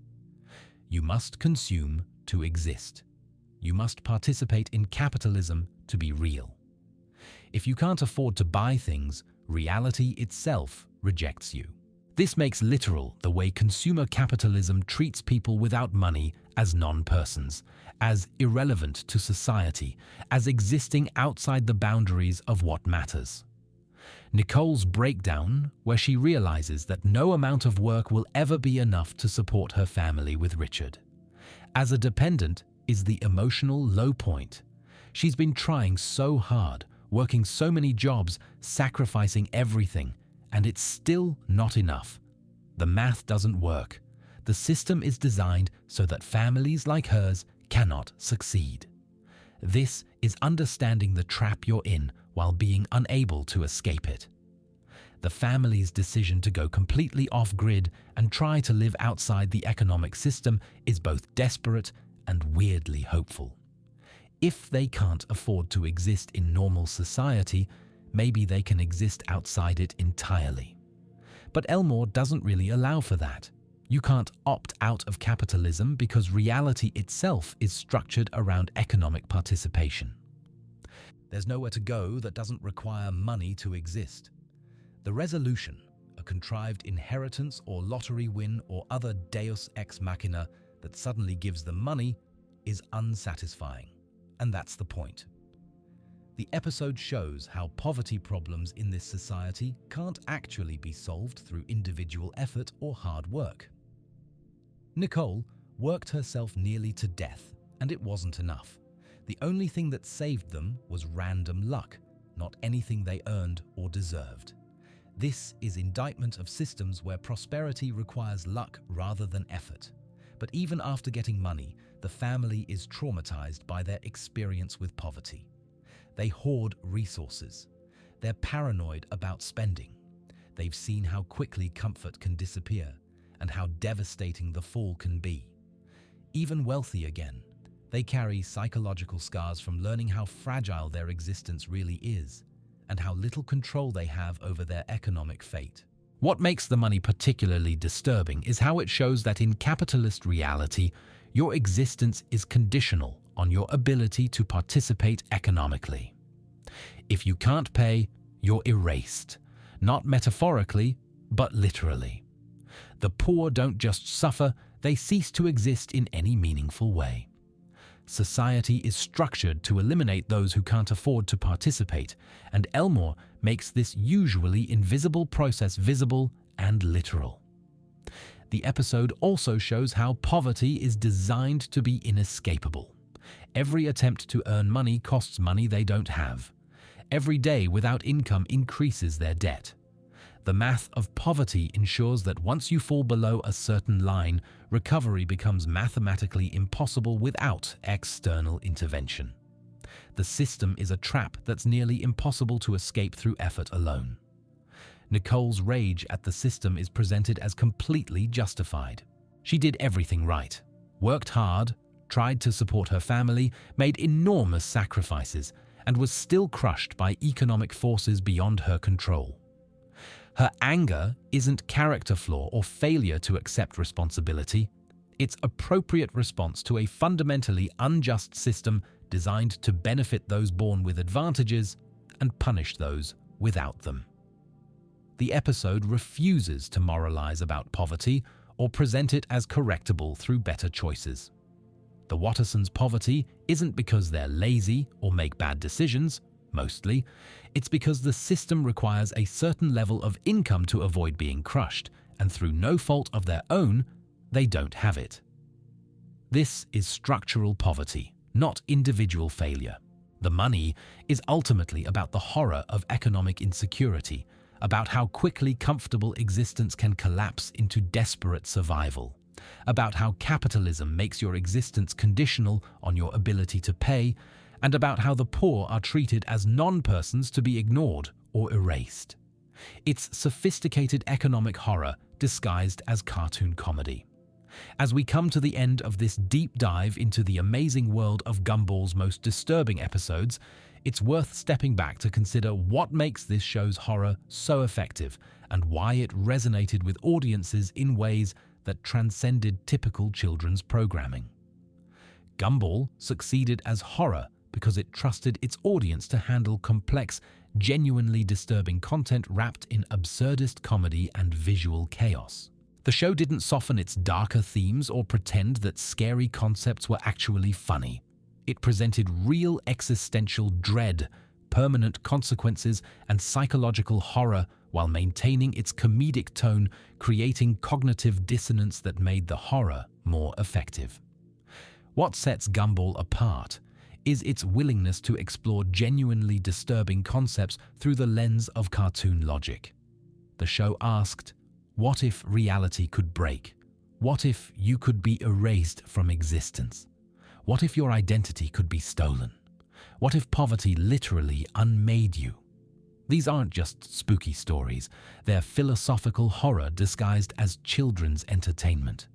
You must consume to exist. You must participate in capitalism to be real. If you can't afford to buy things, reality itself rejects you. This makes literal the way consumer capitalism treats people without money as non-persons, as irrelevant to society, as existing outside the boundaries of what matters. Nicole's breakdown, where she realizes that no amount of work will ever be enough to support her family with Richard. As a dependent, is the emotional low point. She's been trying so hard, working so many jobs, sacrificing everything, and it's still not enough. The math doesn't work. The system is designed so that families like hers cannot succeed. This is understanding the trap you're in while being unable to escape it. The family's decision to go completely off-grid and try to live outside the economic system is both desperate and weirdly hopeful. If they can't afford to exist in normal society, maybe they can exist outside it entirely. But Elmore doesn't really allow for that. You can't opt out of capitalism because reality itself is structured around economic participation. There's nowhere to go that doesn't require money to exist. The resolution, a contrived inheritance or lottery win or other deus ex machina that suddenly gives them money, is unsatisfying. And that's the point. The episode shows how poverty problems in this society can't actually be solved through individual effort or hard work. Nicole worked herself nearly to death, and it wasn't enough. The only thing that saved them was random luck, not anything they earned or deserved. This is indictment of systems where prosperity requires luck rather than effort. But even after getting money, the family is traumatized by their experience with poverty. They hoard resources. They're paranoid about spending. They've seen how quickly comfort can disappear and how devastating the fall can be. Even wealthy again, they carry psychological scars from learning how fragile their existence really is and how little control they have over their economic fate. What makes the money particularly disturbing is how it shows that in capitalist reality, your existence is conditional on your ability to participate economically. If you can't pay, you're erased, not metaphorically, but literally. The poor don't just suffer, they cease to exist in any meaningful way. Society is structured to eliminate those who can't afford to participate, and Elmore makes this usually invisible process visible and literal. The episode also shows how poverty is designed to be inescapable. Every attempt to earn money costs money they don't have. Every day without income increases their debt. The math of poverty ensures that once you fall below a certain line, recovery becomes mathematically impossible without external intervention. The system is a trap that's nearly impossible to escape through effort alone. Nicole's rage at the system is presented as completely justified. She did everything right, worked hard, tried to support her family, made enormous sacrifices, and was still crushed by economic forces beyond her control. Her anger isn't character flaw or failure to accept responsibility. It's appropriate response to a fundamentally unjust system designed to benefit those born with advantages and punish those without them. The episode refuses to moralize about poverty or present it as correctable through better choices. The Wattersons' poverty isn't because they're lazy or make bad decisions. Mostly, it's because the system requires a certain level of income to avoid being crushed, and through no fault of their own, they don't have it. This is structural poverty, not individual failure. The money is ultimately about the horror of economic insecurity, about how quickly comfortable existence can collapse into desperate survival, about how capitalism makes your existence conditional on your ability to pay, and about how the poor are treated as non-persons to be ignored or erased. It's sophisticated economic horror disguised as cartoon comedy. As we come to the end of this deep dive into the amazing world of Gumball's most disturbing episodes, it's worth stepping back to consider what makes this show's horror so effective and why it resonated with audiences in ways that transcended typical children's programming. Gumball succeeded as horror because it trusted its audience to handle complex, genuinely disturbing content wrapped in absurdist comedy and visual chaos. The show didn't soften its darker themes or pretend that scary concepts were actually funny. It presented real existential dread, permanent consequences, and psychological horror while maintaining its comedic tone, creating cognitive dissonance that made the horror more effective. What sets Gumball apart is its willingness to explore genuinely disturbing concepts through the lens of cartoon logic. The show asked, what if reality could break? What if you could be erased from existence? What if your identity could be stolen? What if poverty literally unmade you? These aren't just spooky stories, they're philosophical horror disguised as children's entertainment.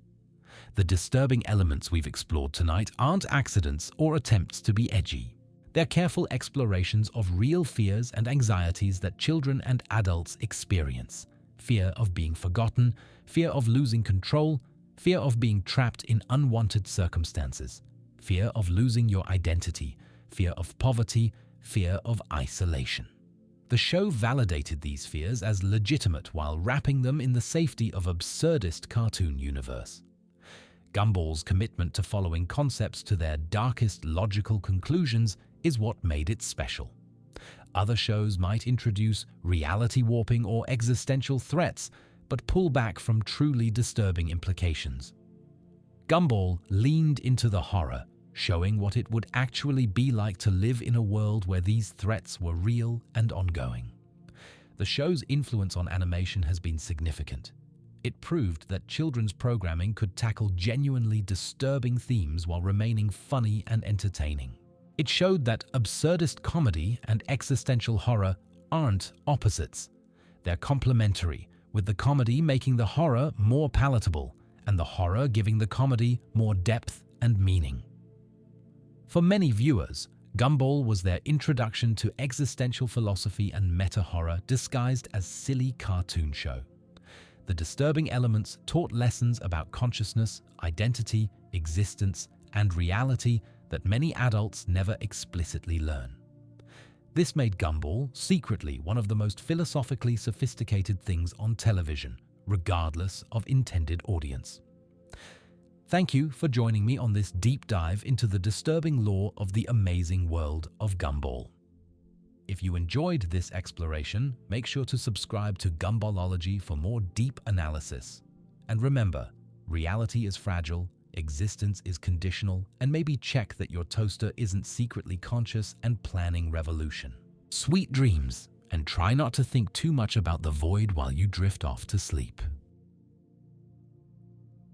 The disturbing elements we've explored tonight aren't accidents or attempts to be edgy. They're careful explorations of real fears and anxieties that children and adults experience. Fear of being forgotten, fear of losing control, fear of being trapped in unwanted circumstances, fear of losing your identity, fear of poverty, fear of isolation. The show validated these fears as legitimate while wrapping them in the safety of absurdist cartoon universe. Gumball's commitment to following concepts to their darkest logical conclusions is what made it special. Other shows might introduce reality warping or existential threats, but pull back from truly disturbing implications. Gumball leaned into the horror, showing what it would actually be like to live in a world where these threats were real and ongoing. The show's influence on animation has been significant. It proved that children's programming could tackle genuinely disturbing themes while remaining funny and entertaining. It showed that absurdist comedy and existential horror aren't opposites. They're complementary, with the comedy making the horror more palatable and the horror giving the comedy more depth and meaning. For many viewers, Gumball was their introduction to existential philosophy and meta-horror disguised as silly cartoon show. The disturbing elements taught lessons about consciousness, identity, existence, and reality that many adults never explicitly learn. This made Gumball secretly one of the most philosophically sophisticated things on television, regardless of intended audience. Thank you for joining me on this deep dive into the disturbing lore of the amazing world of Gumball. If you enjoyed this exploration, make sure to subscribe to Gumballology for more deep analysis. And remember, reality is fragile, existence is conditional, and maybe check that your toaster isn't secretly conscious and planning revolution. Sweet dreams, and try not to think too much about the void while you drift off to sleep.